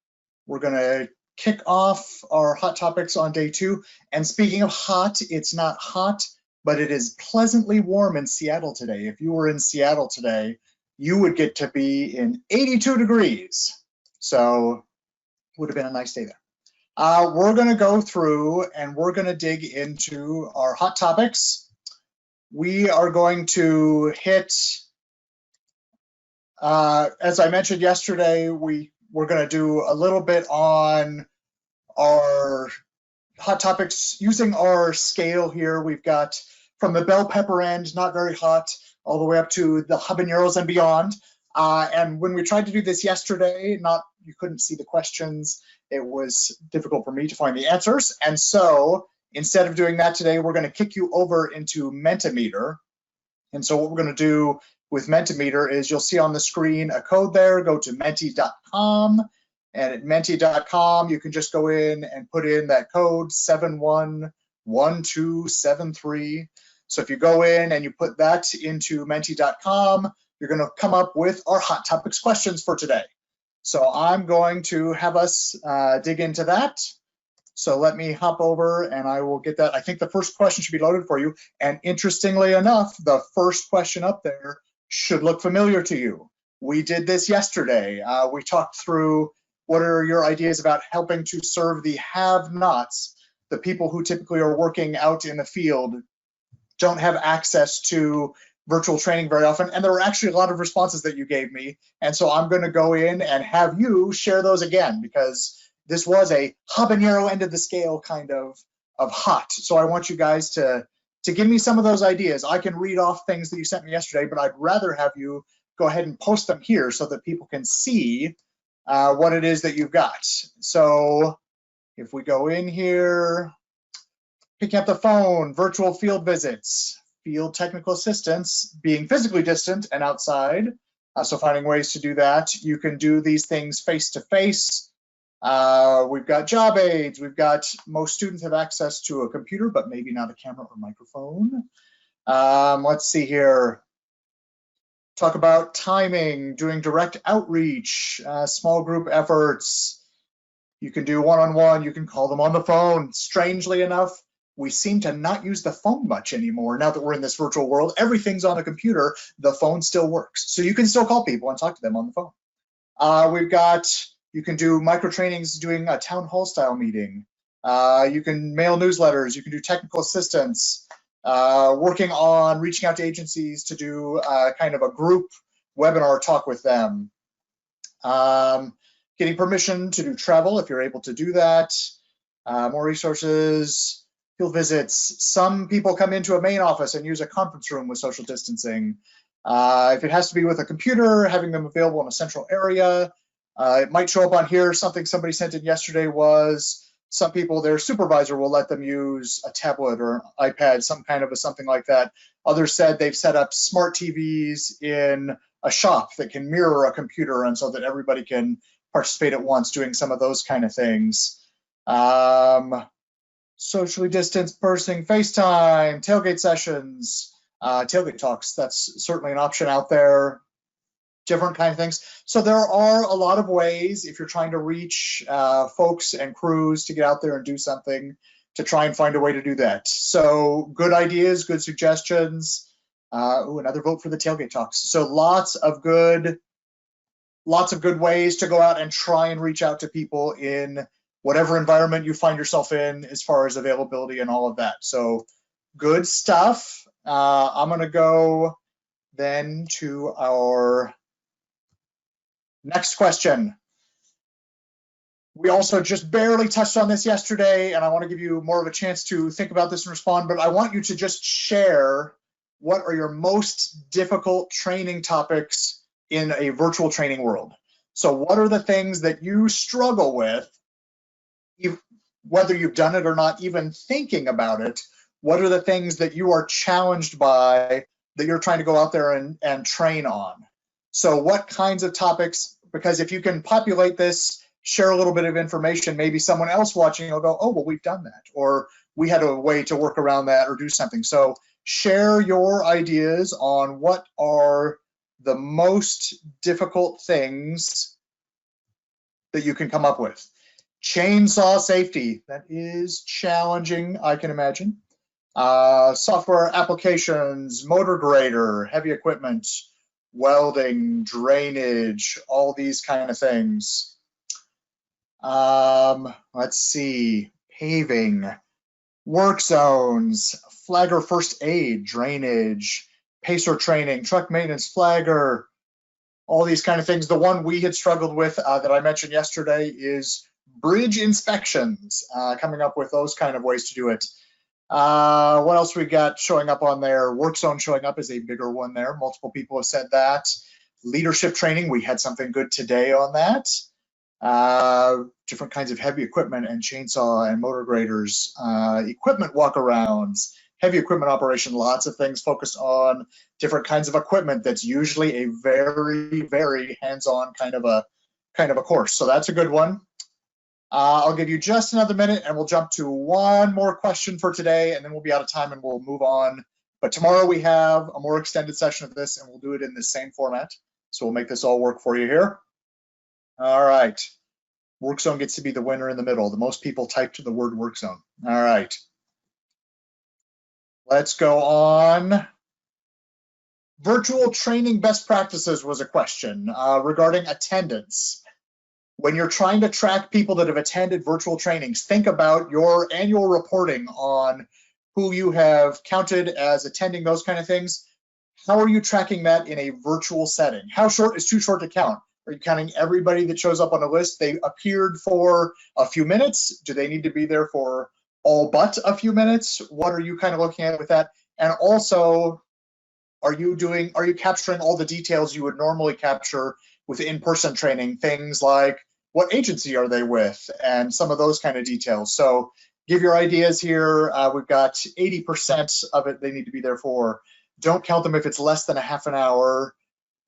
[SPEAKER 8] We're going to kick off our Hot Topics on day 2. And speaking of hot, it's not hot, but it is pleasantly warm in Seattle today. If you were in Seattle today, you would get to be in 82 degrees. So would have been a nice day there. We're going to go through and we're going to dig into our hot topics. We are going to hit, as I mentioned yesterday, we're going to do a little bit on our hot topics using our scale here. We've got from the bell pepper end, not very hot, all the way up to the habaneros and beyond. And when we tried to do this yesterday, you couldn't see the questions. It was difficult for me to find the answers. And so instead of doing that today, we're going to kick you over into Mentimeter. And so what we're going to do with Mentimeter is you'll see on the screen a code there. Go to menti.com. And at menti.com, you can just go in and put in that code 711273. So if you go in and you put that into menti.com, you're going to come up with our Hot Topics questions for today. So I'm going to have us dig into that. So let me hop over and I will get that. I think the first question should be loaded for you. And interestingly enough, the first question up there should look familiar to you. We did this yesterday. We talked through what are your ideas about helping to serve the have-nots, the people who typically are working out in the field, don't have access to virtual training very often. And there were actually a lot of responses that you gave me. And so I'm going to go in and have you share those again, because this was a habanero end of the scale kind of hot. So I want you guys to give me some of those ideas. I can read off things that you sent me yesterday, but I'd rather have you go ahead and post them here so that people can see what it is that you've got. So if we go in here, picking up the phone, virtual field visits, field technical assistance, being physically distant and outside. So finding ways to do that. You can do these things face-to-face. We've got job aids. We've got, most students have access to a computer, but maybe not a camera or microphone. Let's see here. Talk about timing, doing direct outreach, small group efforts. You can do one-on-one, you can call them on the phone. Strangely enough, we seem to not use the phone much anymore. Now that we're in this virtual world, everything's on a computer, the phone still works. So you can still call people and talk to them on the phone. You can do micro trainings doing a town hall style meeting. You can mail newsletters, you can do technical assistance, working on reaching out to agencies to do kind of a group webinar talk with them. Getting permission to do travel if you're able to do that. More resources. Field visits. Some people come into a main office and use a conference room with social distancing. If it has to be with a computer, having them available in a central area. It might show up on here. Something somebody sent in yesterday was some people, their supervisor will let them use a tablet or an iPad, some kind of something like that. Others said they've set up smart TVs in a shop that can mirror a computer, and so that everybody can participate at once, doing some of those kind of things. Socially distanced person, FaceTime, tailgate sessions, tailgate talks. That's certainly an option out there. Different kind of things. So there are a lot of ways, if you're trying to reach folks and crews to get out there and do something, to try and find a way to do that. So good ideas, good suggestions. Another vote for the tailgate talks. So lots of good ways to go out and try and reach out to people in whatever environment you find yourself in as far as availability and all of that. So good stuff. I'm going to go then to our next question. We also just barely touched on this yesterday, and I want to give you more of a chance to think about this and respond, but I want you to just share what are your most difficult training topics in a virtual training world. So what are the things that you struggle with, whether you've done it or not, even thinking about it? What are the things that you are challenged by that you're trying to go out there and train on? So what kinds of topics, because if you can populate this, share a little bit of information, maybe someone else watching will go, oh, well, we've done that, or we had a way to work around that or do something. So share your ideas on what are the most difficult things that you can come up with. Chainsaw safety, that is challenging, I can imagine. Software applications, motor grader, heavy equipment, welding, drainage, all these kind of things. Let's see, paving, work zones, flagger first aid, drainage, pacer training, truck maintenance, flagger, all these kind of things. The one we had struggled with that I mentioned yesterday is bridge inspections, coming up with those kind of ways to do it. What else we got showing up on there? Work zone showing up is a bigger one there. Multiple people have said that. Leadership training, we had something good today on that. Different kinds of heavy equipment and chainsaw and motor graders, equipment walkarounds, heavy equipment operation, lots of things focused on different kinds of equipment. That's usually a very, very hands-on kind of a course. So that's a good one. I'll give you just another minute and we'll jump to one more question for today, and then we'll be out of time and we'll move on. But tomorrow we have a more extended session of this and we'll do it in the same format. So we'll make this all work for you here. All right. Work zone gets to be the winner in the middle. The most people typed the word work zone. All right. Let's go on. Virtual training best practices was a question regarding attendance. When you're trying to track people that have attended virtual trainings, think about your annual reporting on who you have counted as attending, those kind of things. How are you tracking that in a virtual setting? How short is too short to count? Are you counting everybody that shows up on a list? They appeared for a few minutes. Do they need to be there for all but a few minutes? What are you kind of looking at with that? And also, are you capturing all the details you would normally capture with in-person training? Things like what agency are they with and some of those kind of details. So give your ideas here. We've got 80% of it they need to be there for. Don't count them if it's less than a half an hour.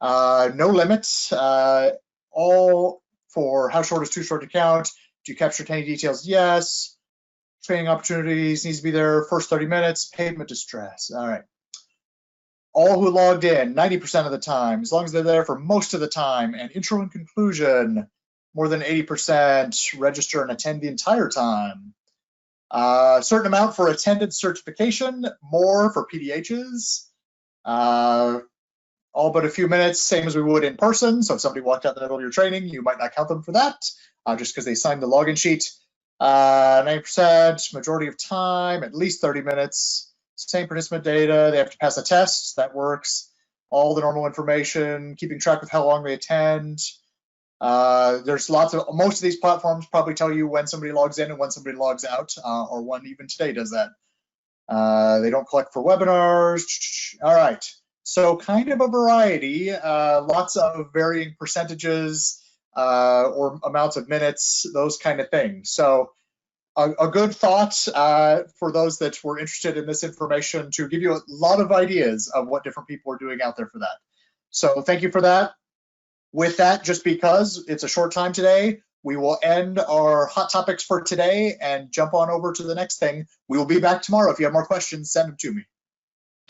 [SPEAKER 8] No limits, all for how short is too short to count. Do you capture any details? Yes. Training opportunities needs to be there first 30 minutes. Pavement distress. All right. All who logged in 90% of the time, as long as they're there for most of the time. And intro and conclusion, more than 80%. Register and attend the entire time. Certain amount for attendance certification, more for PDHs. All but a few minutes, same as we would in person. So if somebody walked out in the middle of your training, you might not count them for that, just because they signed the login sheet. 90%, majority of time, at least 30 minutes. Same participant data, they have to pass a test, that works. All the normal information, keeping track of how long they attend. There's most of these platforms probably tell you when somebody logs in and when somebody logs out, or one even today does that. They don't collect for webinars. All right. So kind of a variety, lots of varying percentages or amounts of minutes, those kind of things. So a good thought for those that were interested in this information to give you a lot of ideas of what different people are doing out there for that. So thank you for that. With that, just because it's a short time today, we will end our hot topics for today and jump on over to the next thing. We will be back tomorrow. If you have more questions, send them to me.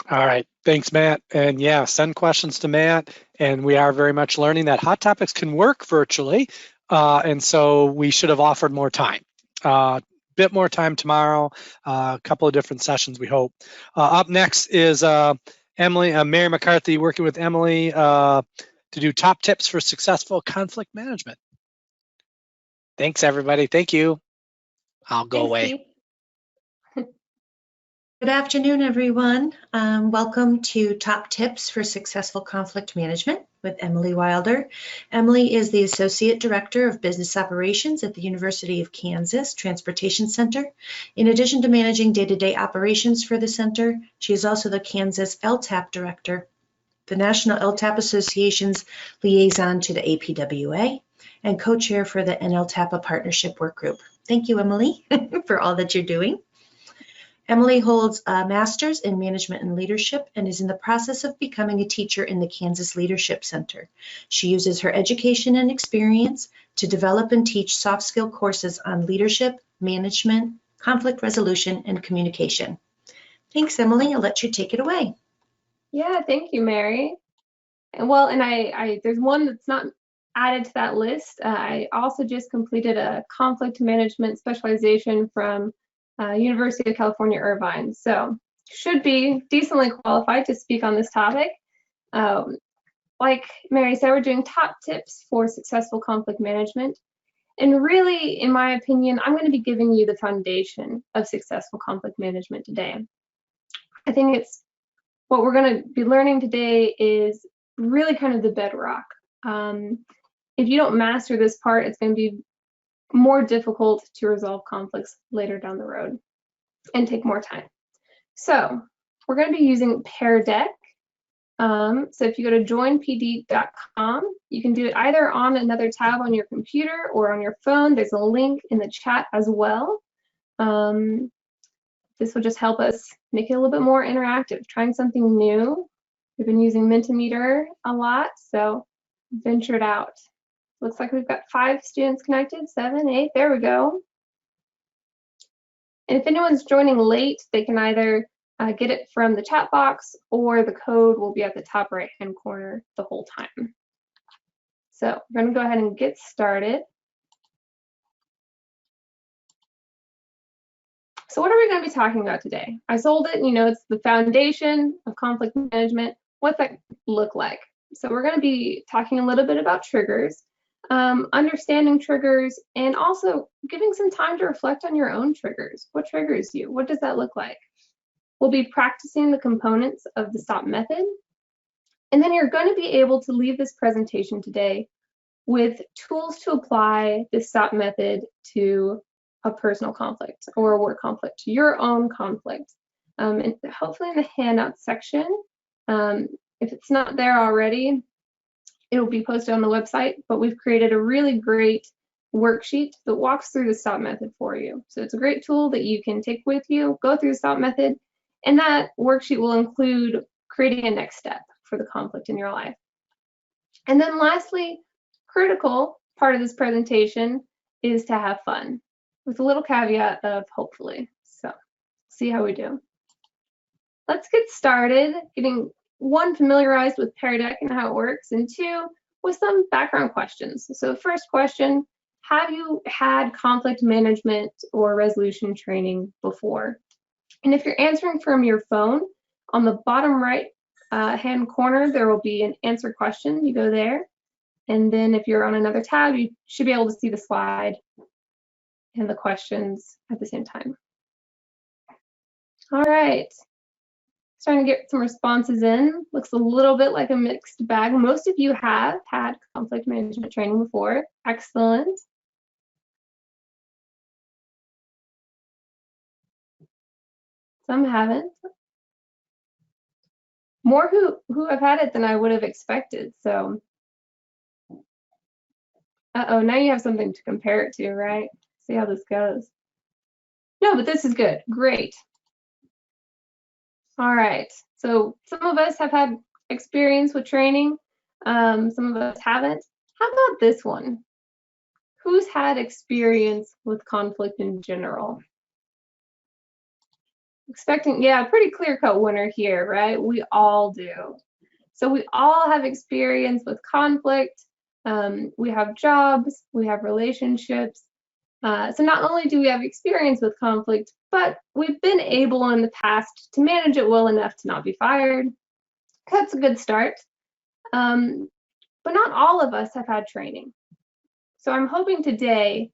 [SPEAKER 2] All right, thanks, Matt. And yeah, send questions to Matt. And we are very much learning that hot topics can work virtually. And so we should have offered more time. Bit more time tomorrow, a couple of different sessions, we hope. Up next is Mary McCarthy working with Emily to do top tips for successful conflict management. Thanks, everybody. Thank you. I'll go away.
[SPEAKER 9] Good afternoon, everyone. Welcome to Top Tips for Successful Conflict Management with Emily Wilder. Emily is the Associate Director of Business Operations at the University of Kansas Transportation Center. In addition to managing day-to-day operations for the center, she is also the Kansas LTAP Director, the National LTAP Association's liaison to the APWA, and co-chair for the NLTAPA Partnership Work Group. Thank you, Emily, for all that you're doing. Emily holds a master's in management and leadership and is in the process of becoming a teacher in the Kansas Leadership Center. She uses her education and experience to develop and teach soft skill courses on leadership, management, conflict resolution, and communication. Thanks, Emily. I'll let you take it away.
[SPEAKER 10] Yeah, thank you, Mary. And well, and I there's one that's not added to that list. I also just completed a conflict management specialization from University of California, Irvine. So should be decently qualified to speak on this topic. Like Mary said, we're doing top tips for successful conflict management. And really, in my opinion, I'm going to be giving you the foundation of successful conflict management today. I think it's what we're going to be learning today is really kind of the bedrock. If you don't master this part, it's going to be more difficult to resolve conflicts later down the road and take more time. So we're going to be using Pear Deck. So if you go to joinpd.com, you can do it either on another tab on your computer or on your phone. There's a link in the chat as well. This will just help us make it a little bit more interactive, trying something new. We've been using Mentimeter a lot, so ventured out. Looks like we've got 5 students connected, 7, 8, there we go. And if anyone's joining late, they can either get it from the chat box or the code will be at the top right-hand corner the whole time. So we're going to go ahead and get started. So what are we going to be talking about today? I sold it, it's the foundation of conflict management. What's that look like? So we're going to be talking a little bit about triggers, understanding triggers, and also giving some time to reflect on your own triggers. What triggers you? What does that look like? We'll be practicing the components of the STOP method. And then you're going to be able to leave this presentation today with tools to apply the STOP method to a personal conflict or a work conflict, your own conflict. And hopefully in the handout section, if it's not there already, it'll be posted on the website, but we've created a really great worksheet that walks through the STOP method for you. So it's a great tool that you can take with you, go through the STOP method, and that worksheet will include creating a next step for the conflict in your life. And then lastly, critical part of this presentation is to have fun, with a little caveat of hopefully. So see how we do. Let's get started getting 1, familiarized with Pear Deck and how it works, and 2, with some background questions. So the first question, have you had conflict management or resolution training before? And if you're answering from your phone, on the bottom right hand corner, there will be an answer question. You go there. And then if you're on another tab, you should be able to see the slide and the questions at the same time. All right. Starting to get some responses in. Looks a little bit like a mixed bag. Most of you have had conflict management training before. Excellent. Some haven't. More who have had it than I would have expected. So, uh-oh, now you have something to compare it to, right? See how this goes. No, but this is good. Great. All right. So some of us have had experience with training. Some of us haven't. How about this one? Who's had experience with conflict in general? Yeah, pretty clear-cut winner here, right? We all do. So we all have experience with conflict. We have jobs, we have relationships. So not only do we have experience with conflict, but we've been able in the past to manage it well enough to not be fired. That's a good start. But not all of us have had training. So I'm hoping today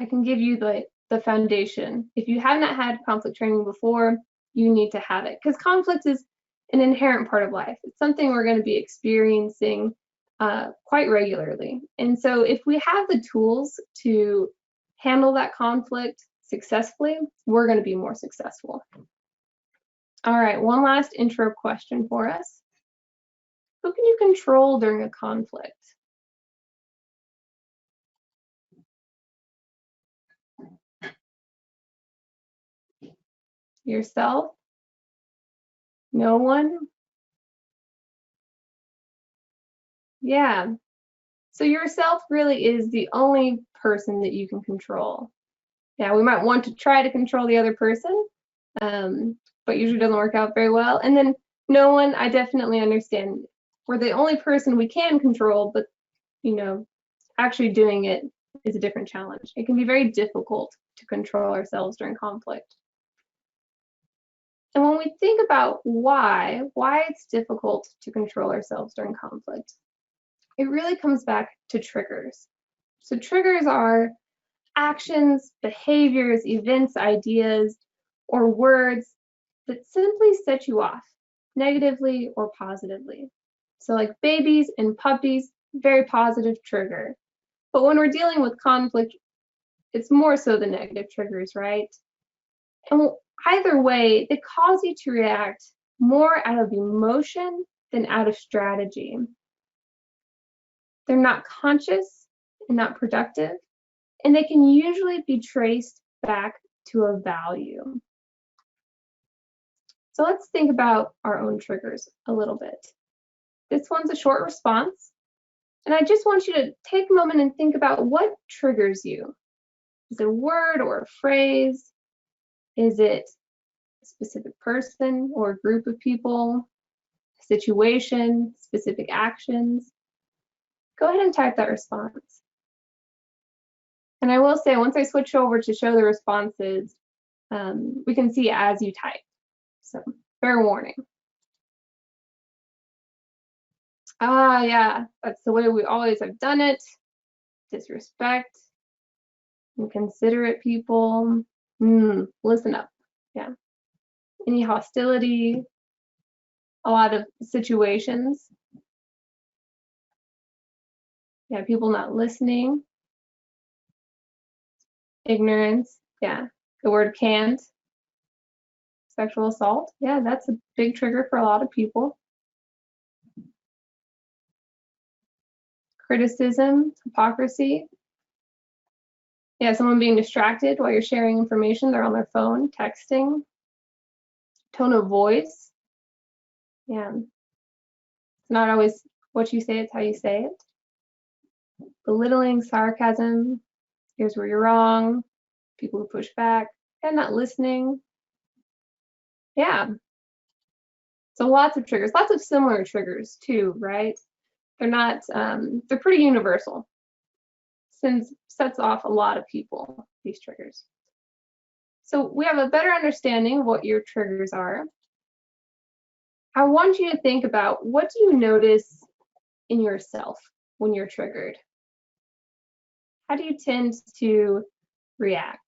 [SPEAKER 10] I can give you the foundation. If you have not had conflict training before, you need to have it, because conflict is an inherent part of life. It's something we're going to be experiencing quite regularly. And so if we have the tools to handle that conflict successfully, we're going to be more successful. All right, one last intro question for us. Who can you control during a conflict? Yourself? No one? Yeah. So yourself really is the only person that you can control. Yeah, we might want to try to control the other person, but usually doesn't work out very well. And then no one, I definitely understand. We're the only person we can control, but actually doing it is a different challenge. It can be very difficult to control ourselves during conflict. And when we think about why it's difficult to control ourselves during conflict, it really comes back to triggers. So triggers are actions, behaviors, events, ideas, or words that simply set you off, negatively or positively. So like babies and puppies, very positive trigger. But when we're dealing with conflict, it's more so the negative triggers, right? And either way, they cause you to react more out of emotion than out of strategy. They're not conscious and not productive, and they can usually be traced back to a value. So let's think about our own triggers a little bit. This one's a short response, and I just want you to take a moment and think about what triggers you. Is it a word or a phrase? Is it a specific person or a group of people, a situation, specific actions? Go ahead and type that response. And I will say, once I switch over to show the responses, we can see as you type. So fair warning. Yeah, that's the way we always have done it. Disrespect, inconsiderate people. Listen up. Yeah. Any hostility, a lot of situations. Yeah, people not listening. Ignorance. Yeah. The word can't. Sexual assault. Yeah, that's a big trigger for a lot of people. Criticism, hypocrisy. Yeah, someone being distracted while you're sharing information. They're on their phone, texting. Tone of voice. Yeah. It's not always what you say, it's how you say it. Belittling, sarcasm. Here's where you're wrong. People who push back and not listening. Yeah. So lots of triggers, lots of similar triggers too, right? They're not, they're pretty universal. Sets off a lot of people, these triggers. So we have a better understanding of what your triggers are. I want you to think about, what do you notice in yourself when you're triggered? How do you tend to react?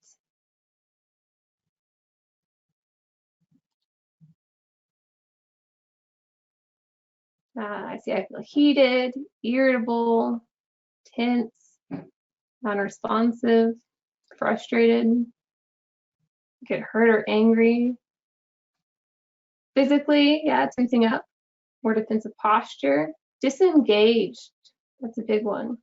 [SPEAKER 10] I see I feel heated, irritable, tense, non-responsive, frustrated, get hurt or angry. Physically, yeah, tensing up, more defensive posture, disengaged, that's a big one.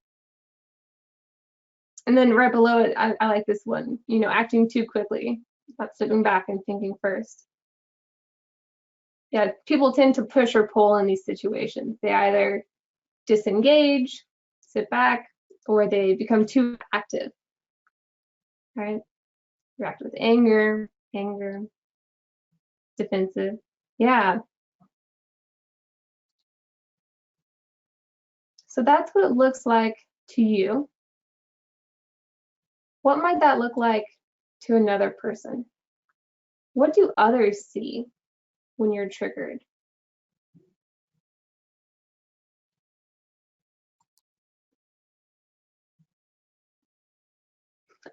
[SPEAKER 10] And then right below it, I like this one, acting too quickly, not stepping back and thinking first. Yeah, people tend to push or pull in these situations. They either disengage, sit back, or they become too active, right? React with anger, defensive. Yeah. So that's what it looks like to you. What might that look like to another person? What do others see when you're triggered?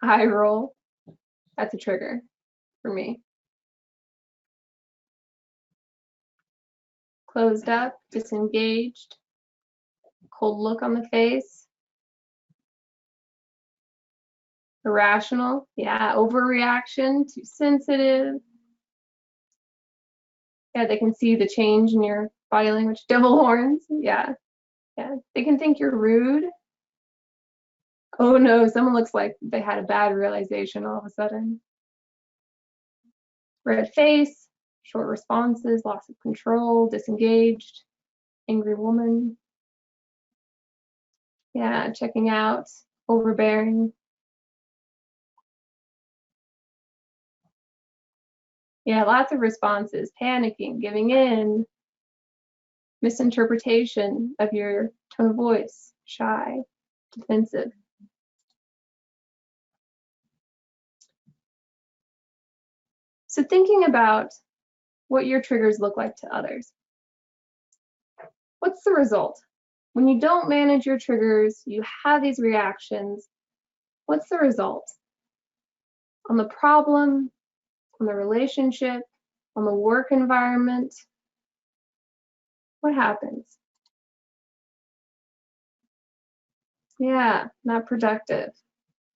[SPEAKER 10] Eye roll. That's a trigger for me. Closed up, disengaged, cold look on the face. Irrational, yeah, overreaction, too sensitive. Yeah, they can see the change in your body language. Devil horns, yeah. They can think you're rude. Oh no, someone looks like they had a bad realization all of a sudden. Red face, short responses, loss of control, disengaged, angry woman. Yeah, checking out, overbearing. Yeah, lots of responses: panicking, giving in, misinterpretation of your tone of voice, shy, defensive. So thinking about what your triggers look like to others. What's the result? When you don't manage your triggers, you have these reactions. What's the result? On the problem, on the relationship, on the work environment, what happens? Yeah, not productive.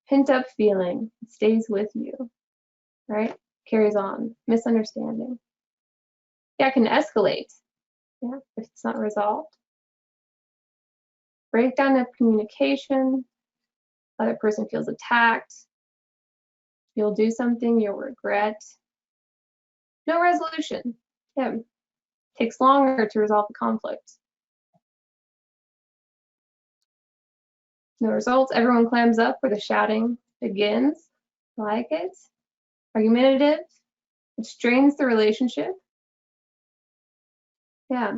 [SPEAKER 10] Pent up feeling, it stays with you, right? Carries on, misunderstanding. Yeah, it can escalate, yeah, if it's not resolved. Breakdown of communication, other person feels attacked. You'll do something you'll regret. No resolution. Yeah, takes longer to resolve the conflict. No results. Everyone clams up where the shouting begins. Like it. Argumentative. It strains the relationship. Yeah.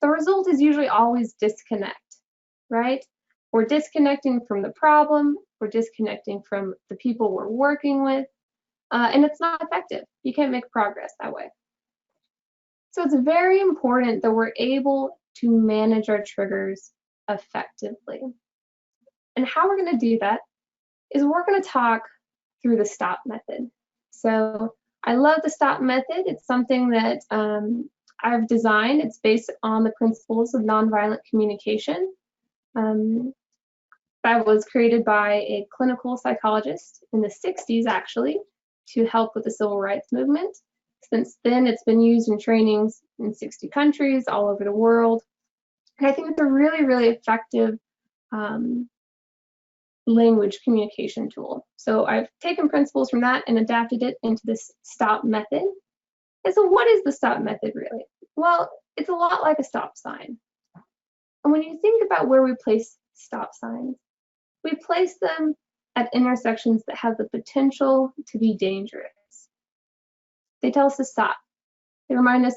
[SPEAKER 10] The result is usually always disconnect, right? We're disconnecting from the problem. We're disconnecting from the people we're working with. And it's not effective. You can't make progress that way. So it's very important that we're able to manage our triggers effectively. And how we're going to do that is we're going to talk through the STOP method. So I love the STOP method. It's something that I've designed. It's based on the principles of nonviolent communication. That was created by a clinical psychologist in the 60s, actually, to help with the civil rights movement. Since then, it's been used in trainings in 60 countries all over the world. And I think it's a really, really effective language communication tool. So I've taken principles from that and adapted it into this STOP method. And so what is the STOP method really? Well, it's a lot like a stop sign. And when you think about where we place stop signs, we place them at intersections that have the potential to be dangerous. They tell us to stop. They remind us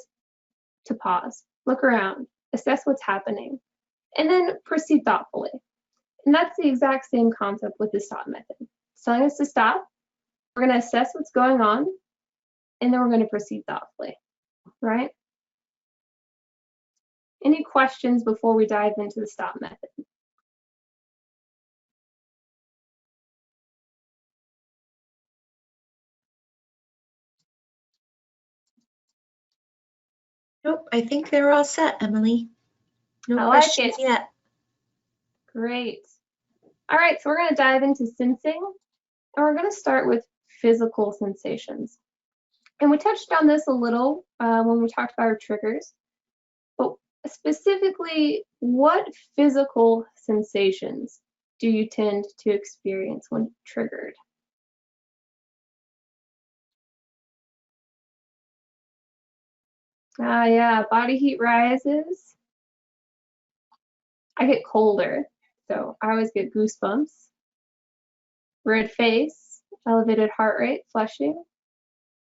[SPEAKER 10] to pause, look around, assess what's happening, and then proceed thoughtfully. And that's the exact same concept with the STOP method. It's telling us to stop, we're going to assess what's going on, and then we're going to proceed thoughtfully, right? Any questions before we dive into the STOP method?
[SPEAKER 9] Nope, I think they're all set, Emily. No
[SPEAKER 10] I like
[SPEAKER 9] questions
[SPEAKER 10] it.
[SPEAKER 9] yet.
[SPEAKER 10] Great. All right, so we're going to dive into sensing, and we're going to start with physical sensations. And we touched on this a little when we talked about our triggers, but specifically, what physical sensations do you tend to experience when triggered? Yeah, body heat rises. I get colder, so I always get goosebumps. Red face, elevated heart rate, flushing.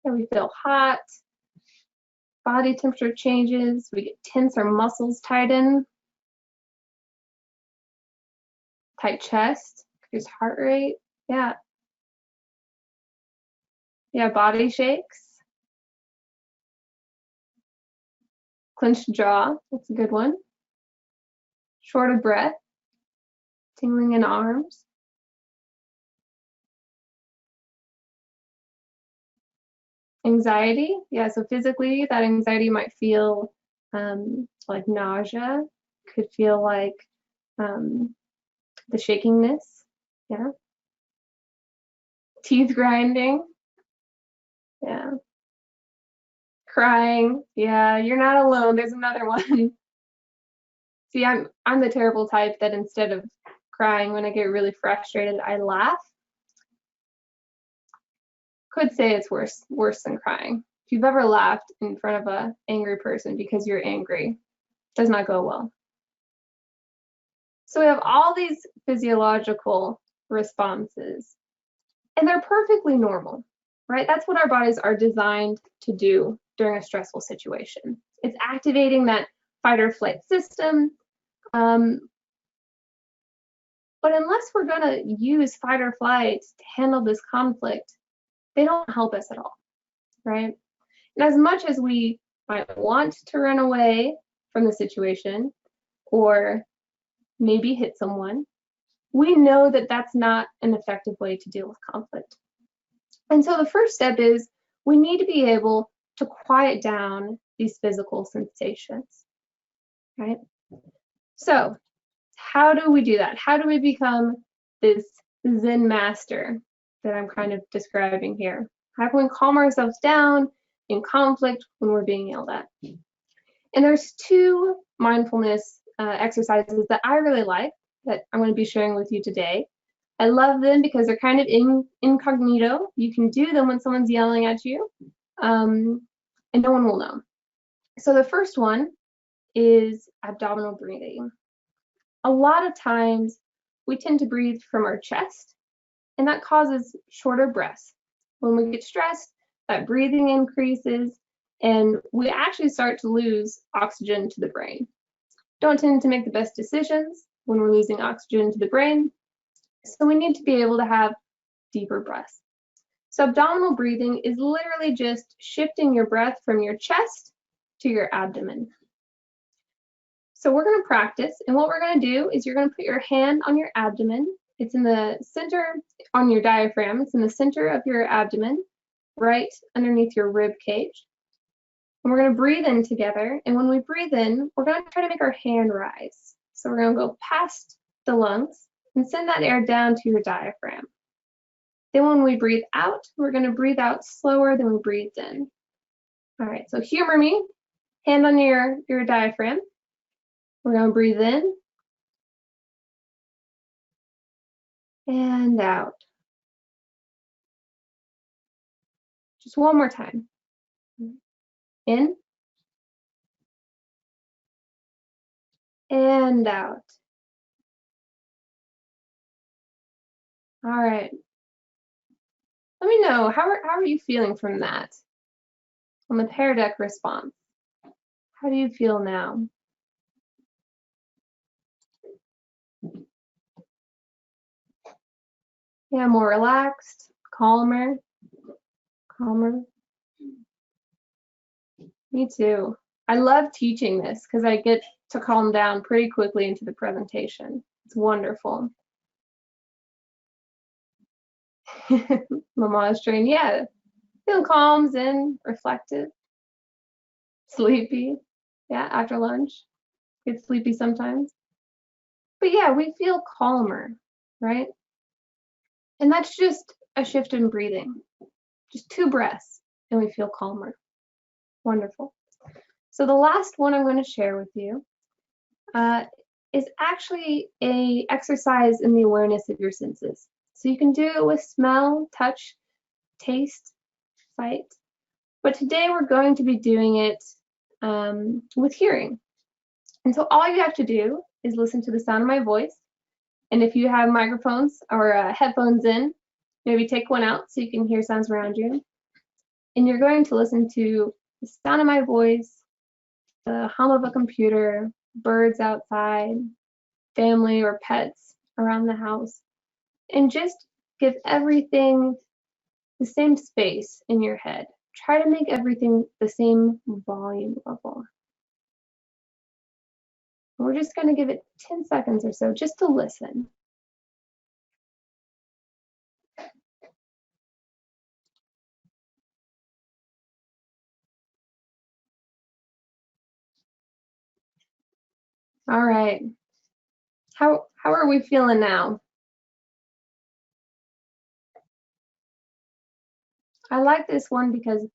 [SPEAKER 10] And we feel hot. Body temperature changes. We get tense, our muscles tighten. Tight chest, increased heart rate. Yeah. Yeah, body shakes. Clenched jaw, that's a good one. Short of breath. Tingling in arms. Anxiety, yeah, so physically that anxiety might feel like nausea, could feel like the shakiness, yeah. Teeth grinding, yeah. Crying, yeah, you're not alone, there's another one. See, I'm the terrible type that instead of crying when I get really frustrated, I laugh. Could say it's worse than crying. If you've ever laughed in front of an angry person because you're angry, it does not go well. So we have all these physiological responses, and they're perfectly normal. right? That's what our bodies are designed to do during a stressful situation. It's activating that fight or flight system. But unless we're going to use fight or flight to handle this conflict, they don't help us at all, right? And as much as we might want to run away from the situation or maybe hit someone, we know that that's not an effective way to deal with conflict. And so the first step is we need to be able to quiet down these physical sensations, right? So how do we do that? How do we become this Zen master that I'm kind of describing here? How can we calm ourselves down in conflict when we're being yelled at? And there's two mindfulness exercises that I really like that I'm going to be sharing with you today. I love them because they're kind of incognito. You can do them when someone's yelling at you, and no one will know. So the first one is abdominal breathing. A lot of times we tend to breathe from our chest, and that causes shorter breaths. When we get stressed, that breathing increases, and we actually start to lose oxygen to the brain. Don't tend to make the best decisions when we're losing oxygen to the brain, so we need to be able to have deeper breaths. So abdominal breathing is literally just shifting your breath from your chest to your abdomen. So we're going to practice, and what we're going to do is you're going to put your hand on your abdomen. It's in the center, on your diaphragm. It's in the center of your abdomen, right underneath your rib cage. And we're going to breathe in together, and when we breathe in, we're going to try to make our hand rise. So we're going to go past the lungs and send that air down to your diaphragm. Then when we breathe out, we're going to breathe out slower than we breathed in. All right, so humor me. Hand on your diaphragm. We're going to breathe in and out. Just one more time. In and out. All right. Let me know, how are you feeling from that? On the Pear Deck response. How do you feel now? Yeah, more relaxed, calmer. Me too. I love teaching this because I get to calm down pretty quickly into the presentation. It's wonderful. Mama is trained, yeah. Feeling calm, zen, reflective, sleepy. Yeah, after lunch. Get sleepy sometimes. But yeah, we feel calmer, right? And that's just a shift in breathing. Just 2 breaths and we feel calmer. Wonderful. So the last one I'm going to share with you is actually an exercise in the awareness of your senses. So you can do it with smell, touch, taste, sight. But today we're going to be doing it with hearing. And so all you have to do is listen to the sound of my voice. And if you have microphones or headphones in, maybe take one out so you can hear sounds around you. And you're going to listen to the sound of my voice, the hum of a computer, birds outside, family or pets around the house, and just give everything the same space in your head. Try to make everything the same volume level. We're just going to give it 10 seconds or so just to listen. All right. How are we feeling now? I like this one because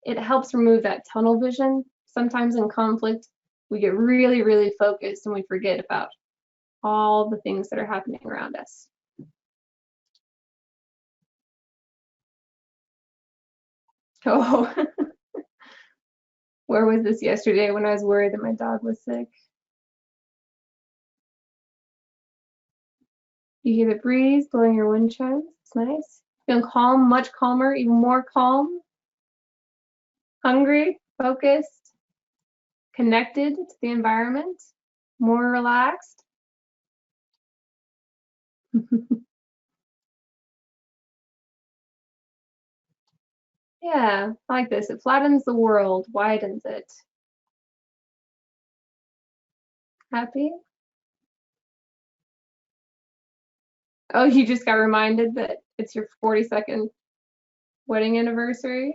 [SPEAKER 10] it helps remove that tunnel vision. Sometimes in conflict, we get really, really focused and we forget about all the things that are happening around us. Oh, where was this yesterday when I was worried that my dog was sick? You hear the breeze blowing your wind chimes. It's nice. Feeling calm, much calmer, even more calm, hungry, focused, connected to the environment, more relaxed. Yeah, I like this. It flattens the world, widens it. Happy? Oh, you just got reminded that it's your 42nd wedding anniversary.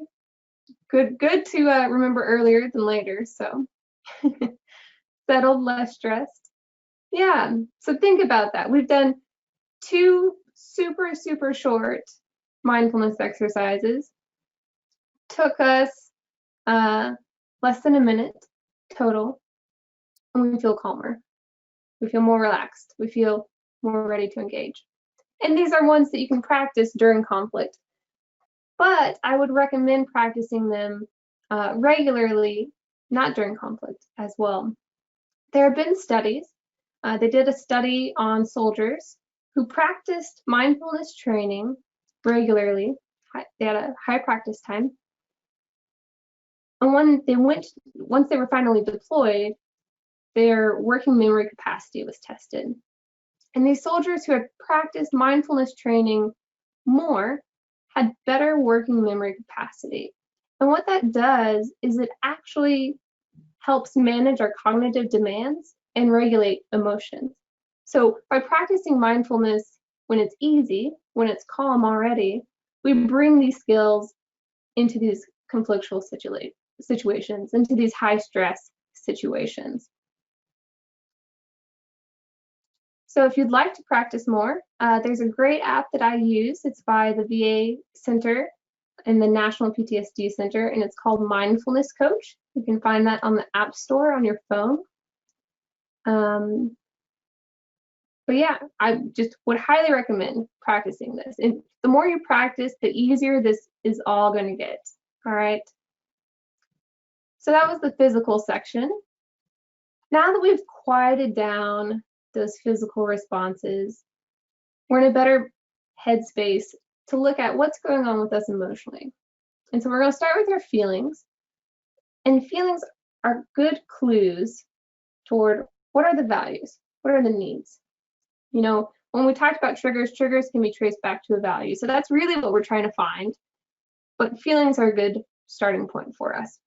[SPEAKER 10] Good to remember earlier than later, so settled, less stressed. Yeah, so think about that. We've done 2 super short mindfulness exercises. Took us less than a minute total, and we feel calmer. We feel more relaxed. We feel more ready to engage. And these are ones that you can practice during conflict, but I would recommend practicing them regularly, not during conflict as well. There have been studies. They did a study on soldiers who practiced mindfulness training regularly. They had a high practice time. And once they were finally deployed, their working memory capacity was tested. And these soldiers who had practiced mindfulness training more had better working memory capacity. And what that does is it actually helps manage our cognitive demands and regulate emotions. So by practicing mindfulness when it's easy, when it's calm already, we bring these skills into these conflictual situations, into these high stress situations. So if you'd like to practice more, there's a great app that I use. It's by the VA Center and the National PTSD Center, and it's called Mindfulness Coach. You can find that on the App Store on your phone. But yeah, I just would highly recommend practicing this. And the more you practice, the easier this is all going to get. All right. So that was the physical section. Now that we've quieted down those physical responses, we're in a better headspace to look at what's going on with us emotionally. And so we're going to start with our feelings. And feelings are good clues toward what are the values, what are the needs. You know, when we talked about triggers can be traced back to a value. So that's really what we're trying to find. But feelings are a good starting point for us.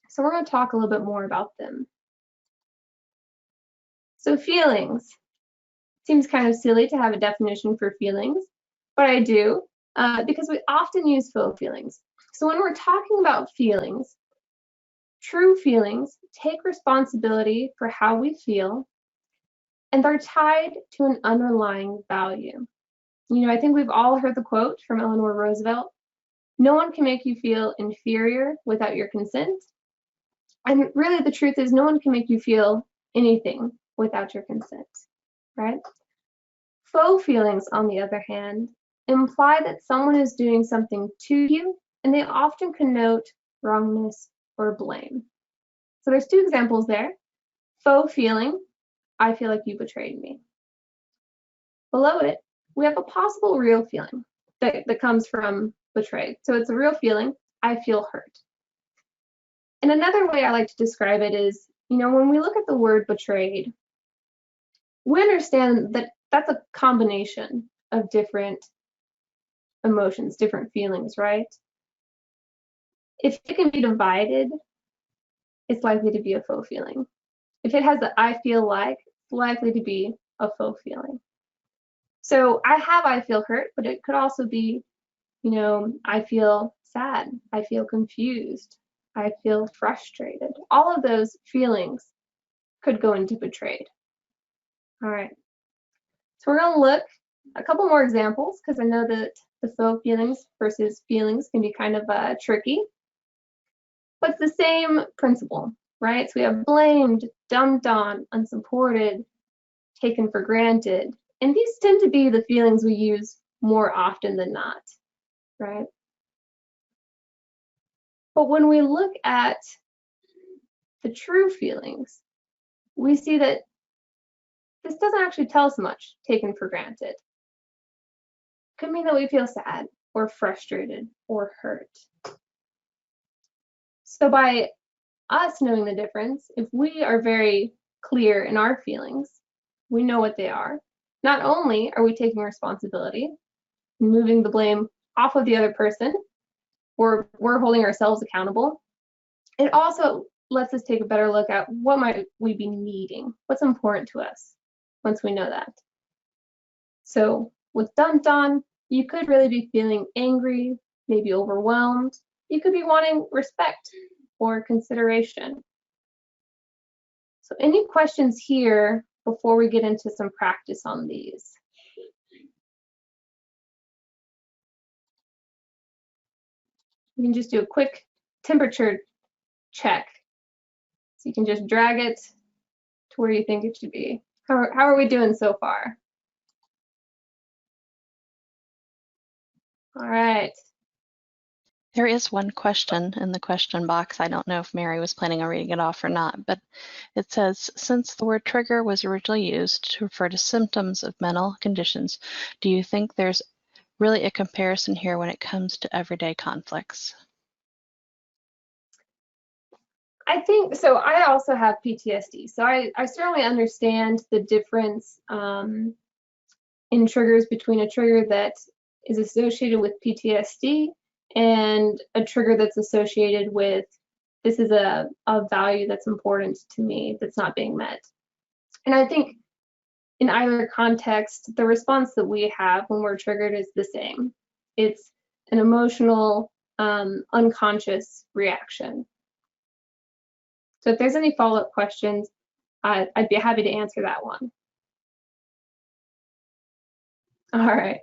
[SPEAKER 10] So we're going to talk a little bit more about them. So feelings. Seems kind of silly to have a definition for feelings, but I do because we often use faux feelings. So when we're talking about feelings, true feelings take responsibility for how we feel, and they're tied to an underlying value. You know, I think we've all heard the quote from Eleanor Roosevelt, "No one can make you feel inferior without your consent." And really the truth is no one can make you feel anything without your consent, right? Faux feelings, on the other hand, imply that someone is doing something to you, and they often connote wrongness or blame. So there's 2 examples there. Faux feeling, I feel like you betrayed me. Below it, we have a possible real feeling that comes from betrayed. So it's a real feeling, I feel hurt. And another way I like to describe it is, you know, when we look at the word betrayed, we understand that that's a combination of different emotions, different feelings, right? If it can be divided, it's likely to be a faux feeling. If it has the I feel like, it's likely to be a faux feeling. So I feel hurt, but it could also be, you know, I feel sad, I feel confused, I feel frustrated. All of those feelings could go into betrayed. All right. So we're going to look a couple more examples because I know that the faux feelings versus feelings can be kind of tricky. But it's the same principle, right? So we have blamed, dumped on, unsupported, taken for granted. And these tend to be the feelings we use more often than not, right? But when we look at the true feelings, we see that this doesn't actually tell us much, taken for granted. Could mean that we feel sad, or frustrated or hurt. So by us knowing the difference, if we are very clear in our feelings, we know what they are. Not only are we taking responsibility, moving the blame off of the other person, we're holding ourselves accountable. It also lets us take a better look at what might we be needing, what's important to us once we know that. So with dumped on, you could really be feeling angry, maybe overwhelmed. You could be wanting respect or consideration. So any questions here before we get into some practice on these? You can just do a quick temperature check. So you can just drag it to where you think it should be. How are we doing so far? All right.
[SPEAKER 4] There is one question in the question box. I don't know if Mary was planning on reading it off or not, but it says, since the word trigger was originally used to refer to symptoms of mental conditions, do you think there's really a comparison here when it comes to everyday conflicts?
[SPEAKER 10] I think so. I also have PTSD, so I certainly understand the difference in triggers between a trigger that is associated with PTSD and a trigger that's associated with this is a value that's important to me that's not being met. And I think in either context, the response that we have when we're triggered is the same. It's an emotional, unconscious reaction. So if there's any follow-up questions, I'd be happy to answer that one. All right.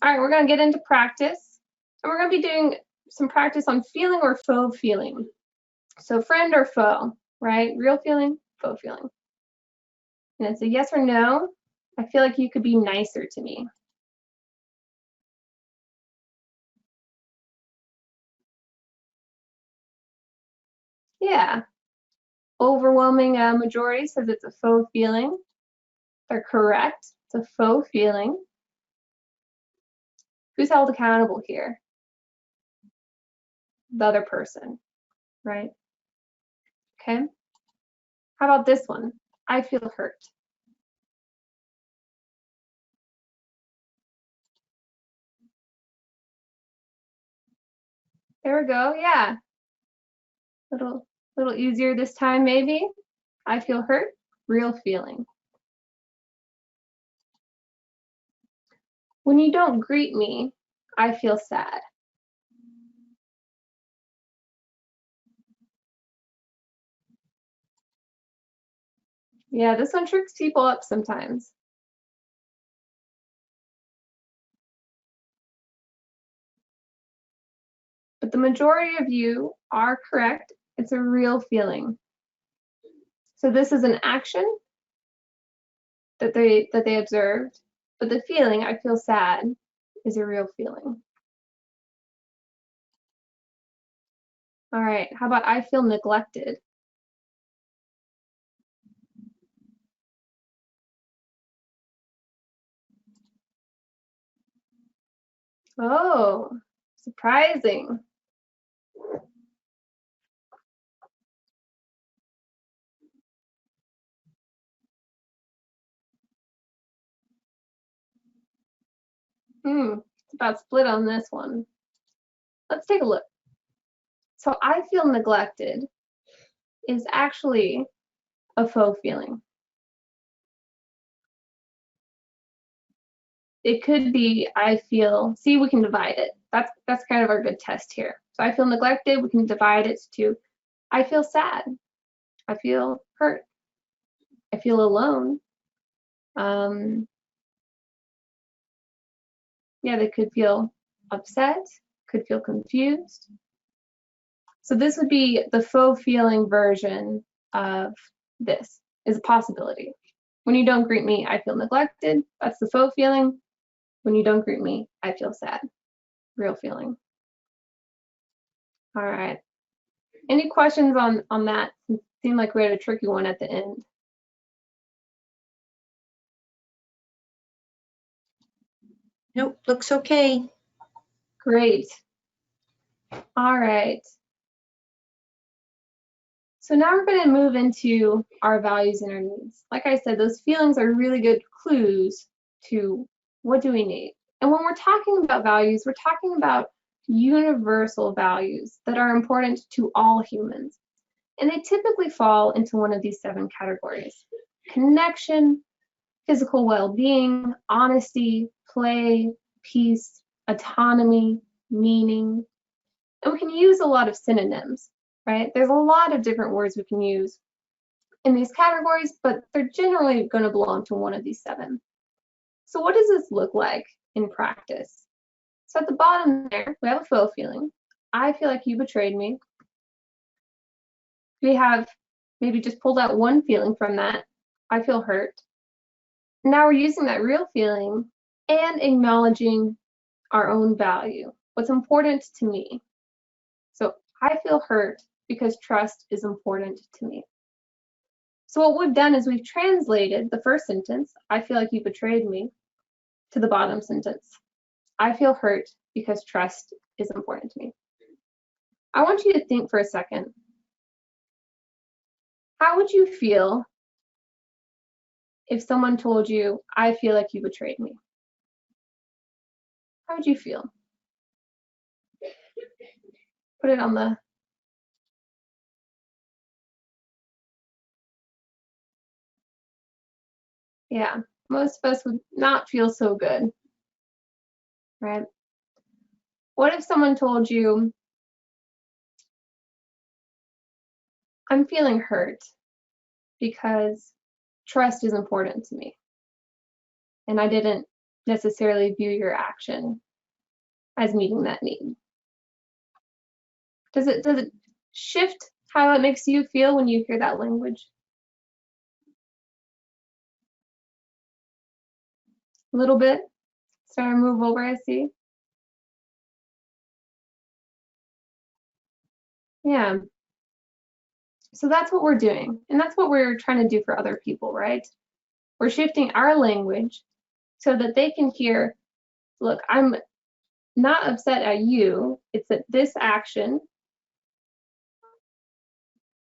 [SPEAKER 10] All right, we're going to get into practice. And we're going to be doing some practice on feeling or faux feeling. So friend or foe, right? Real feeling, faux feeling. And it's a yes or no. I feel like you could be nicer to me. Yeah. Overwhelming majority says it's a faux feeling. They're correct. It's a faux feeling. Who's held accountable here? The other person, right? Okay. How about this one? I feel hurt. There we go. Yeah. Little easier this time, maybe. I feel hurt. Real feeling. When you don't greet me, I feel sad. Yeah, this one tricks people up sometimes. But the majority of you are correct. It's a real feeling. So this is an action that they observed, but the feeling, I feel sad, is a real feeling. All right, how about I feel neglected? Oh, surprising. It's about split on this one. Let's take a look. So I feel neglected is actually a faux feeling. It could be I feel, see, we can divide it. That's kind of our good test here. So I feel neglected, we can divide it to I feel sad, I feel hurt, I feel alone. Yeah, they could feel upset, could feel confused. So this would be the faux feeling version of this, is a possibility. When you don't greet me, I feel neglected. That's the faux feeling. When you don't greet me, I feel sad. Real feeling. All right. Any questions on that? It seemed like we had a tricky one at the end.
[SPEAKER 9] Nope, looks okay.
[SPEAKER 10] Great. All right. So now we're going to move into our values and our needs. Like I said, those feelings are really good clues to what do we need. And when we're talking about values, we're talking about universal values that are important to all humans. And they typically fall into one of these 7 categories: connection, physical well-being, honesty, play, peace, autonomy, meaning. And we can use a lot of synonyms, right? There's a lot of different words we can use in these categories, but they're generally going to belong to one of these 7. So what does this look like in practice? So at the bottom there, we have a faux feeling. I feel like you betrayed me. We have maybe just pulled out one feeling from that. I feel hurt. Now we're using that real feeling and acknowledging our own value, what's important to me. So I feel hurt because trust is important to me. So what we've done is we've translated the first sentence, I feel like you betrayed me, to the bottom sentence, I feel hurt because trust is important to me. I want you to think for a second. How would you feel if someone told you, I feel like you betrayed me? How would you feel? Put it on the... Yeah, most of us would not feel so good, right? What if someone told you, I'm feeling hurt because trust is important to me, and I didn't necessarily view your action as meeting that need? Does it shift how it makes you feel when you hear that language? A little bit? Starting to move over, I see. Yeah. So that's what we're doing, and that's what we're trying to do for other people, right? We're shifting our language so that they can hear, look, I'm not upset at you, it's that this action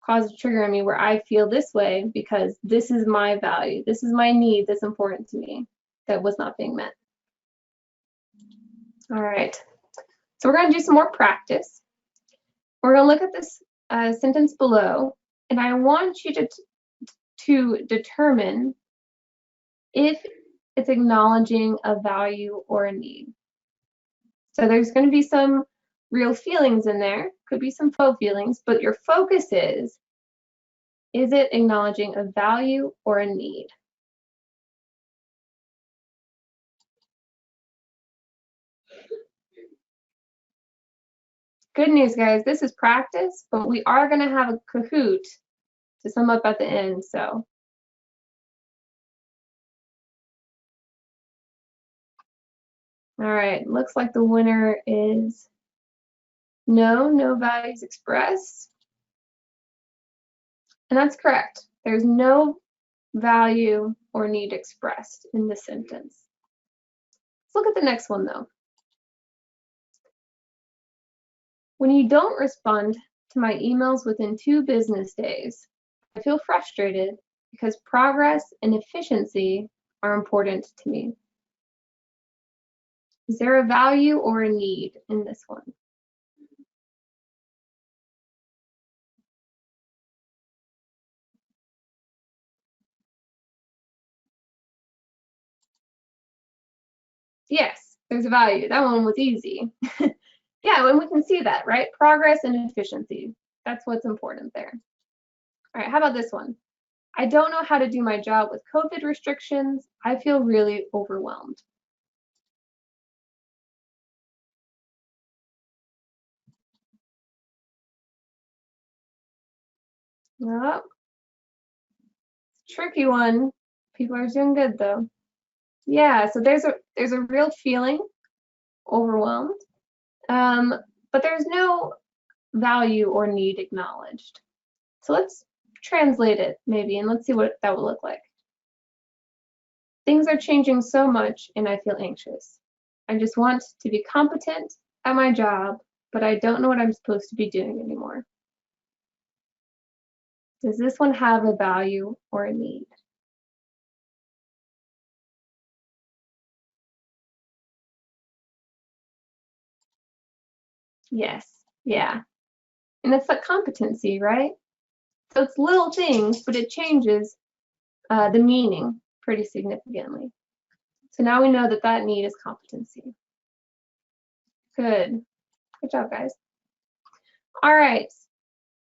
[SPEAKER 10] caused a trigger in me where I feel this way because this is my value, this is my need that's important to me that was not being met. All right, so we're going to do some more practice. We're going to look at this sentence below, and I want you to determine if it's acknowledging a value or a need. So there's going to be some real feelings in there, could be some faux feelings, but your focus is it acknowledging a value or a need? Good news, guys, this is practice, but we are going to have a Kahoot to sum up at the end, so. All right, looks like the winner is no values expressed. And that's correct. There's no value or need expressed in this sentence. Let's look at the next one though. When you don't respond to my emails within 2 business days, I feel frustrated because progress and efficiency are important to me. Is there a value or a need in this one? Yes, there's a value. That one was easy. Yeah, and we can see that, right? Progress and efficiency. That's what's important there. All right, how about this one? I don't know how to do my job with COVID restrictions. I feel really overwhelmed. Oh, tricky one. People are doing good though. Yeah, so there's a real feeling, overwhelmed, but there's no value or need acknowledged. So let's translate it maybe, and let's see what that would look like. Things are changing so much and I feel anxious. I just want to be competent at my job, but I don't know what I'm supposed to be doing anymore. Does this one have a value or a need? Yes, yeah. And it's a competency, right? So it's little things, but it changes the meaning pretty significantly. So now we know that that need is competency. Good. Good job, guys. All right.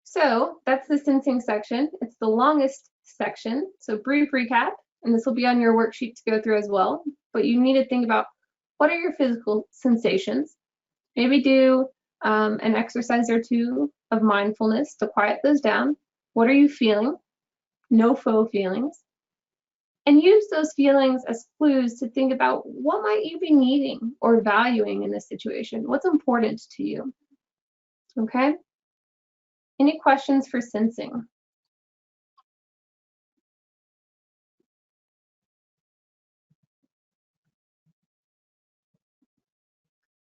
[SPEAKER 10] So that's the sensing section. It's the longest section. So brief recap, and this will be on your worksheet to go through as well. But you need to think about, what are your physical sensations? Maybe do an exercise or two of mindfulness to quiet those down. What are you feeling? No faux feelings. And use those feelings as clues to think about, what might you be needing or valuing in this situation? What's important to you? Okay? Any questions for sensing?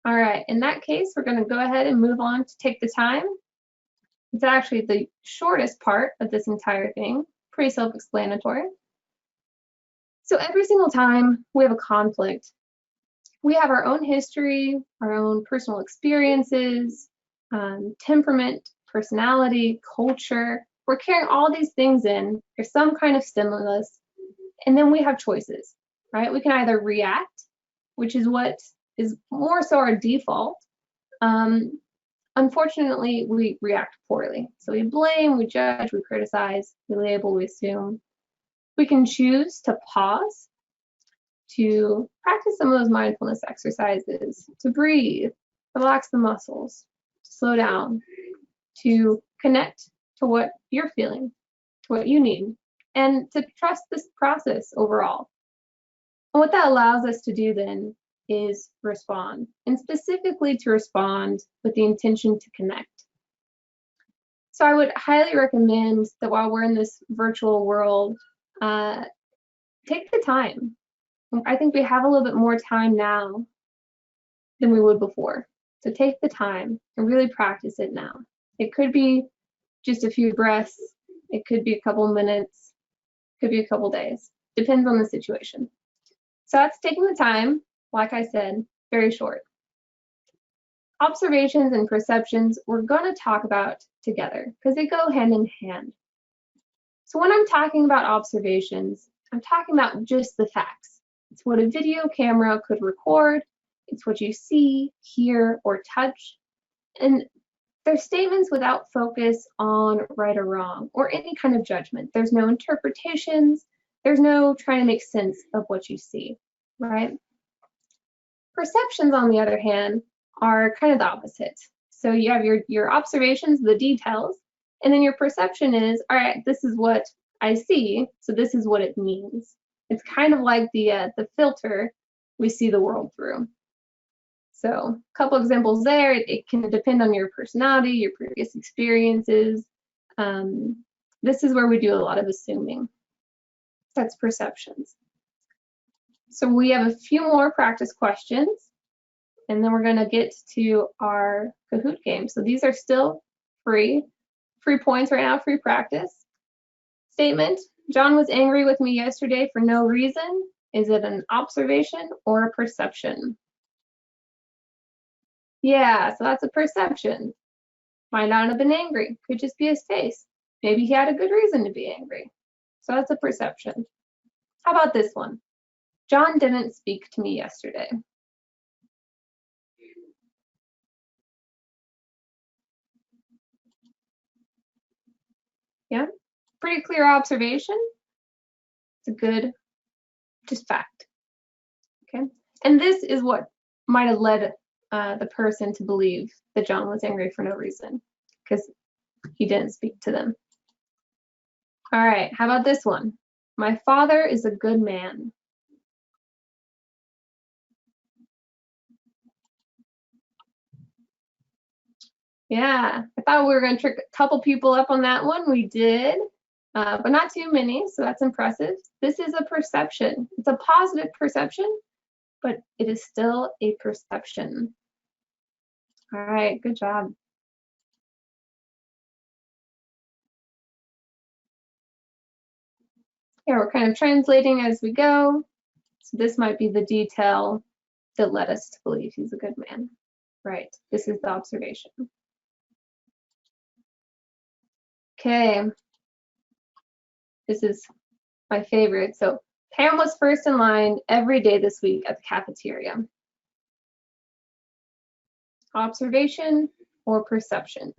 [SPEAKER 10] All right, in that case, we're going to go ahead and move on to take the time. It's actually the shortest part of this entire thing, pretty self-explanatory. So every single time we have a conflict, we have our own history, our own personal experiences, temperament, personality, culture. We're carrying all these things in. There's some kind of stimulus, and then we have choices, right? We can either react, which is what is more so our default. Unfortunately, we react poorly. So we blame, we judge, we criticize, we label, we assume. We can choose to pause, to practice some of those mindfulness exercises, to breathe, relax the muscles, to slow down, to connect to what you're feeling, to what you need, and to trust this process overall. And what that allows us to do then is respond, and specifically to respond with the intention to connect. So I would highly recommend that while we're in this virtual world, take the time. I think we have a little bit more time now than we would before. So take the time and really practice it now. It could be just a few breaths. It could be a couple minutes. It could be a couple days. Depends on the situation. So that's taking the time. Like I said, very short. Observations and perceptions we're going to talk about together because they go hand in hand. So when I'm talking about observations, I'm talking about just the facts. It's what a video camera could record. It's what you see, hear, or touch. And they're statements without focus on right or wrong or any kind of judgment. There's no interpretations. There's no trying to make sense of what you see, right? Perceptions, on the other hand, are kind of the opposite. So you have your observations, the details, and then your perception is, all right, this is what I see, so this is what it means. It's kind of like the filter we see the world through. So a couple examples there. It can depend on your personality, your previous experiences. This is where we do a lot of assuming. That's perceptions. So we have a few more practice questions, and then we're going to get to our Kahoot game. So these are still free points right now, free practice. Statement: John was angry with me yesterday for no reason. Is it an observation or a perception? Yeah, so that's a perception. Might not have been angry. Could just be his face. Maybe he had a good reason to be angry. So that's a perception. How about this one? John didn't speak to me yesterday. Yeah, pretty clear observation. It's a good, just fact. Okay, and this is what might have led the person to believe that John was angry for no reason, because he didn't speak to them. All right, how about this one? My father is a good man. Yeah, I thought we were going to trick a couple people up on that one. We did, but not too many, so that's impressive. This is a perception. It's a positive perception, but it is still a perception. All right, good job. Yeah, we're kind of translating as we go. So this might be the detail that led us to believe he's a good man. Right, this is the observation. Okay, this is my favorite. So Pam was first in line every day this week at the cafeteria. Observation or perception?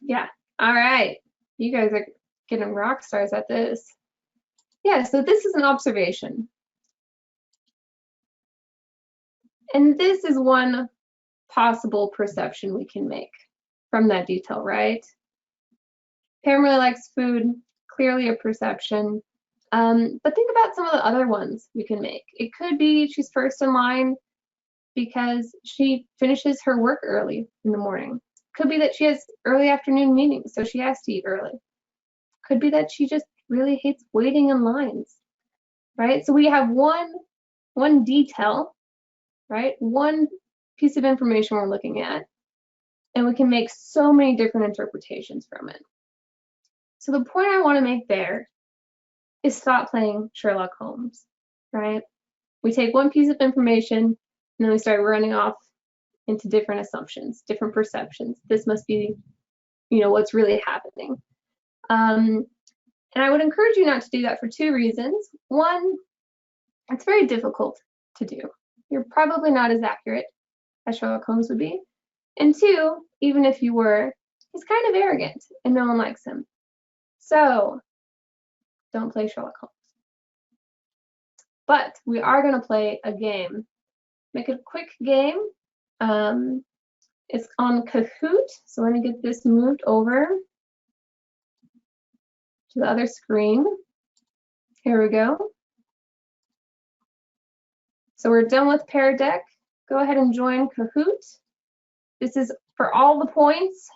[SPEAKER 10] Yeah, all right. You guys are getting rock stars at this. Yeah, so this is an observation. And this is one possible perception we can make from that detail, right? Pam really likes food, clearly a perception. But think about some of the other ones we can make. It could be she's first in line because she finishes her work early in the morning. Could be that she has early afternoon meetings, so she has to eat early. Could be that she just really hates waiting in lines, right? So we have one detail, right? One piece of information we're looking at, and we can make so many different interpretations from it. So the point I want to make there is stop playing Sherlock Holmes, right? We take one piece of information and then we start running off into different assumptions, different perceptions. This must be, what's really happening. And I would encourage you not to do that for two reasons. One, it's very difficult to do. You're probably not as accurate as Sherlock Holmes would be. And two, even if you were, he's kind of arrogant and no one likes him. So don't play Sherlock Holmes. But we are going to play a game. Make it a quick game. It's on Kahoot. So let me get this moved over to the other screen. Here we go. So we're done with Pear Deck. Go ahead and join Kahoot. This is for all the points.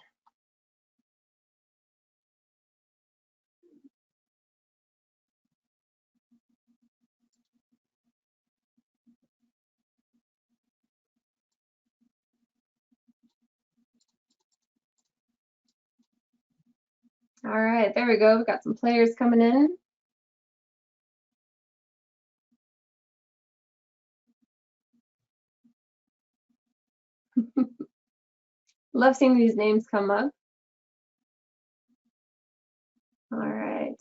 [SPEAKER 10] All right, there we go. We've got some players coming in. Love seeing these names come up. All right.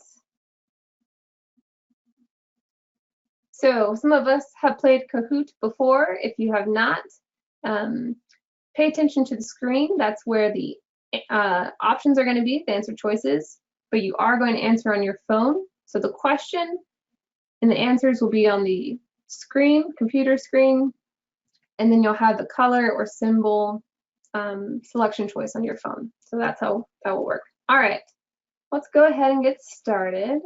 [SPEAKER 10] So some of us have played Kahoot before. If you have not, pay attention to the screen. That's where the options are going to be, the answer choices, but you are going to answer on your phone. So the question and the answers will be on the screen, computer screen, and then you'll have the color or symbol selection choice on your phone. So that's how that will work. All right, let's go ahead and get started.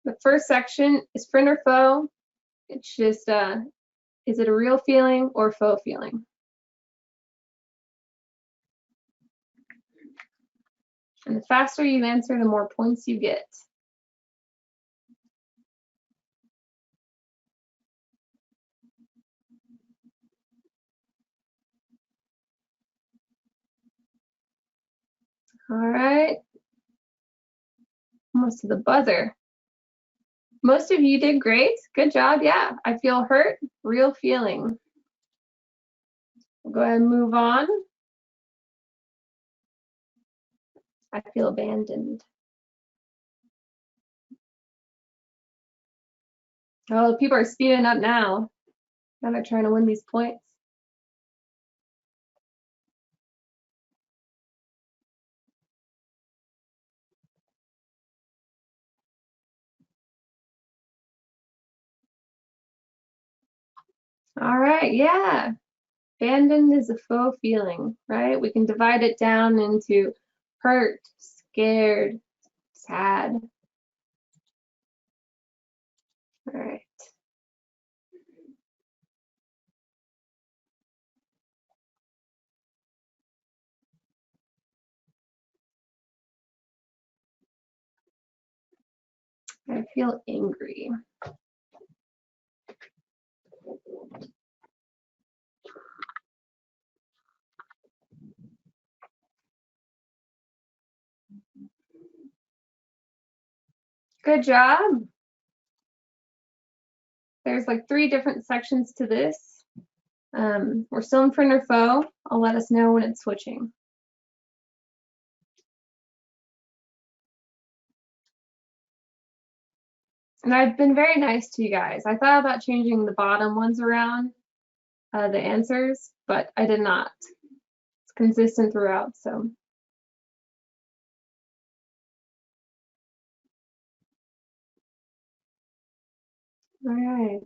[SPEAKER 10] The first section is friend or foe. It's just, is it a real feeling or faux feeling? And the faster you answer, the more points you get. All right, almost to the buzzer. Most of you did great. Good job. Yeah, I feel hurt, real feeling. We'll go ahead and move on. I feel abandoned. Oh, people are speeding up now. Now they're trying to win these points. All right, yeah. Abandoned is a faux feeling, right? We can divide it down into hurt, scared, sad. All right. I feel angry. Good job. There's like 3 different sections to this. We're still in friend or foe. I'll let us know when it's switching. And I've been very nice to you guys. I thought about changing the bottom ones around, the answers, but I did not. It's consistent throughout, so. All right.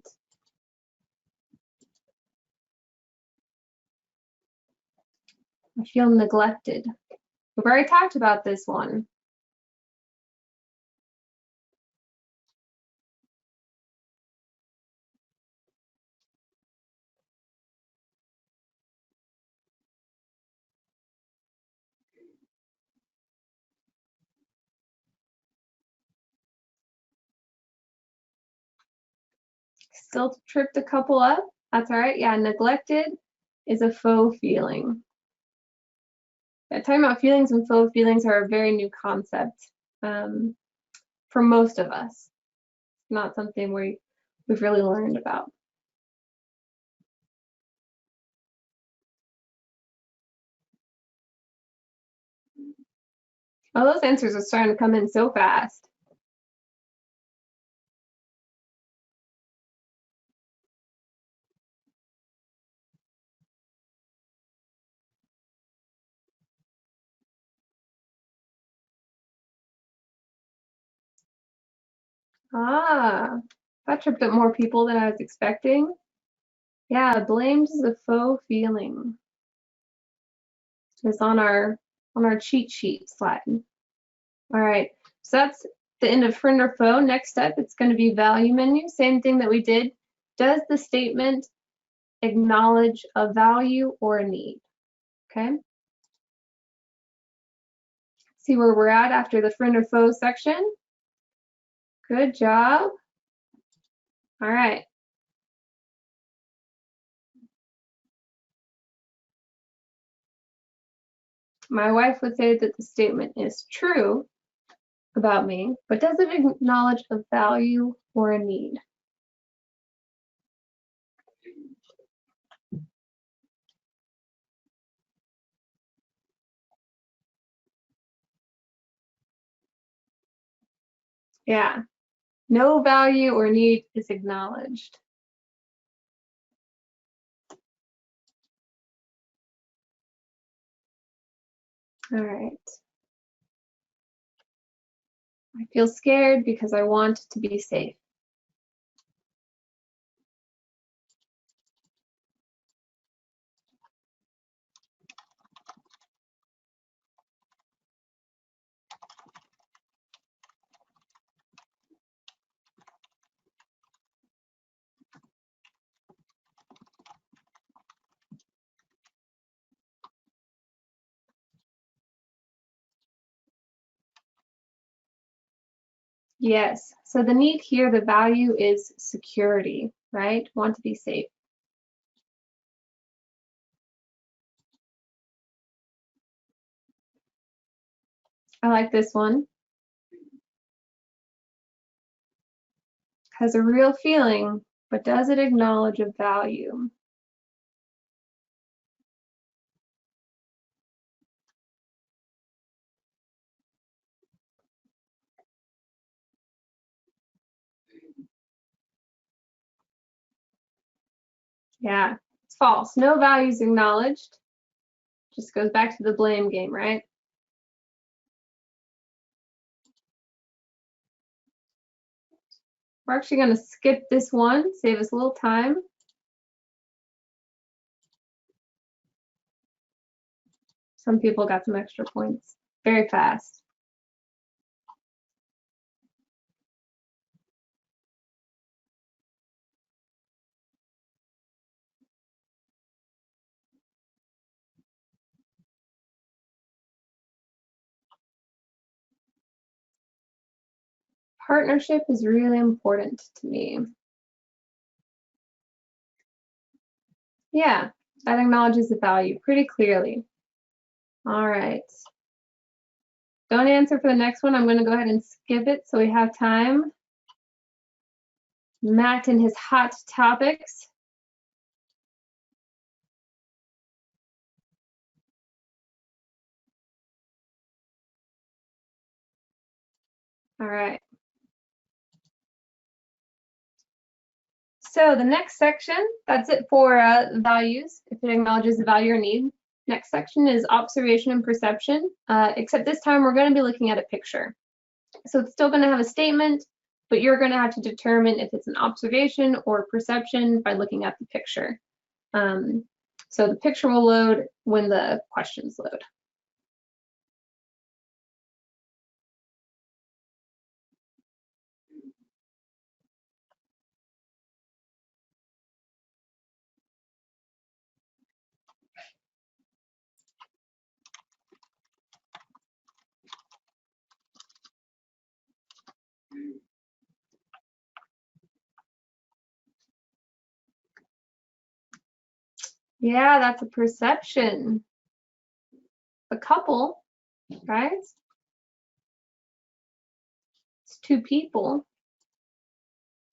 [SPEAKER 10] I feel neglected. We've already talked about this one. Still tripped a couple up. That's all right. Yeah, neglected is a faux feeling. Yeah, talking about feelings and faux feelings are a very new concept for most of us. Not something we've really learned about. Oh, those answers are starting to come in so fast. Ah, that tripped up more people than I was expecting. Yeah, blamed is a faux feeling. It's on our cheat sheet slide. All right, so that's the end of friend or foe. Next up, it's going to be value menu. Same thing that we did. Does the statement acknowledge a value or a need? Okay. See where we're at after the friend or foe section. Good job. All right. My wife would say that the statement is true about me, but does it acknowledge a value or a need? Yeah, no value or need is acknowledged. All right. I feel scared because I want to be safe. Yes, so the need here, the value is security, right? Want to be safe. I like this one. Has a real feeling, but does it acknowledge a value? Yeah, it's false. No values acknowledged. Just goes back to the blame game, right? We're actually going to skip this one, save us a little time. Some people got some extra points very fast. Partnership is really important to me. Yeah, that acknowledges the value pretty clearly. All right. don't answer for the next one. I'm going to go ahead and skip it so we have time. Matt and his hot topics. All right. So the next section, that's it for values, if it acknowledges the value or need. Next section is observation and perception, except this time we're going to be looking at a picture. So it's still going to have a statement, but you're going to have to determine if it's an observation or perception by looking at the picture. So the picture will load when the questions load. Yeah, that's a perception. A couple, right? It's two people.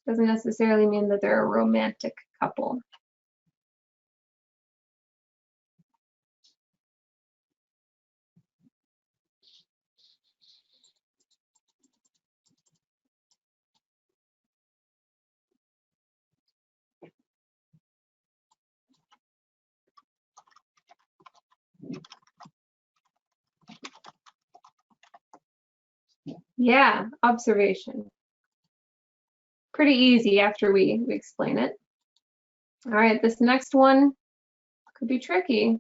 [SPEAKER 10] Doesn't necessarily mean that they're a romantic couple. Yeah, observation. Pretty easy after we explain it. All right, this next one could be tricky.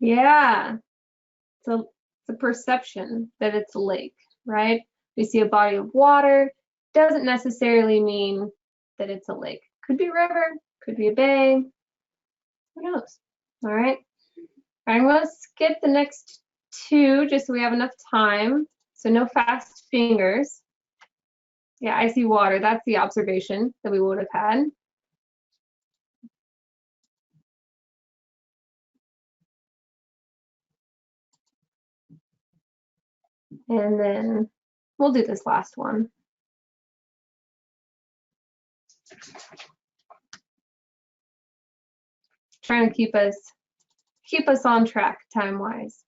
[SPEAKER 10] Yeah, it's a perception that it's a lake, right? We see a body of water, doesn't necessarily mean that it's a lake. Could be a river, could be a bay, who knows? All right, I'm going to skip the next two just so we have enough time. So no fast fingers. Yeah, I see water. That's the observation that we would have had. And then we'll do this last one. Trying to keep us on track time-wise.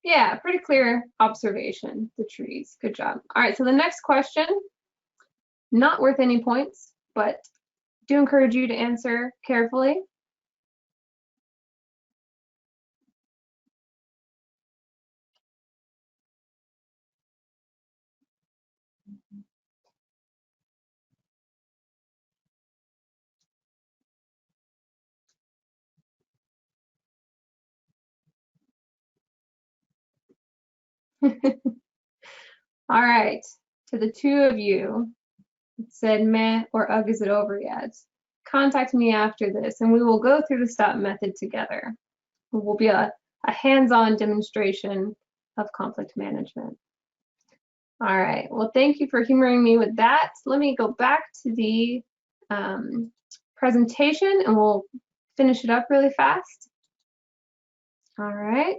[SPEAKER 10] Yeah, pretty clear observation, the trees. Good job. All right, so the next question, not worth any points, but do encourage you to answer carefully. All right, to the two of you, it said meh or ugh, is it over yet? Contact me after this and we will go through the STOP method together. It will be a hands-on demonstration of conflict management. All right, well, thank you for humoring me with that. Let me go back to the presentation and we'll finish it up really fast. All right.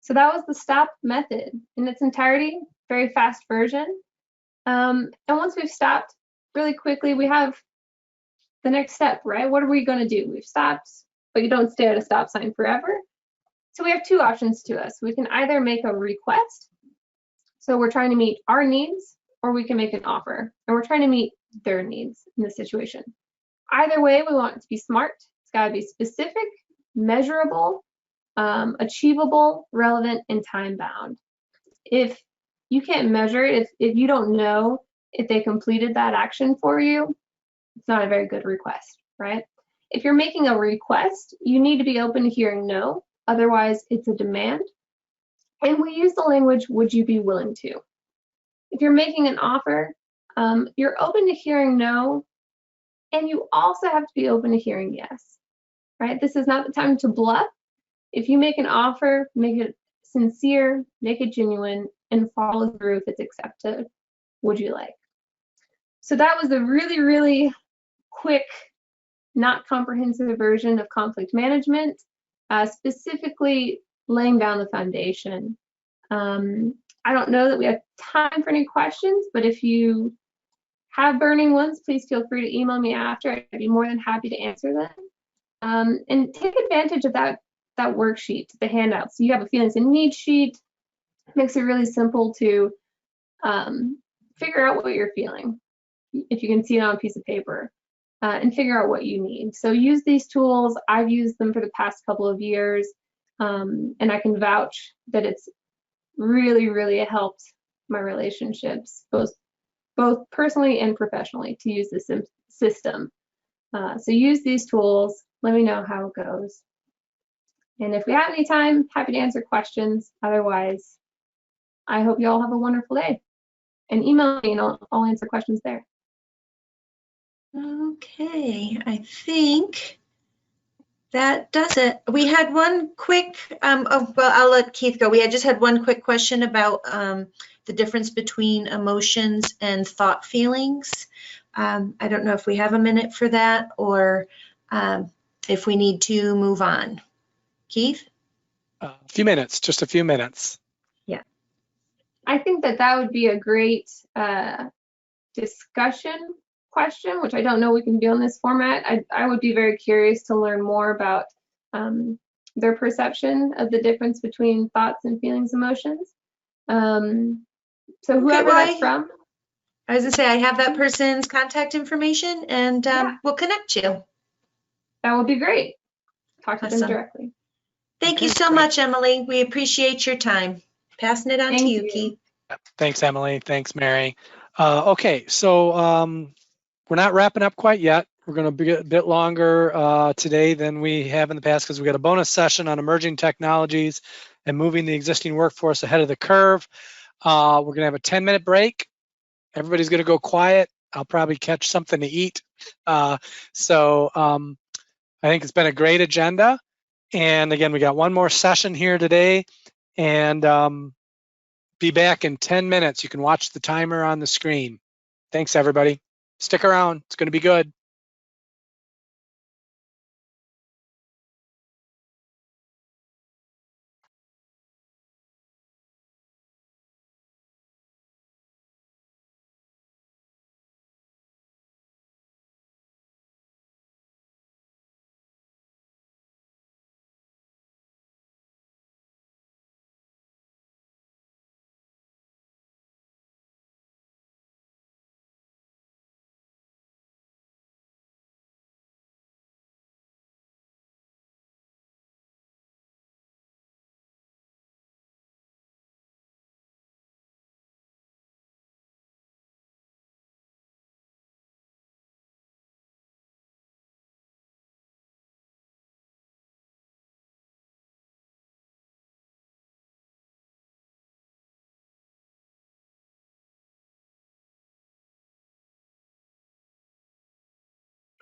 [SPEAKER 10] So that was the STOP method in its entirety, very fast version. And once we've stopped really quickly, we have the next step, right? What are we going to do? We've stopped, but you don't stay at a stop sign forever. So we have two options to us. We can either make a request, so we're trying to meet our needs, or we can make an offer, and we're trying to meet their needs in this situation. Either way, we want it to be smart. It's got to be specific, measurable, achievable, relevant, and time-bound. If you can't measure it, if you don't know if they completed that action for you, It's not a very good request, right? If you're making a request, you need to be open to hearing no. Otherwise, it's a demand. And we use the language, would you be willing to? If you're making an offer, you're open to hearing no, and you also have to be open to hearing yes, right? This is not the time to bluff. If you make an offer, make it sincere, make it genuine, and follow through if it's accepted. Would you like? So that was a really, really quick, not comprehensive version of conflict management, specifically laying down the foundation. I don't know that we have time for any questions, but if you have burning ones, please feel free to email me after. I'd be more than happy to answer them. And take advantage of that worksheet, the handout. So you have a feelings and needs sheet. It makes it really simple to figure out what you're feeling, if you can see it on a piece of paper, and figure out what you need. So use these tools. I've used them for the past couple of years, and I can vouch that it's really, really helped my relationships, both personally and professionally, to use this system. So use these tools. Let me know how it goes. And if we have any time, happy to answer questions. Otherwise, I hope you all have a wonderful day. And email me and I'll answer questions there.
[SPEAKER 9] Okay, I think that does it. We had one quick, well, I'll let Keith go. We just had one quick question about the difference between emotions and thought feelings. I don't know if we have a minute for that or if we need to move on. Keith?
[SPEAKER 2] A few minutes, just a few minutes.
[SPEAKER 9] Yeah.
[SPEAKER 10] I think that would be a great discussion question, which I don't know we can do in this format. I would be very curious to learn more about their perception of the difference between thoughts and feelings, emotions. So whoever that's from.
[SPEAKER 9] I was gonna say, I have that person's contact information and we'll connect you.
[SPEAKER 10] That would be great. Talk to them directly.
[SPEAKER 9] Thank you so much, Emily. We appreciate your time. Passing it on to you, Keith.
[SPEAKER 2] Thanks, Emily. Thanks, Mary. Okay, so we're not wrapping up quite yet. We're going to be a bit longer today than we have in the past because we got a bonus session on emerging technologies and moving the existing workforce ahead of the curve. We're going to have a 10-minute break. Everybody's going to go quiet. I'll probably catch something to eat. I think it's been a great agenda. And again, we got one more session here today and be back in 10 minutes. You can watch the timer on the screen. Thanks, everybody. Stick around. It's going to be good.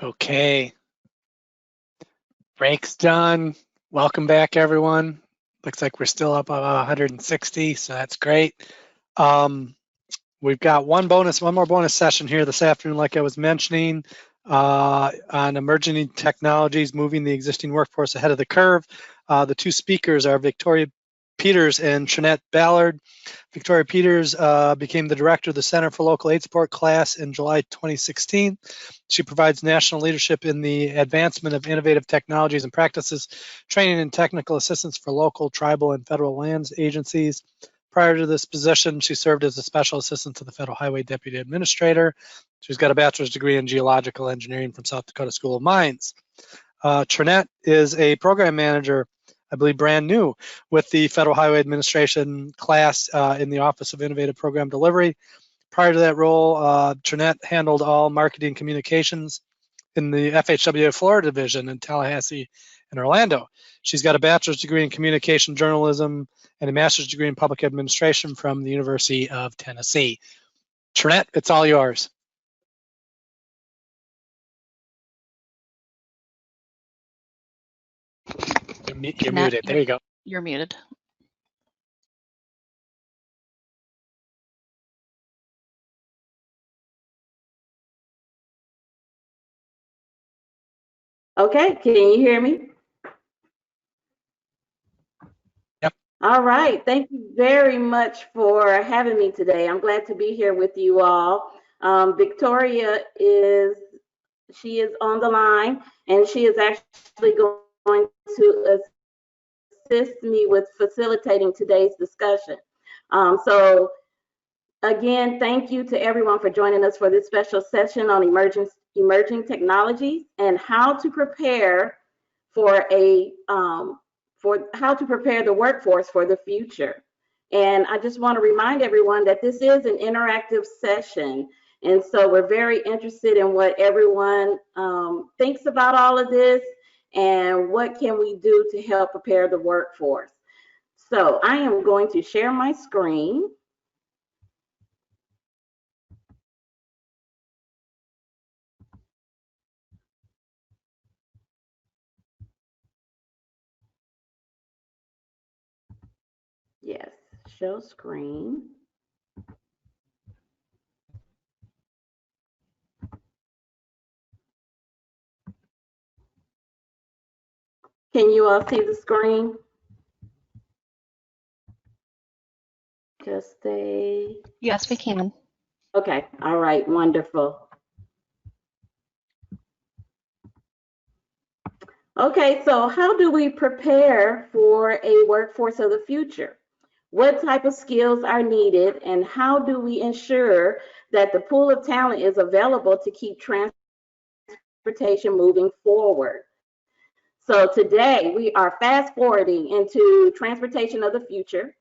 [SPEAKER 2] Okay. Break's done. Welcome back, everyone. Looks like we're still up about 160, so that's great. We've got one more bonus session here this afternoon, like I was mentioning, on emerging technologies, moving the existing workforce ahead of the curve. The two speakers are Victoria Peters and Trinette Ballard. Victoria Peters became the director of the Center for Local Aid Support class in July 2016. She provides national leadership in the advancement of innovative technologies and practices, training and technical assistance for local, tribal, and federal lands agencies. Prior to this position, she served as a special assistant to the Federal Highway Deputy Administrator. She's got a bachelor's degree in geological engineering from South Dakota School of Mines. Trinette is a program manager, I believe brand new, with the Federal Highway Administration class in the Office of Innovative Program Delivery. Prior to that role, Trinette handled all marketing communications in the FHWA Florida division in Tallahassee and Orlando. She's got a bachelor's degree in communication journalism and a master's degree in public administration from the University of Tennessee. Trinette, it's all yours. You're muted. There you go.
[SPEAKER 4] You're muted.
[SPEAKER 11] Okay, can you hear me?
[SPEAKER 2] Yep.
[SPEAKER 11] All right, thank you very much for having me today. I'm glad to be here with you all. Victoria is on the line, and she is actually going to assist me with facilitating today's discussion. So again, thank you to everyone for joining us for this special session on emerging technologies and how to prepare for how to prepare the workforce for the future. And I just want to remind everyone that this is an interactive session. And so we're very interested in what everyone thinks about all of this and what can we do to help prepare the workforce. So I am going to share my screen. Yes, show screen. Can you all see the screen? Just stay.
[SPEAKER 4] Yes, we can.
[SPEAKER 11] Okay, all right, wonderful. Okay, so how do we prepare for a workforce of the future? What type of skills are needed, and how do we ensure that the pool of talent is available to keep transportation moving forward? So today we are fast forwarding into transportation of the future.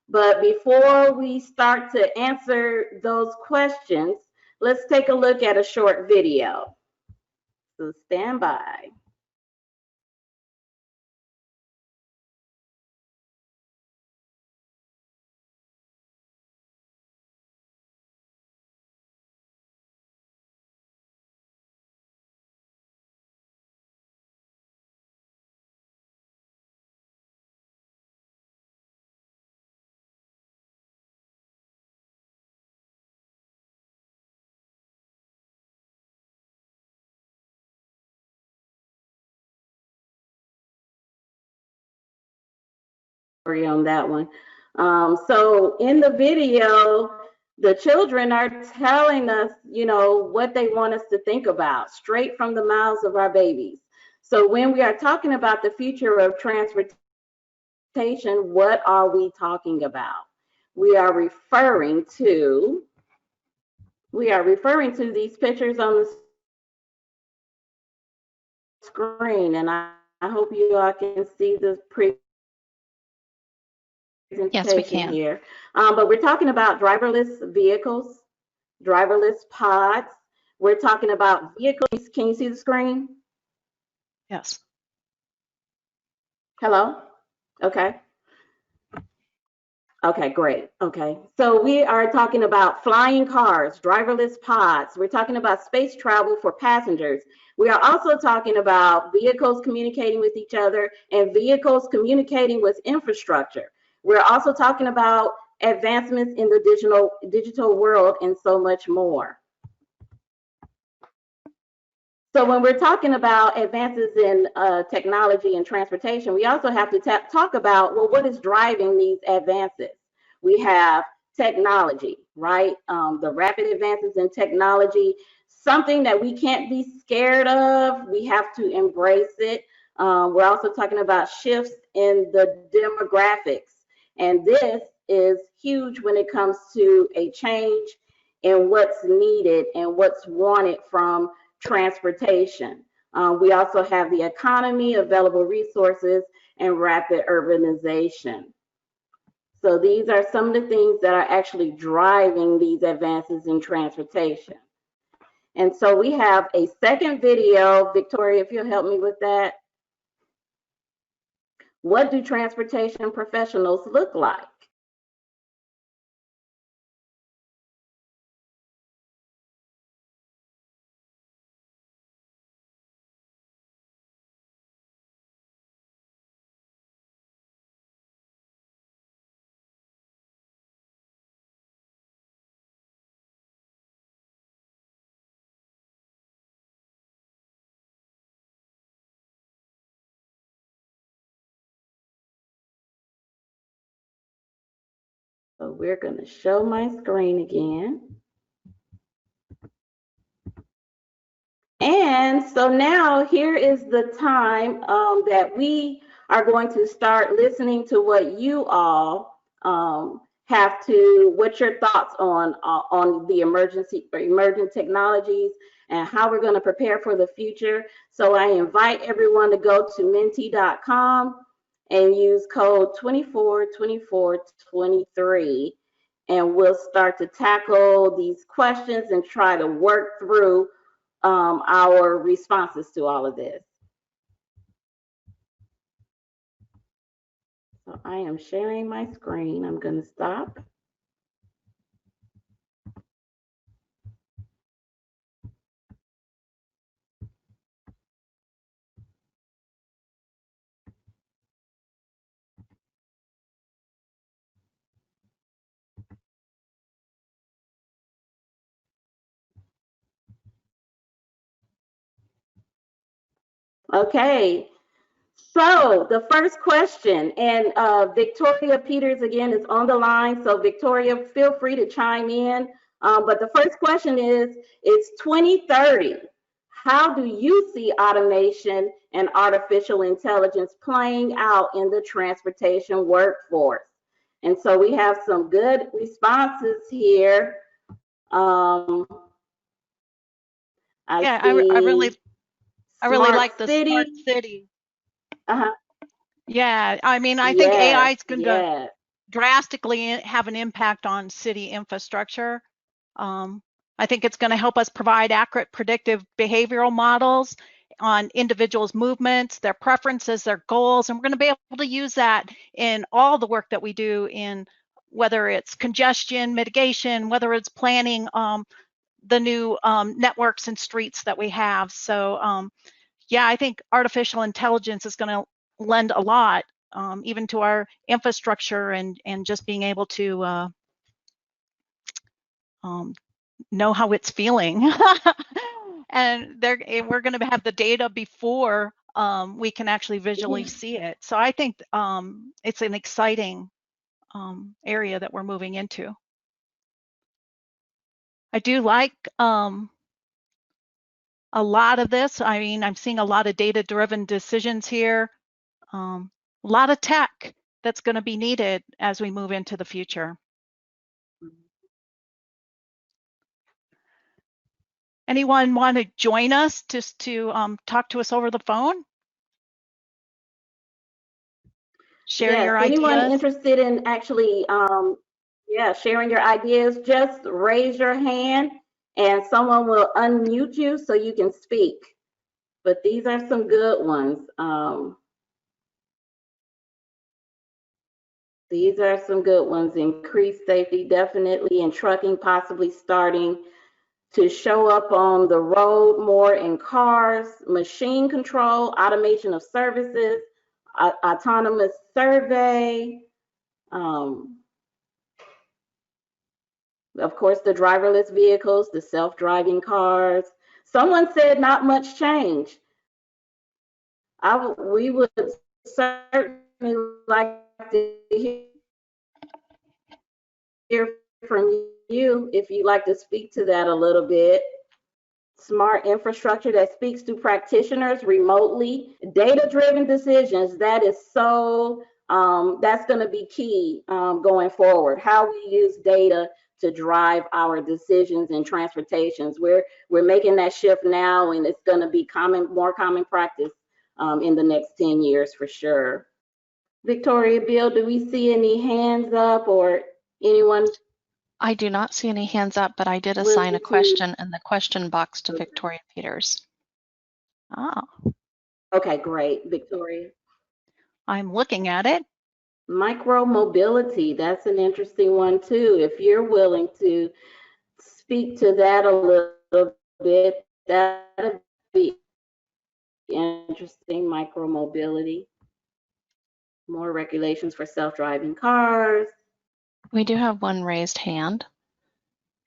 [SPEAKER 11] But before we start to answer those questions, let's take a look at a short video. So stand by. On that one. So in the video, the children are telling us, you know, what they want us to think about straight from the mouths of our babies. So when we are talking about the future of transportation, what are we talking about? We are referring to these pictures on the screen, and I hope you all can see the
[SPEAKER 4] Yes, we can.
[SPEAKER 11] here. But we're talking about driverless vehicles, driverless pods. We're talking about vehicles. Can you see the screen?
[SPEAKER 4] Yes.
[SPEAKER 11] Hello? Okay. Okay, great. Okay. So we are talking about flying cars, driverless pods. We're talking about space travel for passengers. We are also talking about vehicles communicating with each other and vehicles communicating with infrastructure. We're also talking about advancements in the digital world and so much more. So when we're talking about advances in technology and transportation, we also have to talk about, well, what is driving these advances? We have technology, right? The rapid advances in technology, something that we can't be scared of. We have to embrace it. We're also talking about shifts in the demographics. And this is huge when it comes to a change in what's needed and what's wanted from transportation. We also have the economy, available resources, and rapid urbanization. So these are some of the things that are actually driving these advances in transportation. And so we have a second video. Victoria, if you'll help me with that. What do transportation professionals look like? So we're going to show my screen again. And so now here is the time that we are going to start listening to what you all what's your thoughts on the emerging technologies and how we're going to prepare for the future. So I invite everyone to go to menti.com and use code 242423, and we'll start to tackle these questions and try to work through our responses to all of this. So I am sharing my screen. I'm going to stop. Okay, so the first question, and Victoria Peters again is on the line. So Victoria, feel free to chime in. But the first question is, it's 2030. How do you see automation and artificial intelligence playing out in the transportation workforce? And so we have some good responses here. I
[SPEAKER 12] really like the smart city. Yeah, I mean, I think AI is going to drastically have an impact on city infrastructure. I think it's going to help us provide accurate predictive behavioral models on individuals' movements, their preferences, their goals, and we're going to be able to use that in all the work that we do, in whether it's congestion mitigation, whether it's planning the new networks and streets that we have. So yeah, I think artificial intelligence is going to lend a lot, even to our infrastructure and just being able to know how it's feeling. And we're going to have the data before we can actually visually see it. So I think it's an exciting area that we're moving into. I do like a lot of this. I mean, I'm seeing a lot of data-driven decisions here. A lot of tech that's going to be needed as we move into the future. Anyone want to join us just to talk to us over the phone? Share your ideas.
[SPEAKER 11] Anyone interested in actually sharing your ideas, just raise your hand and someone will unmute you so you can speak. But these are some good ones. These are some good ones. Increased safety, definitely in trucking, possibly starting to show up on the road more in cars, machine control, automation of services, autonomous survey, of course, the driverless vehicles, the self-driving cars. Someone said not much change. We would certainly like to hear from you if you'd like to speak to that a little bit. Smart infrastructure that speaks to practitioners remotely, data-driven decisions. That is so, that's going to be key going forward. How we use data to drive our decisions in transportations. We're making that shift now, and it's going to be more common practice in the next 10 years for sure. Victoria, Bill, do we see any hands up or anyone?
[SPEAKER 4] I do not see any hands up, but I did
[SPEAKER 11] willing
[SPEAKER 4] assign a
[SPEAKER 11] to-
[SPEAKER 4] question in the question box to
[SPEAKER 11] Okay.
[SPEAKER 4] Victoria Peters. Oh,
[SPEAKER 11] Okay, great, Victoria.
[SPEAKER 12] I'm looking at it.
[SPEAKER 11] Micro mobility, that's an interesting one too. If you're willing to speak to that a little bit, that'd be interesting. Micro mobility, more regulations for self-driving cars.
[SPEAKER 4] we do have one raised hand.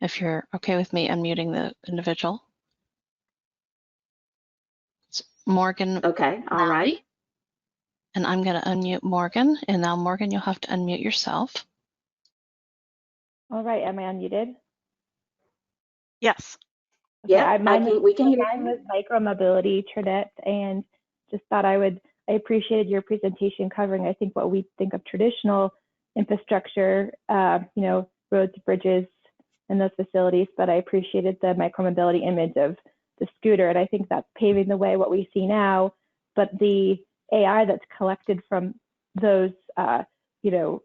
[SPEAKER 4] If you're okay with me unmuting the individual. It's Morgan.
[SPEAKER 11] Okay, all right.
[SPEAKER 4] And I'm going to unmute Morgan. And now, Morgan, you'll have to unmute yourself.
[SPEAKER 13] All right, am I unmuted?
[SPEAKER 12] Yes.
[SPEAKER 13] Okay,
[SPEAKER 11] Yeah, we can hear
[SPEAKER 13] mine
[SPEAKER 11] you.
[SPEAKER 13] was micromobility, Trinette, and just thought I appreciated your presentation covering, I think, what we think of traditional infrastructure, you know, roads, bridges, and those facilities, but I appreciated the micromobility image of the scooter, and I think that's paving the way what we see now, but the AI that's collected from those, you know,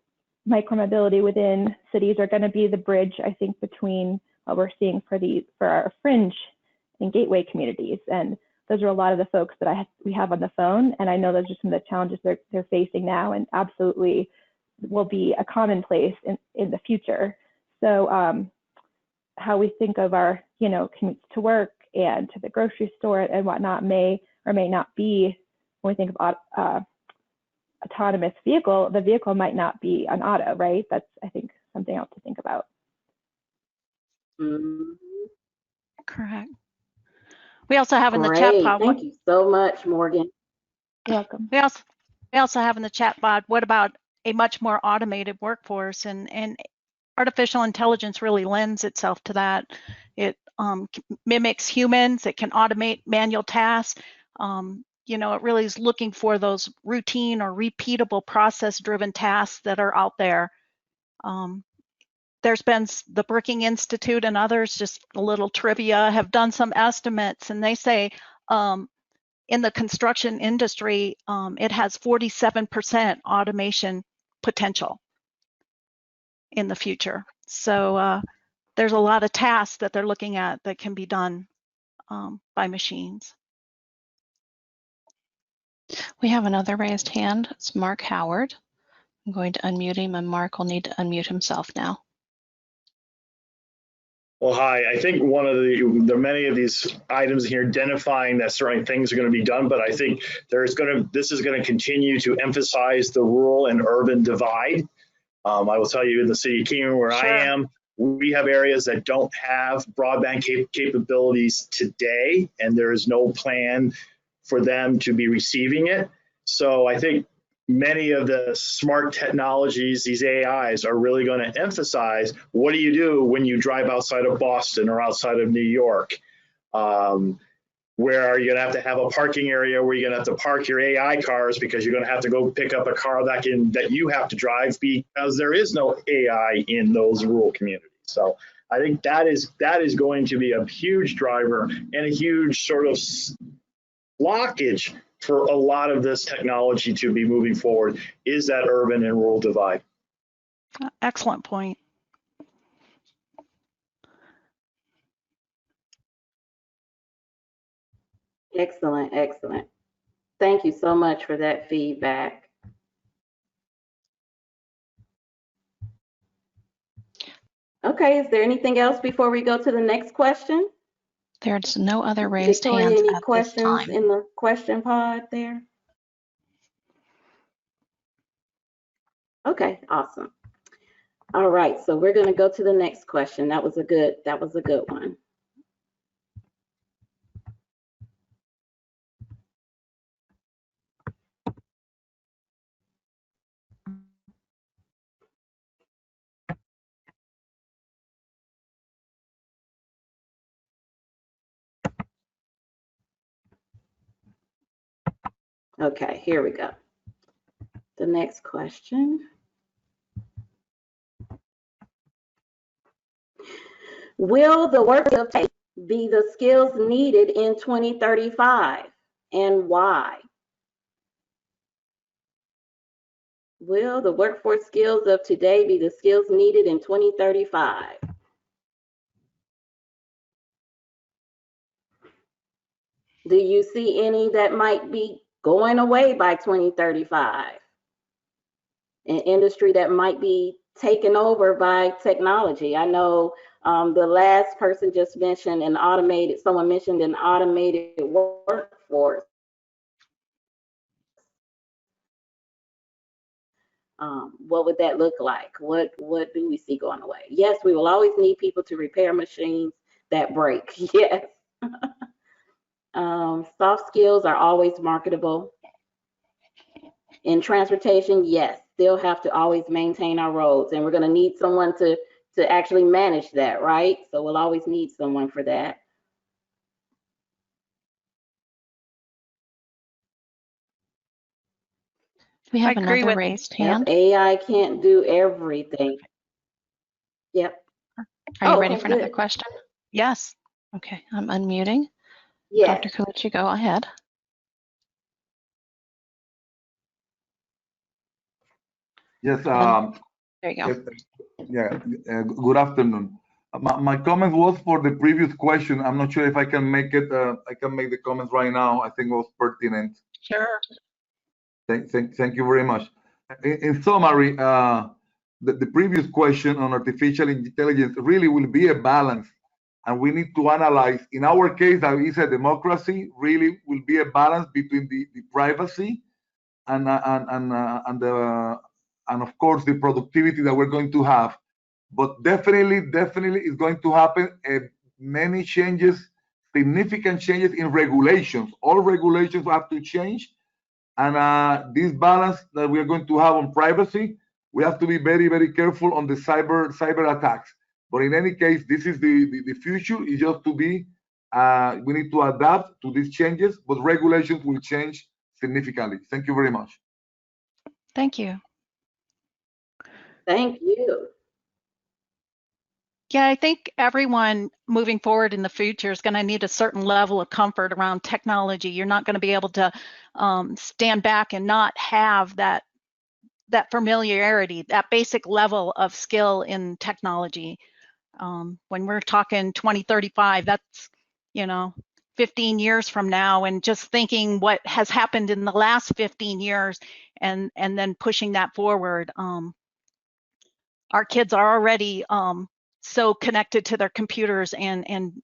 [SPEAKER 13] micromobility within cities are going to be the bridge, I think, between what we're seeing for our fringe and gateway communities. And those are a lot of the folks that we have on the phone. And I know those are some of the challenges they're facing now, and absolutely will be a commonplace in the future. So how we think of our, you know, commutes to work and to the grocery store and whatnot may or may not be, when we think of autonomous vehicle, the vehicle might not be an auto, right? That's, I think, something else to think about.
[SPEAKER 12] Correct. We also have in the
[SPEAKER 11] Great.
[SPEAKER 12] chat pod.
[SPEAKER 11] Thank you so much, Morgan.
[SPEAKER 13] You're welcome.
[SPEAKER 12] We also have in the chat pod, what about a much more automated workforce? And artificial intelligence really lends itself to that. It mimics humans. It can automate manual tasks. You know, it really is looking for those routine or repeatable process-driven tasks that are out there. There's been the Brookings Institute and others, just a little trivia, have done some estimates, and they say in the construction industry, it has 47% automation potential in the future. So there's a lot of tasks that they're looking at that can be done by machines.
[SPEAKER 4] We have another raised hand. It's Mark Howard. I'm going to unmute him, and Mark will need to unmute himself now.
[SPEAKER 14] Well, hi. I think one of there are many of these items here identifying that certain things are going to be done, but I think this is going to continue to emphasize the rural and urban divide. I will tell you, in the city of Kingman, where I am, we have areas that don't have broadband capabilities today, and there is no plan for them to be receiving it. So I think many of the smart technologies, these AIs, are really going to emphasize what do you do when you drive outside of Boston or outside of New York? Where are you going to have a parking area where you're going to have to park your AI cars because you're going to have to go pick up a car that you have to drive because there is no AI in those rural communities. So I think that is going to be a huge driver and a huge sort of blockage for a lot of this technology to be moving forward, is that urban and rural divide.
[SPEAKER 12] Excellent point.
[SPEAKER 11] Excellent, excellent. Thank you so much for that feedback. Okay, is there anything else before we go to the next question?
[SPEAKER 4] There's no other raised
[SPEAKER 11] Victoria,
[SPEAKER 4] hands
[SPEAKER 11] any
[SPEAKER 4] at
[SPEAKER 11] questions
[SPEAKER 4] this time.
[SPEAKER 11] in the question pod there? Okay, awesome. All right, so we're going to go to the next question. That was a good one. Okay, here we go. The next question. Will the work of TAPE be the skills needed in 2035, and why? Will the workforce skills of today be the skills needed in 2035? Do you see any that might be going away by 2035? An industry that might be taken over by technology? I know the last person just mentioned someone mentioned an automated workforce. What would that look like? What do we see going away? Yes, we will always need people to repair machines that break. Yes. Soft skills are always marketable. In transportation, yes, still have to always maintain our roads, and we're going to need someone to actually manage that, right? So we'll always need someone for that.
[SPEAKER 4] We have another raised hand.
[SPEAKER 11] Yep, AI can't do everything. Yep.
[SPEAKER 4] Are you ready for another question? Yes. Okay, I'm unmuting.
[SPEAKER 11] Yes.
[SPEAKER 4] Dr. Kalichi, go ahead.
[SPEAKER 15] Yes.
[SPEAKER 4] There you go.
[SPEAKER 15] Yes, yeah. Good afternoon. My comment was for the previous question. I'm not sure if I can make it. I can make the comments right now. I think it was pertinent.
[SPEAKER 4] Sure.
[SPEAKER 15] Thank you very much. In summary, the previous question on artificial intelligence really will be a balance, and we need to analyze. In our case, that is a democracy. Really, will be a balance between the privacy and of course the productivity that we're going to have. But definitely it's going to happen many changes, significant changes in regulations. All regulations have to change, and this balance that we are going to have on privacy, we have to be very, very careful on the cyber attacks. But in any case, this is the future. Is just to be we need to adapt to these changes, but regulations will change significantly. Thank you very much.
[SPEAKER 4] Thank you.
[SPEAKER 11] Thank you.
[SPEAKER 12] Yeah, I think everyone moving forward in the future is going to need a certain level of comfort around technology. You're not going to be able to stand back and not have that familiarity, that basic level of skill in technology. When we're talking 2035, that's 15 years from now, and just thinking what has happened in the last 15 years, and then pushing that forward. Our kids are already so connected to their computers and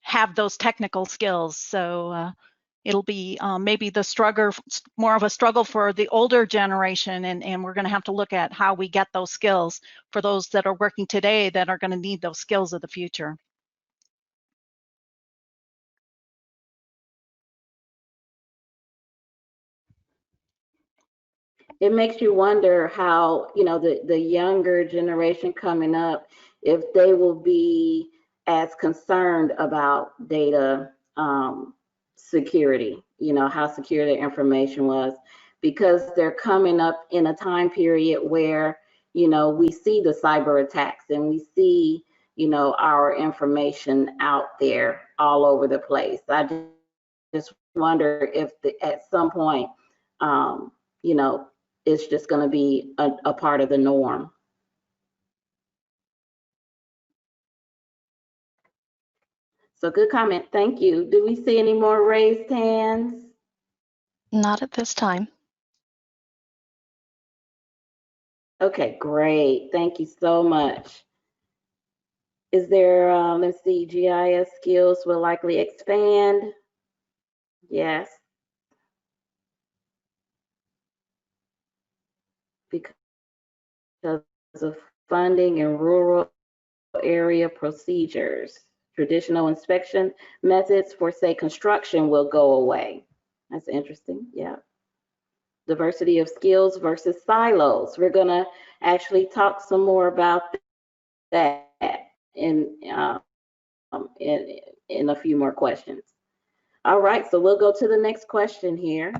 [SPEAKER 12] have those technical skills. So it'll be maybe more of a struggle for the older generation, and we're going to have to look at how we get those skills for those that are working today that are going to need those skills of the future.
[SPEAKER 11] It makes you wonder how, the younger generation coming up, if they will be as concerned about data security, how secure their information was, because they're coming up in a time period where, we see the cyber attacks and we see, our information out there all over the place. I just wonder if at some point, it's just going to be a part of the norm. So good comment. Thank you. Do we see any more raised hands?
[SPEAKER 4] Not at this time.
[SPEAKER 11] Okay, great. Thank you so much. Is there, let's see, GIS skills will likely expand. Yes. Because of funding in rural area procedures. Traditional inspection methods for, say, construction will go away. That's interesting. Yeah. Diversity of skills versus silos. We're going to actually talk some more about that in a few more questions. All right, so we'll go to the next question here.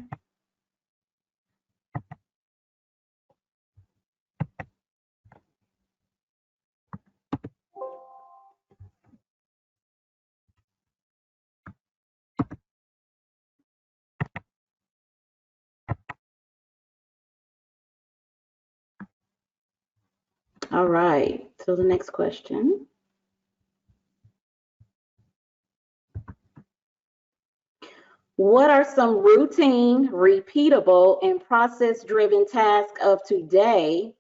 [SPEAKER 11] All right, so the next question. What are some routine, repeatable, and process-driven tasks of today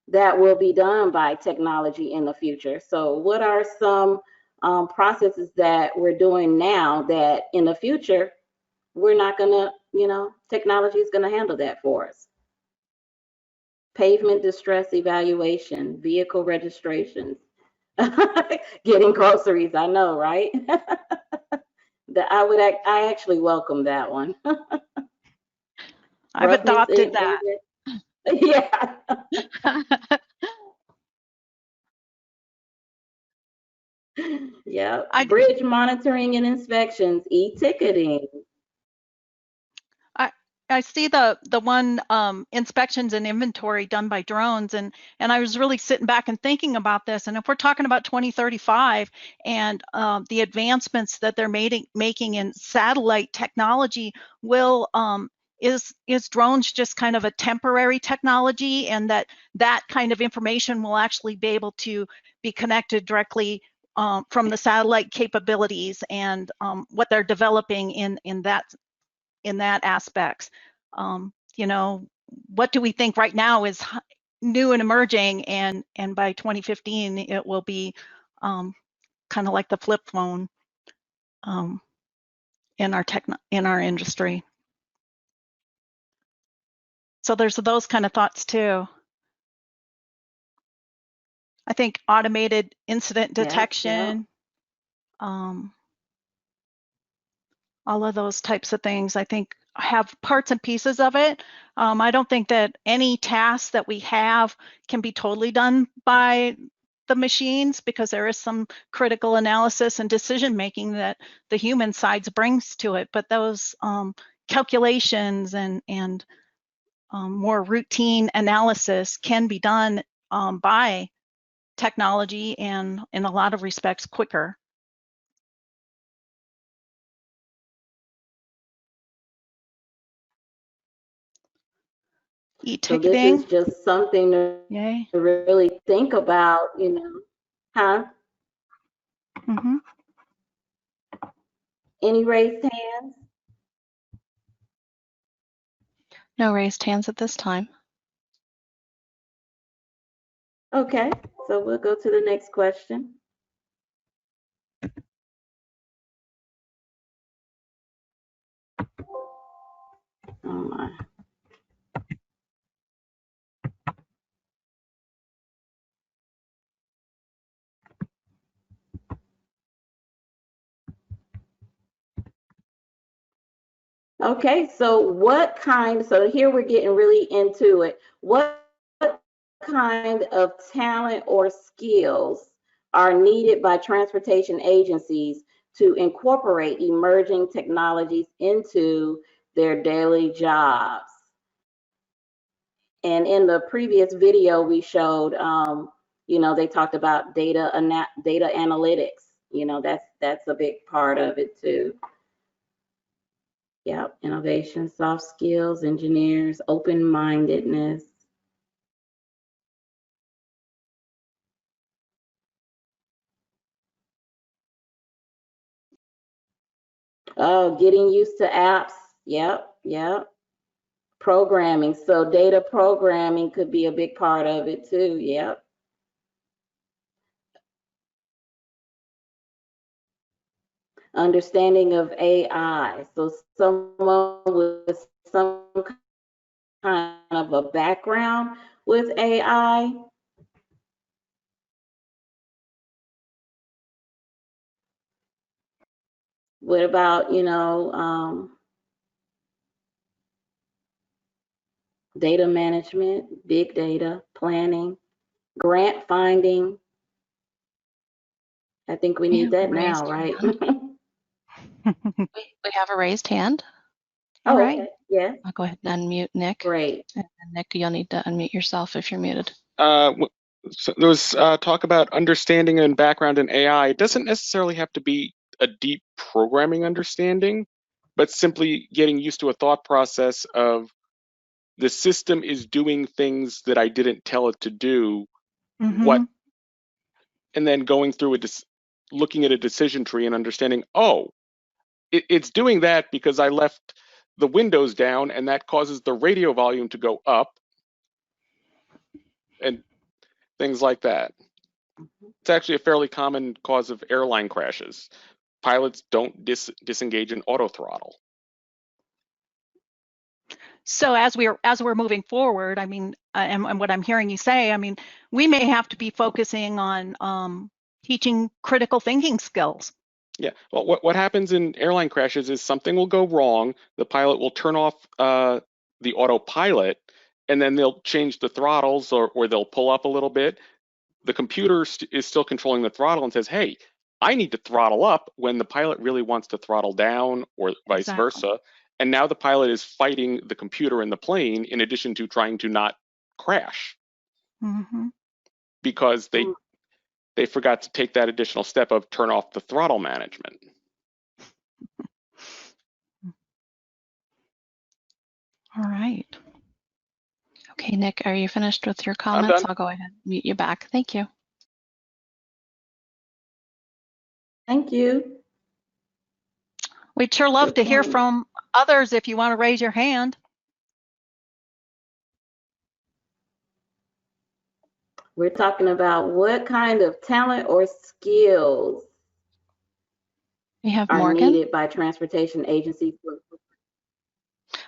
[SPEAKER 11] that will be done by technology in the future? So what are some processes that we're doing now that in the future, we're not gonna, technology is gonna handle that for us? Pavement distress evaluation, vehicle registrations, getting groceries, I know, right? I actually welcome that one.
[SPEAKER 12] I've adopted that.
[SPEAKER 11] Yeah. Yeah. Bridge monitoring and inspections, e-ticketing.
[SPEAKER 12] I see the one inspections and inventory done by drones, and I was really sitting back and thinking about this. And if we're talking about 2035 and the advancements that they're making in satellite technology, is drones just kind of a temporary technology, and that kind of information will actually be able to be connected directly from the satellite capabilities and what they're developing in that aspects. What do we think right now is new and emerging, and by 2015 it will be kind of like the flip phone in our industry. So there's those kind of thoughts too. I think automated incident detection, all of those types of things, I think have parts and pieces of it. I don't think that any task that we have can be totally done by the machines, because there is some critical analysis and decision making that the human sides brings to it. But those calculations and more routine analysis can be done by technology, and in a lot of respects quicker. E-ticketing.
[SPEAKER 11] So this is just something to really think about, huh?
[SPEAKER 12] Mm-hmm.
[SPEAKER 11] Any raised hands?
[SPEAKER 4] No raised hands at this time.
[SPEAKER 11] Okay, so we'll go to the next question. Oh my. Okay, so here we're getting really into it. What kind of talent or skills are needed by transportation agencies to incorporate emerging technologies into their daily jobs? And in the previous video we showed, they talked about data analytics. That's a big part of it too. Yep, innovation, soft skills, engineers, open-mindedness. Oh, getting used to apps. Yep. Programming. So data programming could be a big part of it too. Yep. Understanding of AI. So someone with some kind of a background with AI. What about, data management, big data, planning, grant finding? I think we need that now, right?
[SPEAKER 4] We have a raised hand.
[SPEAKER 11] All right. Okay. Yeah.
[SPEAKER 4] I'll go ahead and unmute Nick.
[SPEAKER 11] Great.
[SPEAKER 4] And Nick, you'll need to unmute yourself if you're muted.
[SPEAKER 16] So there was talk about understanding and background in AI. It doesn't necessarily have to be a deep programming understanding, but simply getting used to a thought process of the system is doing things that I didn't tell it to do. what, and then going through looking at a decision tree and understanding, oh, it's doing that because I left the windows down and that causes the radio volume to go up and things like that. It's actually a fairly common cause of airline crashes. Pilots don't disengage in auto throttle.
[SPEAKER 12] So as we're moving forward, I mean, and what I'm hearing you say, I mean, we may have to be focusing on teaching critical thinking skills.
[SPEAKER 16] Yeah, well, what happens in airline crashes is something will go wrong. The pilot will turn off the autopilot, and then they'll change the throttles or they'll pull up a little bit. The computer is still controlling the throttle and says, hey, I need to throttle up when the pilot really wants to throttle down, or vice versa. And now the pilot is fighting the computer in the plane in addition to trying to not crash because they forgot to take that additional step of turn off the throttle management.
[SPEAKER 4] All right. Okay, Nick, are you finished with your comments? I'll go ahead and mute you back. Thank you.
[SPEAKER 11] Thank you.
[SPEAKER 12] We'd sure love to hear from others if you want to raise your hand.
[SPEAKER 11] We're talking about what kind of talent or skills
[SPEAKER 4] we have
[SPEAKER 11] are
[SPEAKER 4] Morgan.
[SPEAKER 11] needed by transportation agencies.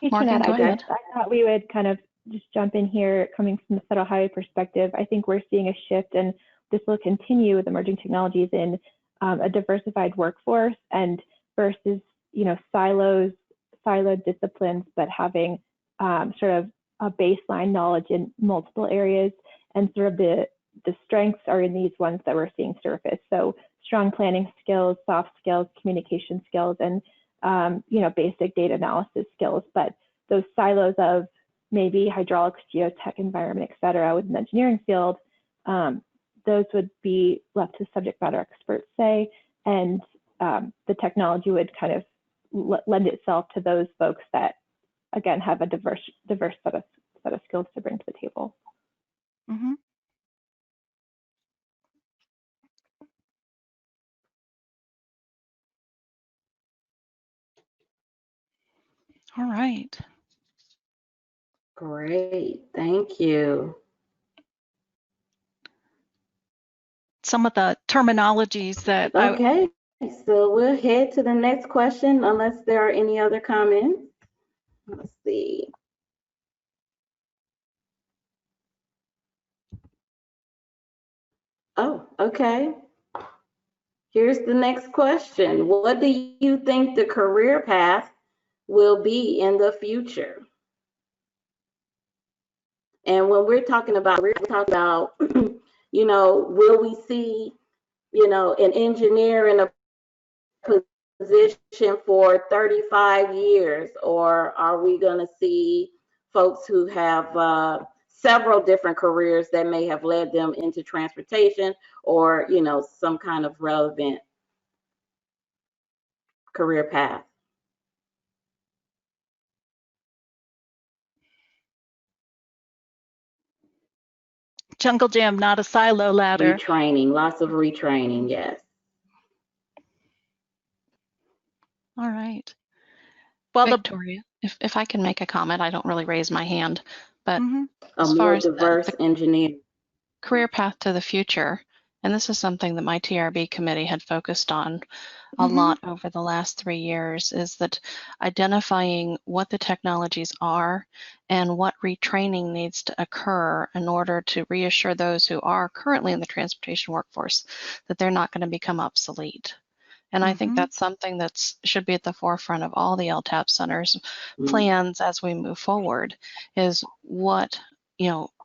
[SPEAKER 4] Morgan, go ahead.
[SPEAKER 13] I thought we would kind of just jump in here, coming from the federal highway perspective. I think we're seeing a shift, and this will continue with emerging technologies in a diversified workforce, and versus siloed disciplines, but having sort of a baseline knowledge in multiple areas, and sort of the strengths are in these ones that we're seeing surface. So strong planning skills, soft skills, communication skills, and basic data analysis skills. But those silos of maybe hydraulics, geotech, environment, et cetera, within the engineering field, those would be left to subject matter experts, say, and the technology would kind of lend itself to those folks that, again, have a diverse set of skills to bring to the table.
[SPEAKER 4] All right.
[SPEAKER 11] Great, thank you.
[SPEAKER 12] Some of the terminologies that
[SPEAKER 11] Okay, so we'll head to the next question unless there are any other comments. Let's see. Oh, okay. Here's the next question. What do you think the career path will be in the future? And when we're talking about, will we see, an engineer in a position for 35 years, or are we going to see folks who have several different careers that may have led them into transportation, or some kind of relevant career path?
[SPEAKER 12] Jungle gym, not a silo ladder.
[SPEAKER 11] Retraining, lots of retraining, yes.
[SPEAKER 12] All right. Well,
[SPEAKER 4] Victoria, if I can make a comment, I don't really raise my hand, but
[SPEAKER 11] a more diverse engineer.
[SPEAKER 4] Career path to the future, and this is something that my TRB committee had focused on a lot over the last 3 years, is that identifying what the technologies are and what retraining needs to occur in order to reassure those who are currently in the transportation workforce that they're not going to become obsolete. And I think that's something that should be at the forefront of all the LTAP centers plans as we move forward, is what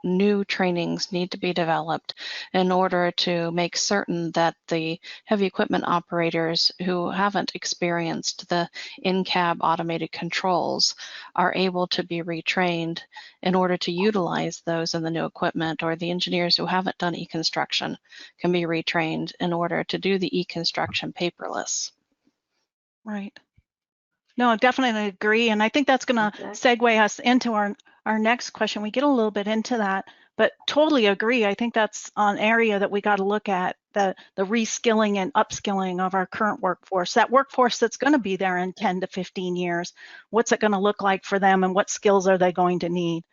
[SPEAKER 4] new trainings need to be developed in order to make certain that the heavy equipment operators who haven't experienced the in-cab automated controls are able to be retrained in order to utilize those in the new equipment, or the engineers who haven't done e-construction can be retrained in order to do the e-construction paperless.
[SPEAKER 12] Right. No, definitely agree. And I think that's going to segue us into our next question. We get a little bit into that, But totally agree. I think that's an area that we got to look at, the reskilling and upskilling of our current workforce. That workforce that's going to be there in 10 to 15 years. What's it going to look like for them, and what skills are they going to need?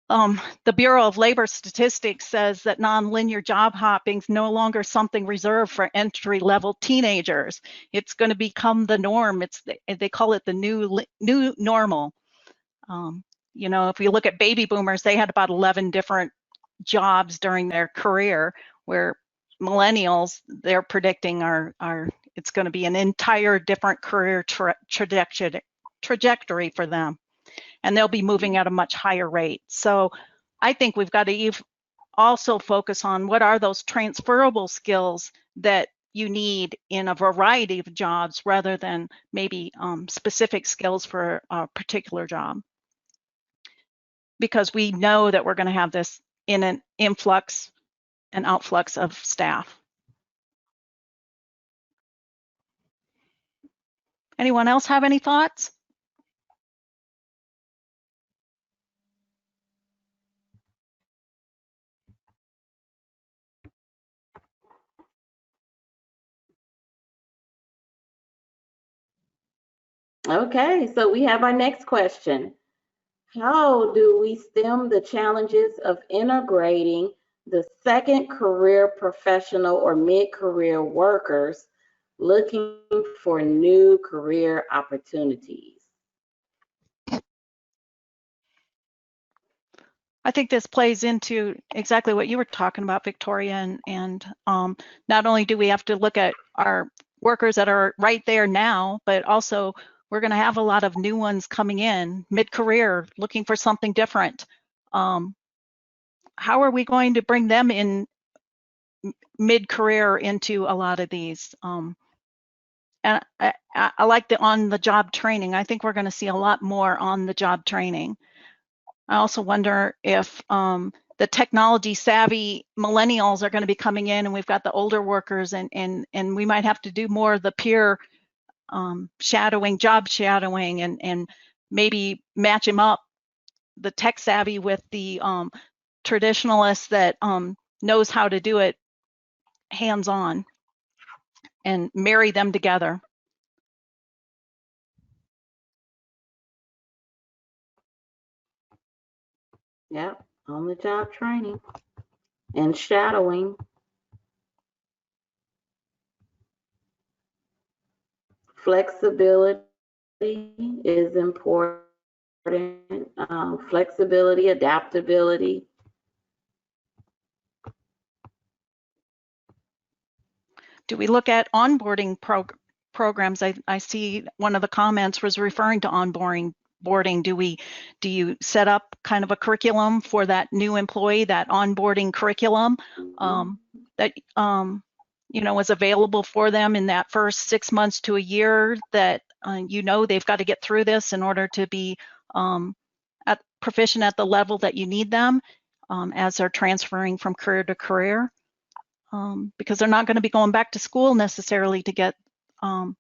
[SPEAKER 12] The Bureau of Labor Statistics says that nonlinear job hopping is no longer something reserved for entry-level teenagers. It's going to become the norm. They call it the new normal. You know, if you look at baby boomers, they had about 11 different jobs during their career, where millennials, they're predicting it's going to be an entire different career trajectory for them, and they'll be moving at a much higher rate. So I think we've got to also focus on what are those transferable skills that you need in a variety of jobs, rather than maybe specific skills for a particular job. Because we know that we're going to have this in an influx and outflux of staff. Anyone else have any thoughts?
[SPEAKER 11] Okay, so we have our next question. How do we stem the challenges of integrating the second career professional or mid-career workers looking for new career opportunities?
[SPEAKER 12] I think this plays into exactly what you were talking about, Victoria, and not only do we have to look at our workers that are right there now, but also we're going to have a lot of new ones coming in mid-career looking for something different. How are we going to bring them in mid-career into a lot of these? And I like the on-the-job training. I think we're going to see a lot more on-the-job training. I also wonder if the technology savvy millennials are going to be coming in, and we've got the older workers, and we might have to do more of the peer shadowing, job shadowing, and maybe match them up, the tech savvy with the traditionalist that knows how to do it hands-on, and marry them together.
[SPEAKER 11] Yeah, on the job training and shadowing. Flexibility is important. Flexibility, adaptability.
[SPEAKER 12] Do we look at onboarding programs? I see one of the comments was referring to onboarding. Do you set up kind of a curriculum for that new employee, that onboarding curriculum that you know, is available for them in that first 6 months to a year, that you know, they've got to get through this in order to be proficient at the level that you need them as they're transferring from career to career, because they're not going to be going back to school necessarily to get the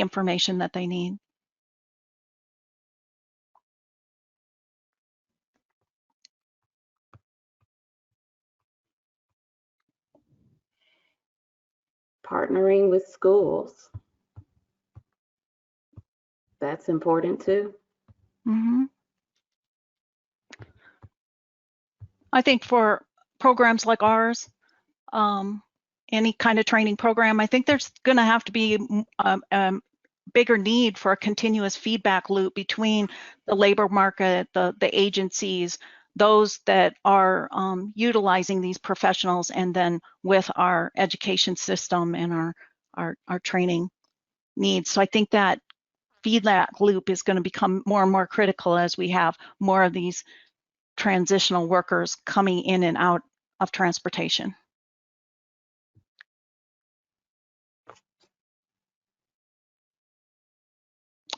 [SPEAKER 12] information that they need.
[SPEAKER 11] Partnering with schools. That's important too.
[SPEAKER 12] Mm-hmm. I think for programs like ours, any kind of training program, I think there's going to have to be a bigger need for a continuous feedback loop between the labor market, the agencies, those that are utilizing these professionals, and then with our education system and our training needs. So I think that feedback loop is going to become more and more critical as we have more of these transitional workers coming in and out of transportation.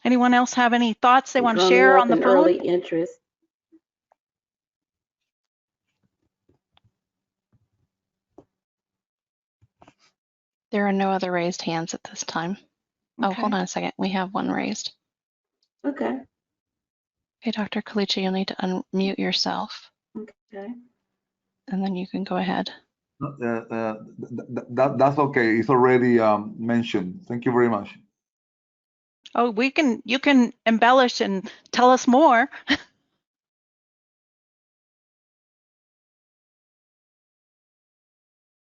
[SPEAKER 12] Anyone else have any thoughts they want to share on the phone?
[SPEAKER 11] Early interest.
[SPEAKER 4] There are no other raised hands at this time.
[SPEAKER 12] Okay.
[SPEAKER 4] Oh, hold on a second. We have one raised.
[SPEAKER 11] Okay.
[SPEAKER 4] Okay, Dr. Colucci, you'll need to unmute yourself.
[SPEAKER 11] Okay.
[SPEAKER 4] And then you can go ahead.
[SPEAKER 15] That's okay. It's already mentioned. Thank you very much.
[SPEAKER 12] Oh, you can embellish and tell us more.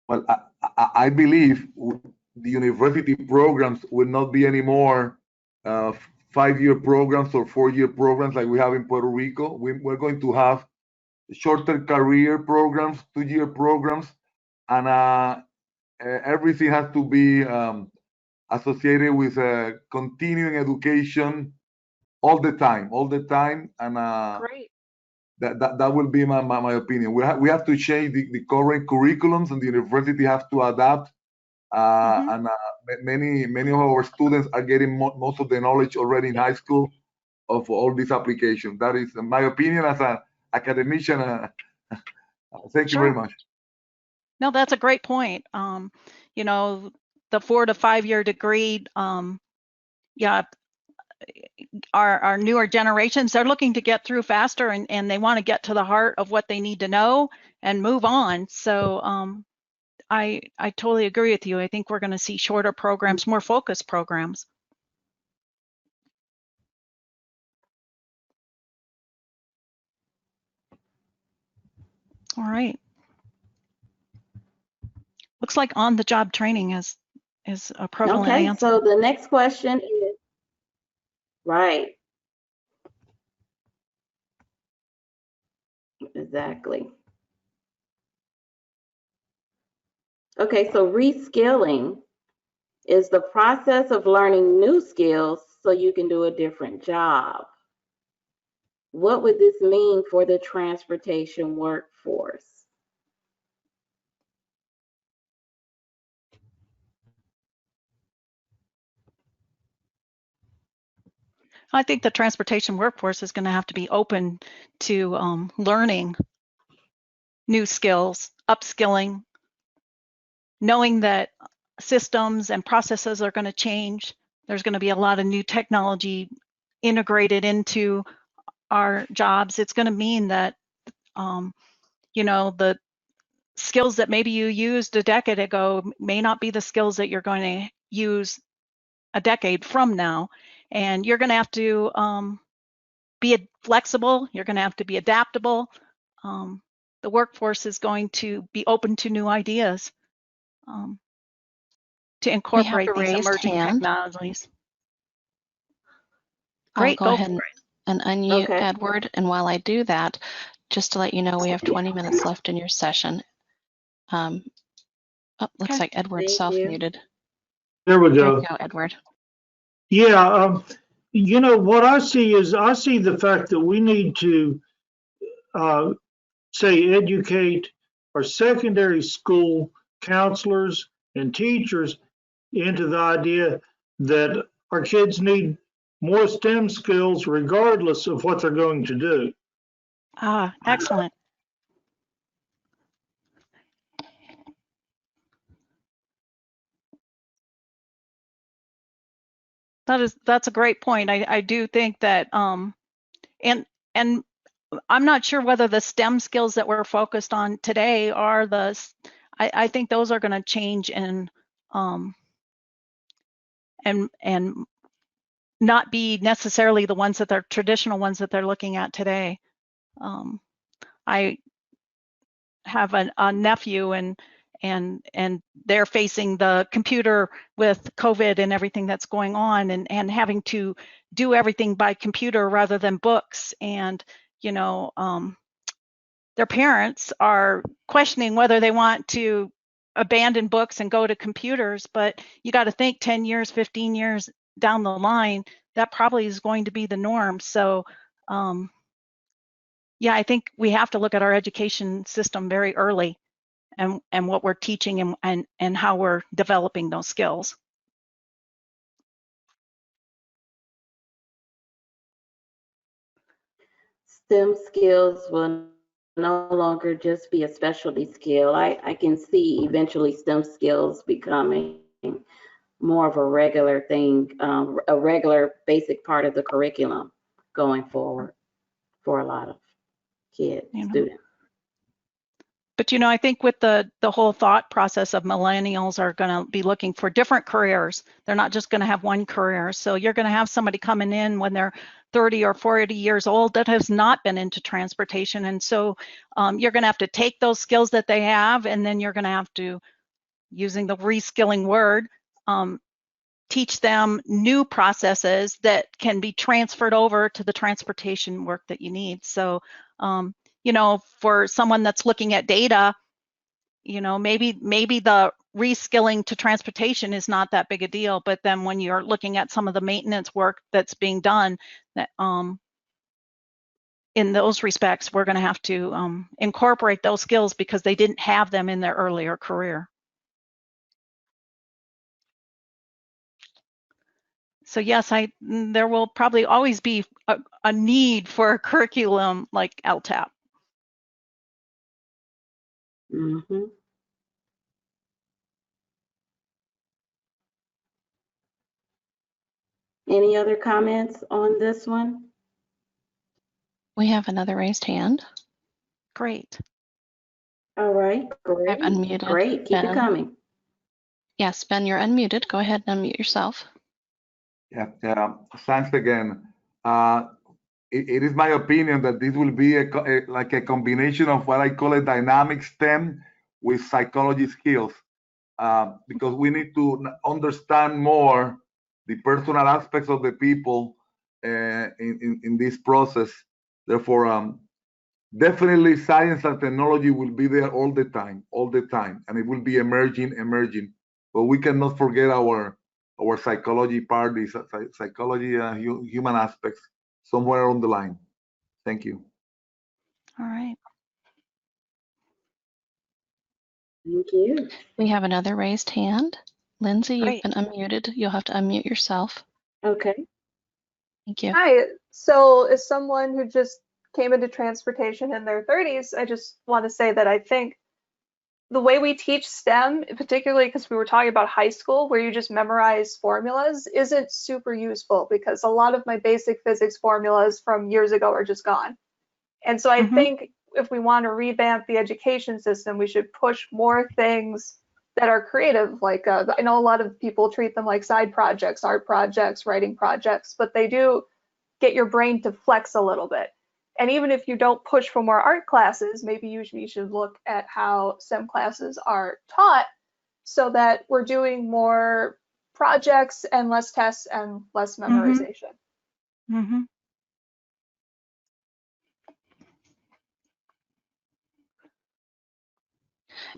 [SPEAKER 15] Well, I believe the university programs will not be anymore 5-year programs or 4-year programs like we have in Puerto Rico. We're going to have shorter career programs, 2-year programs, and everything has to be associated with continuing education all the time, and
[SPEAKER 12] Great.
[SPEAKER 15] that will be my opinion. We have to change the current curriculums, and the university has to adapt. And many of our students are getting most of the knowledge already in high school of all these applications. That is my opinion as an academician. Thank you very much.
[SPEAKER 12] No, that's a great point. You know, the 4 to 5 year degree, yeah, our newer generations, they're looking to get through faster, and they want to get to the heart of what they need to know and move on. So I totally agree with you. I think we're going to see shorter programs, more focused programs. All right. Looks like on-the-job training is a prevalent
[SPEAKER 11] Okay,
[SPEAKER 12] answer.
[SPEAKER 11] so the next question is, right. Exactly. Okay, so reskilling is the process of learning new skills so you can do a different job. What would this mean for the transportation workforce?
[SPEAKER 12] I think the transportation workforce is going to have to be open to learning new skills, upskilling, knowing that systems and processes are going to change. There's going to be a lot of new technology integrated into our jobs. It's going to mean that, you know, the skills that maybe you used a decade ago may not be the skills that you're going to use a decade from now. And you're going to have to be flexible. You're going to have to be adaptable. The workforce is going to be open to new ideas to incorporate these emerging technologies. Great,
[SPEAKER 4] I'll go ahead and unmute Edward. And while I do that, just to let you know, we have 20 minutes left in your session. Looks like Edward's self-muted.
[SPEAKER 17] There we go.
[SPEAKER 4] There you go, Edward.
[SPEAKER 17] Yeah, you know, what I see the fact that we need to, say, educate our secondary school counselors and teachers into the idea that our kids need more STEM skills regardless of what they're going to do.
[SPEAKER 12] Ah, excellent. That's a great point. I do think that and I'm not sure whether the STEM skills that we're focused on today are I think those are going to change and not be necessarily the ones that they're traditional ones that they're looking at today. I have a nephew and they're facing the computer with COVID and everything that's going on, and having to do everything by computer rather than books. And, you know, their parents are questioning whether they want to abandon books and go to computers, but you got to think 10 years, 15 years down the line, that probably is going to be the norm. So, yeah, I think we have to look at our education system very early and what we're teaching and how we're developing those skills.
[SPEAKER 11] STEM skills will no longer just be a specialty skill. I can see eventually STEM skills becoming more of a regular thing, a regular basic part of the curriculum going forward for a lot of kids, students.
[SPEAKER 12] But I think with the whole thought process of millennials are going to be looking for different careers. They're not just going to have one career. So you're going to have somebody coming in when they're 30 or 40 years old that has not been into transportation. And so you're going to have to take those skills that they have, and then you're going to have to, using the reskilling word, teach them new processes that can be transferred over to the transportation work that you need. So for someone that's looking at data, maybe the reskilling to transportation is not that big a deal, but then when you're looking at some of the maintenance work that's being done, that in those respects, we're going to have to incorporate those skills because they didn't have them in their earlier career. So yes, there will probably always be a need for a curriculum like LTAP.
[SPEAKER 11] Mm-hmm. Any other comments on this one?
[SPEAKER 4] We have another raised hand.
[SPEAKER 12] Great.
[SPEAKER 11] All right, great.
[SPEAKER 4] I've unmuted.
[SPEAKER 11] Great, keep it coming.
[SPEAKER 4] Yes, Ben, you're unmuted. Go ahead and unmute yourself.
[SPEAKER 15] Yeah, thanks again. It is my opinion that this will be like a combination of what I call a dynamic STEM with psychology skills, because we need to understand more the personal aspects of the people in this process. Therefore, definitely science and technology will be there all the time, and it will be emerging. But we cannot forget our psychology part, the psychology, human aspects somewhere on the line. Thank you.
[SPEAKER 12] All right.
[SPEAKER 11] Thank you.
[SPEAKER 4] We have another raised hand. Lindsay,
[SPEAKER 12] Great.
[SPEAKER 4] you've been unmuted. You'll have to unmute yourself.
[SPEAKER 11] Okay.
[SPEAKER 4] Thank you.
[SPEAKER 18] Hi. So as someone who just came into transportation in their 30s, I just want to say that I think the way we teach STEM, particularly because we were talking about high school where you just memorize formulas, isn't super useful because a lot of my basic physics formulas from years ago are just gone. And so I think if we want to revamp the education system, we should push more things that are creative. Like I know a lot of people treat them like side projects, art projects, writing projects, but they do get your brain to flex a little bit. And even if you don't push for more art classes, maybe you should look at how STEM classes are taught so that we're doing more projects and less tests and less memorization.
[SPEAKER 12] Mm-hmm.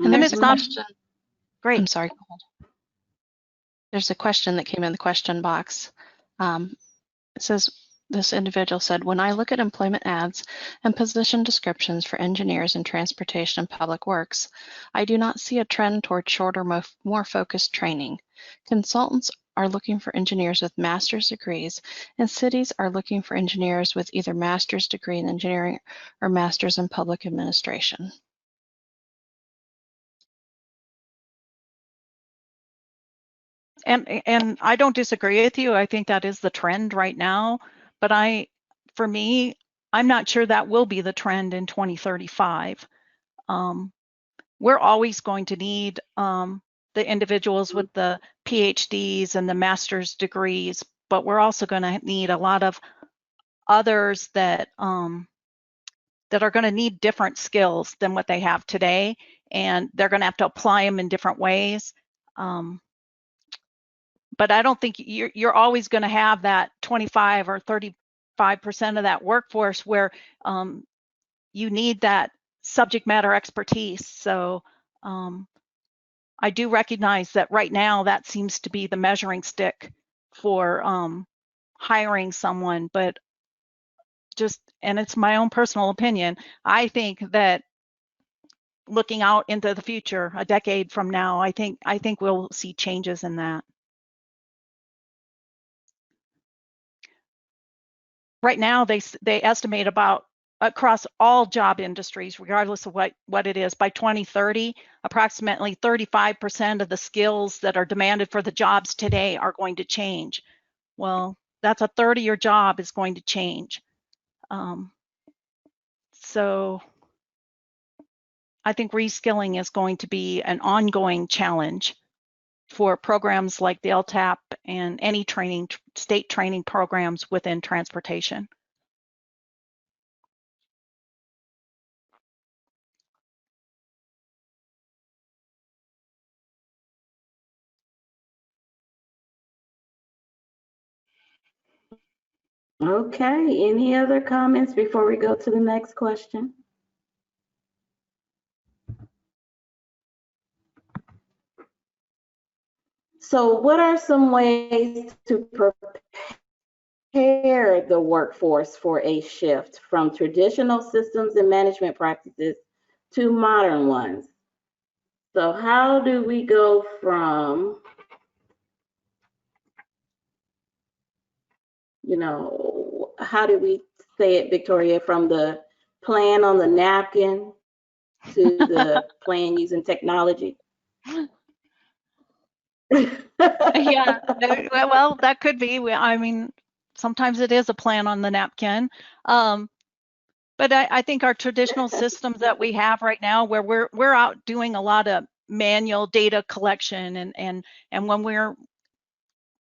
[SPEAKER 4] And there's a
[SPEAKER 12] not
[SPEAKER 4] question.
[SPEAKER 12] great.
[SPEAKER 4] I'm sorry. Go ahead. There's a question that came in the question box. It says, this individual said, when I look at employment ads and position descriptions for engineers in transportation and public works, I do not see a trend toward shorter, more focused training. Consultants are looking for engineers with master's degrees, and cities are looking for engineers with either master's degree in engineering or master's in public administration.
[SPEAKER 12] And I don't disagree with you. I think that is the trend right now. But for me, I'm not sure that will be the trend in 2035. We're always going to need the individuals with the PhDs and the master's degrees, but we're also going to need a lot of others that are going to need different skills than what they have today, and they're going to have to apply them in different ways. But I don't think you're always going to have that 25 or 35% of that workforce where you need that subject matter expertise. So I do recognize that right now that seems to be the measuring stick for hiring someone, but and it's my own personal opinion, I think that looking out into the future, a decade from now, I think we'll see changes in that. Right now, they estimate about across all job industries, regardless of what it is, by 2030, approximately 35% of the skills that are demanded for the jobs today are going to change. Well, that's a 30-year job is going to change. So I think reskilling is going to be an ongoing challenge for programs like the LTAP and any training, state training programs within transportation.
[SPEAKER 11] Okay, any other comments before we go to the next question? So what are some ways to prepare the workforce for a shift from traditional systems and management practices to modern ones? So how do we go from, how do we say it, Victoria, from the plan on the napkin to the plan using technology?
[SPEAKER 12] Yeah, well, that could be. I mean, sometimes it is a plan on the napkin. But I think our traditional systems that we have right now, where we're out doing a lot of manual data collection, and when we're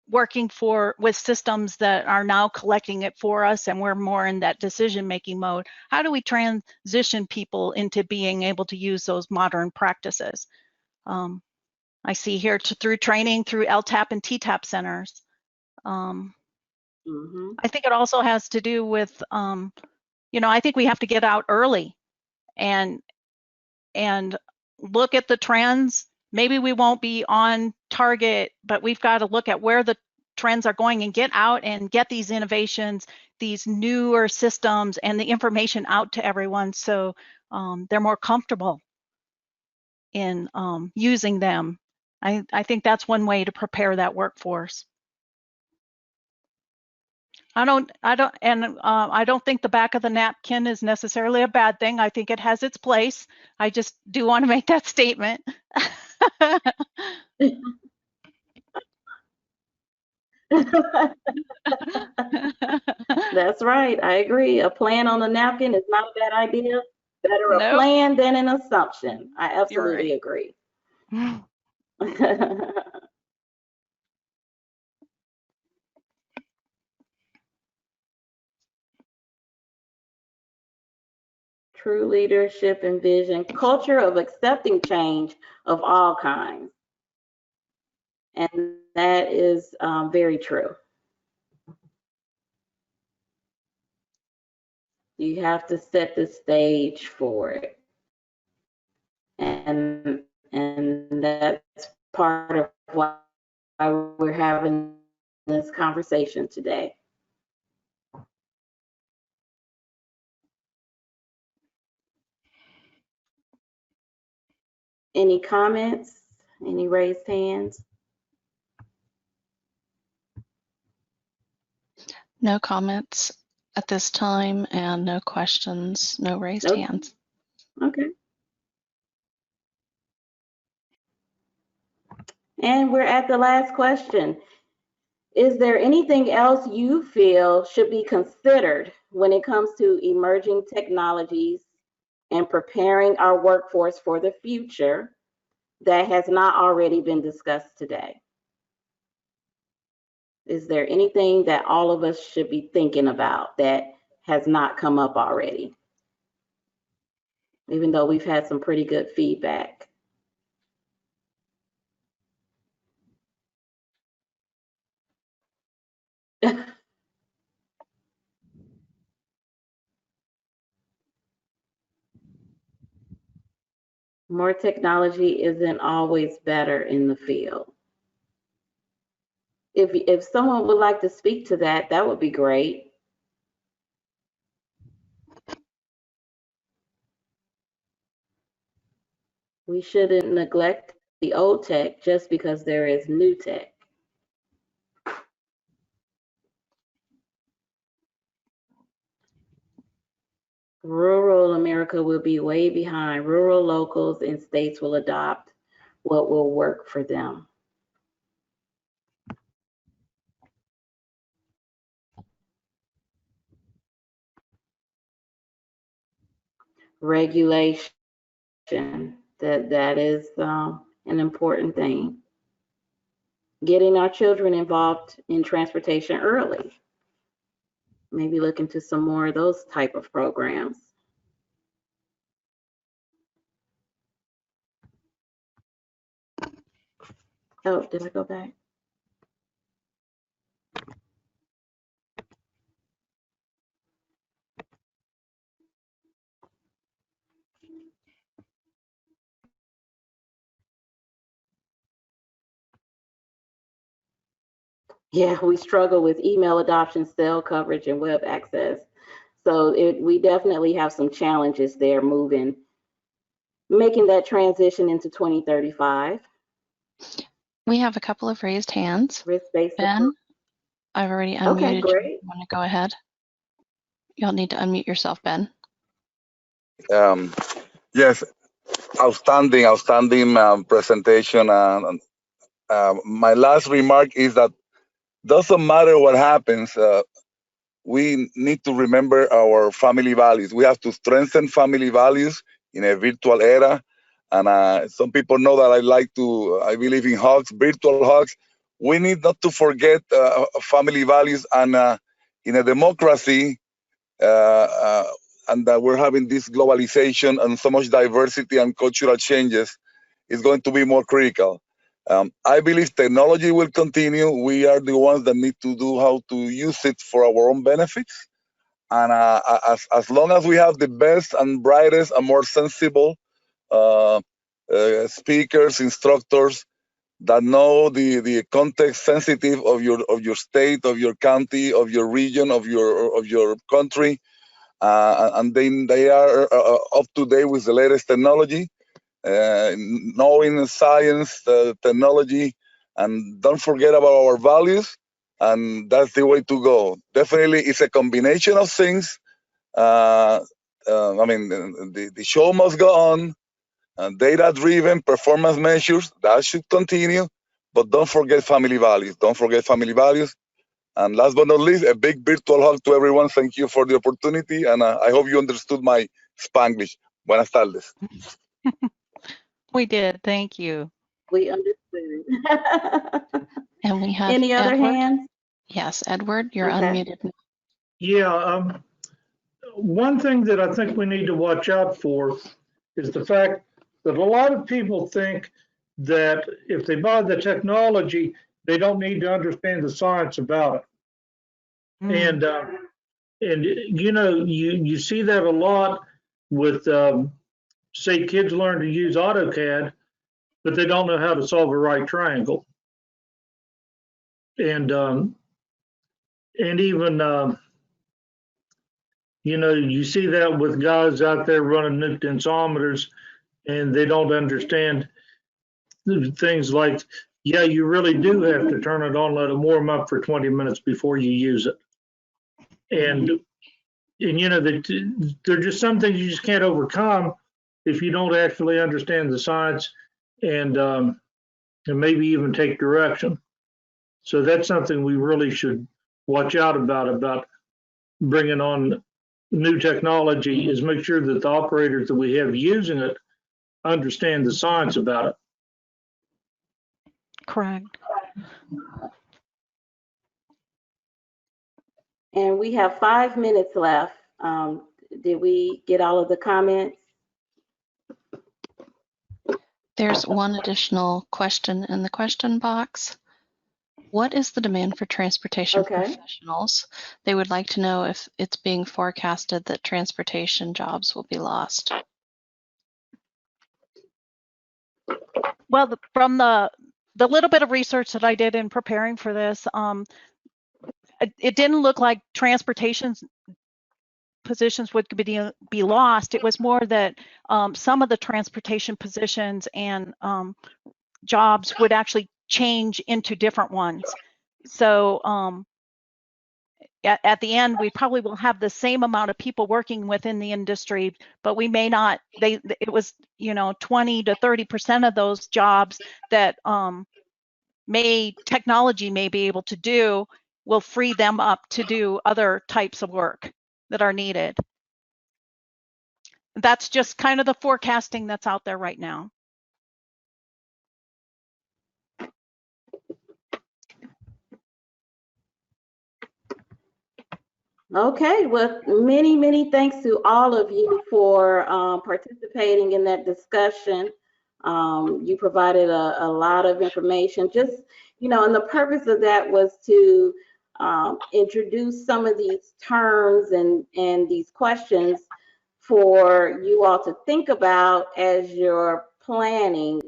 [SPEAKER 12] working with systems that are now collecting it for us, and we're more in that decision-making mode, how do we transition people into being able to use those modern practices? I see here through training, through LTAP and TTAP centers. I think it also has to do with, I think we have to get out early and look at the trends. Maybe we won't be on target, but we've got to look at where the trends are going and get out and get these innovations, these newer systems, and the information out to everyone so they're more comfortable in using them. I think that's one way to prepare that workforce. I don't think the back of the napkin is necessarily a bad thing. I think it has its place. I just do want to make that statement.
[SPEAKER 11] That's right. I agree. A plan on the napkin is not a bad idea. Better a plan than an assumption. I absolutely agree. True leadership and vision, culture of accepting change of all kinds. And that is very true. You have to set the stage for it. And that's part of why we're having this conversation today. Any comments? Any raised hands?
[SPEAKER 4] No comments at this time, and no questions, no raised hands.
[SPEAKER 11] Okay. And we're at the last question. Is there anything else you feel should be considered when it comes to emerging technologies and preparing our workforce for the future that has not already been discussed today? Is there anything that all of us should be thinking about that has not come up already? Even though we've had some pretty good feedback. More technology isn't always better in the field. If someone would like to speak to that, that would be great. We shouldn't neglect the old tech just because there is new tech. Rural America will be way behind. Rural locals and states will adopt what will work for them. Regulation That is an important thing. Getting our children involved in transportation early. Maybe look into some more of those type of programs. Oh, did I go back? Yeah, we struggle with email adoption, cell coverage, and web access. So we definitely have some challenges there making that transition into 2035.
[SPEAKER 4] We have a couple of raised hands.
[SPEAKER 11] Risk-based
[SPEAKER 4] Ben, I've already unmuted.
[SPEAKER 11] Okay, great.
[SPEAKER 4] You want to go ahead? You'll need to unmute yourself, Ben.
[SPEAKER 15] Yes, outstanding presentation. My last remark is that doesn't matter what happens, we need to remember our family values. We have to strengthen family values in a virtual era. And some people know that I believe in hugs, virtual hugs. We need not to forget family values. And in a democracy, and that we're having this globalization and so much diversity and cultural changes, is going to be more critical. I believe technology will continue. We are the ones that need to do how to use it for our own benefits. And as long as we have the best and brightest and more sensible speakers, instructors that know the context sensitive of your state, of your county, of your region, of your country, and then they are up to date with the latest technology. Knowing science, technology, and don't forget about our values, and that's the way to go. Definitely, it's a combination of things. I mean, the show must go on. Data-driven performance measures, that should continue, but don't forget family values. Don't forget family values. And last but not least, a big virtual hug to everyone. Thank you for the opportunity, and I hope you understood my Spanglish. Buenas tardes.
[SPEAKER 12] We did. Thank you.
[SPEAKER 11] We understood.
[SPEAKER 4] And we have
[SPEAKER 11] any other
[SPEAKER 4] Edward.
[SPEAKER 11] hands?
[SPEAKER 4] Yes, Edward, you're
[SPEAKER 11] Okay.
[SPEAKER 4] unmuted.
[SPEAKER 17] Yeah, one thing that I think we need to watch out for is the fact that a lot of people think that if they buy the technology, they don't need to understand the science about it. And you know, you see that a lot with say kids learn to use AutoCAD, but they don't know how to solve a right triangle. And even you know, you see that with guys out there running nuke densometers, and they don't understand things like, yeah, you really do have to turn it on, let it warm up for 20 minutes before you use it. And you know, that there are just some things you just can't overcome if you don't actually understand the science and maybe even take direction. So that's something we really should watch out about bringing on new technology, is make sure that the operators that we have using it understand the science about it.
[SPEAKER 12] Correct.
[SPEAKER 11] And we have 5 minutes left. Did we get all of the comments?
[SPEAKER 4] There's one additional question in the question box. What is the demand for transportation professionals? They would like to know if it's being forecasted that transportation jobs will be lost.
[SPEAKER 12] Well, from the little bit of research that I did in preparing for this, it didn't look like transportation positions would be lost. It was more that some of the transportation positions and jobs would actually change into different ones. So at the end, we probably will have the same amount of people working within the industry, but we may not. It was, you know, 20 to 30% of those jobs that technology may be able to do will free them up to do other types of work that are needed. that's just kind of the forecasting that's out there right now.
[SPEAKER 11] Okay, well, many, many thanks to all of you for participating in that discussion. You provided a lot of information, just, and the purpose of that was to introduce some of these terms and these questions for you all to think about as you're planning,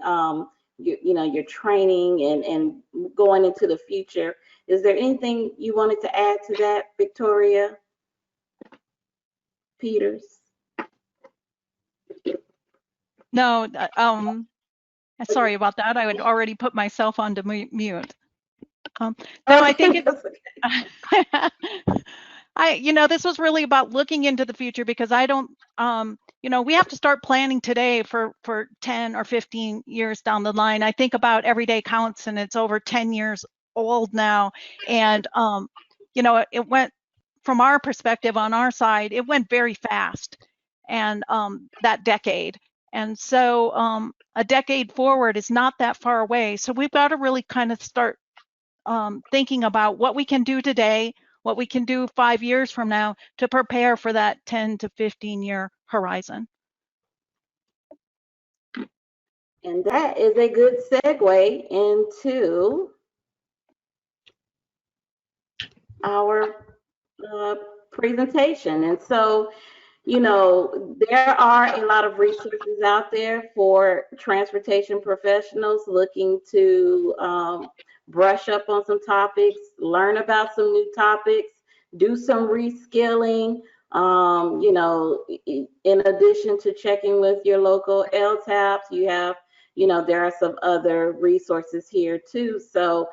[SPEAKER 11] your training and going into the future. Is there anything you wanted to add to that, Victoria Peters?
[SPEAKER 12] No, sorry about that. I would already put myself onto mute. No, I think it's, this was really about looking into the future, because I don't, we have to start planning today for 10 or 15 years down the line. I think about Everyday Counts, and it's over 10 years old now. And, it went, from our perspective on our side, it went very fast, and that decade. And so a decade forward is not that far away. So we've got to really kind of start thinking about what we can do today, what we can do 5 years from now to prepare for that 10 to 15 year horizon.
[SPEAKER 11] And that is a good segue into our presentation. And so, there are a lot of resources out there for transportation professionals looking to brush up on some topics, learn about some new topics, do some reskilling, in addition to checking with your local LTAPs, you have, there are some other resources here too. So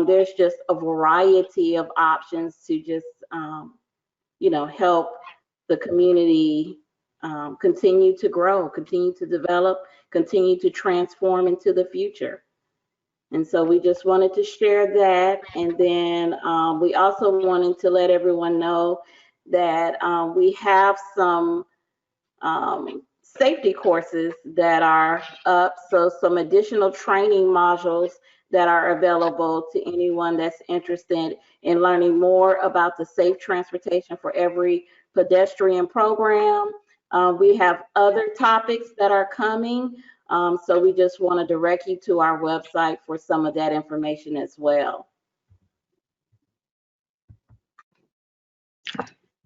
[SPEAKER 11] there's just a variety of options to just, help the community continue to grow, continue to develop, continue to transform into the future. And so we just wanted to share that. And then we also wanted to let everyone know that we have some safety courses that are up. So some additional training modules that are available to anyone that's interested in learning more about the safe transportation for every pedestrian program. We have other topics that are coming. So we just want to direct you to our website for some of that information as well.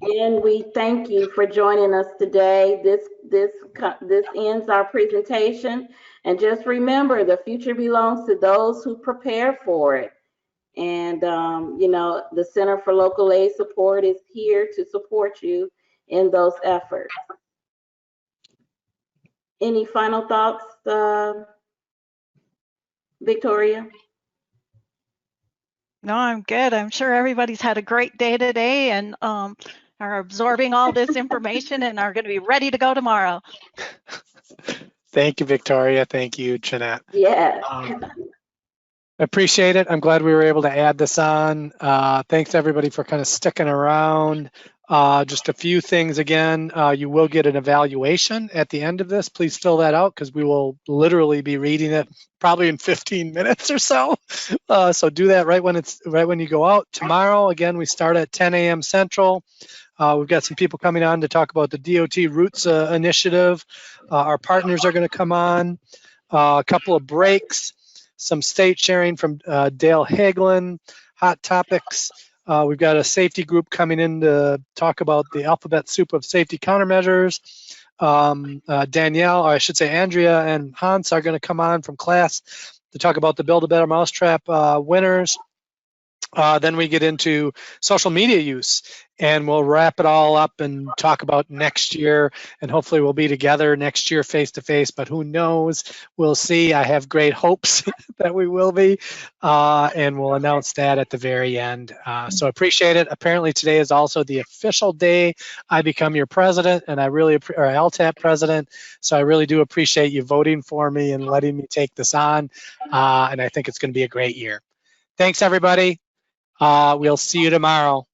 [SPEAKER 11] And we thank you for joining us today. This ends our presentation. And just remember, the future belongs to those who prepare for it. And, the Center for Local Aid Support is here to support you in those efforts. Any final thoughts, Victoria?
[SPEAKER 12] No, I'm good. I'm sure everybody's had a great day today and are absorbing all this information and are going to be ready to go tomorrow.
[SPEAKER 2] Thank you, Victoria. Thank you, Jeanette.
[SPEAKER 11] Yeah.
[SPEAKER 2] Appreciate it. I'm glad we were able to add this on. Thanks everybody for kind of sticking around. Just a few things again. You will get an evaluation at the end of this. Please fill that out because we will literally be reading it probably in 15 minutes or so. So do that right when you go out. Tomorrow, again, we start at 10 a.m. Central. We've got some people coming on to talk about the DOT Routes initiative. Our partners are going to come on. A couple of breaks. Some state sharing from Dale Hagelin, hot topics. We've got a safety group coming in to talk about the alphabet soup of safety countermeasures. Danielle, or I should say Andrea and Hans are going to come on from class to talk about the Build a Better Mousetrap winners. Then we get into social media use, and we'll wrap it all up and talk about next year, and hopefully we'll be together next year face to face, but who knows? We'll see. I have great hopes that we will be, and we'll announce that at the very end. So appreciate it. Apparently today is also the official day I become your president, and I really, or LTAP president, so I really do appreciate you voting for me and letting me take this on, and I think it's going to be a great year. Thanks, everybody. We'll see you tomorrow.